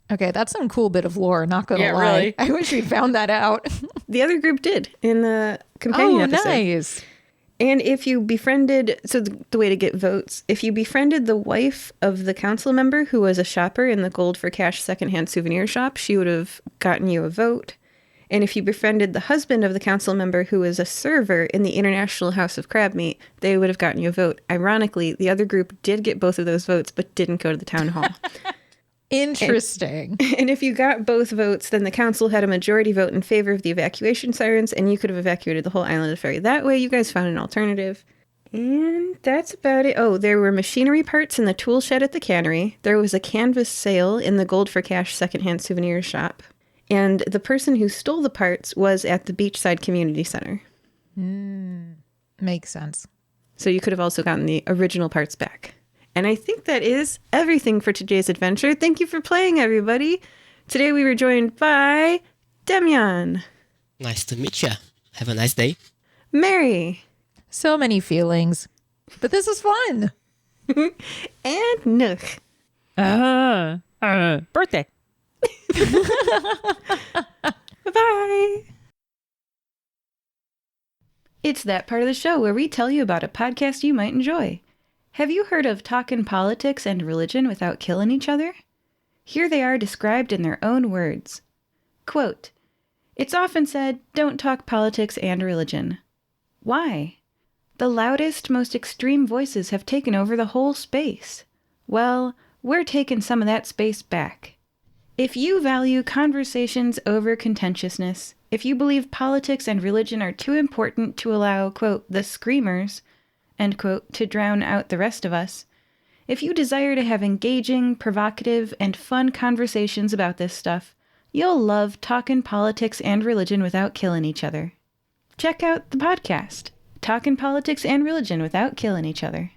Okay, that's some cool bit of lore, not gonna Yeah, lie. really. I wish we'd found that out. The other group did in the companion episode. Nice. And if you befriended, so the way to get votes, if you befriended the wife of the council member who was a shopper in the Gold for Cash secondhand souvenir shop, she would have gotten you a vote. And if you befriended the husband of the council member who was a server in the International House of Crab Meat, they would have gotten you a vote. Ironically, the other group did get both of those votes, but didn't go to the town hall. Interesting. And if you got both votes, then the council had a majority vote in favor of the evacuation sirens, and you could have evacuated the whole island of Ferry. That way, you guys found an alternative. And that's about it. Oh, there were machinery parts in the tool shed at the cannery. There was a canvas sale in the Gold for Cash secondhand souvenir shop. And the person who stole the parts was at the Beachside Community Center. Makes sense. So you could have also gotten the original parts back. And I think that is everything for today's adventure. Thank you for playing, everybody. Today we were joined by Demyan, Nice to meet you. Have a nice day. Mary, So many feelings. But this is fun. and Nugh. Birthday. Bye-bye. It's that part of the show where we tell you about a podcast you might enjoy. Have you heard of Talkin' Politics and Religion Without Killing Each Other? Here they are described in their own words. Quote, "It's often said, don't talk politics and religion. Why? The loudest, most extreme voices have taken over the whole space. Well, we're taking some of that space back. If you value conversations over contentiousness, if you believe politics and religion are too important to allow, quote, the screamers, end quote, to drown out the rest of us, If you desire to have engaging, provocative, and fun conversations about this stuff, you'll love talkin' politics and religion without killing each other. Check out the podcast, Talkin' Politics and Religion Without Killing Each Other.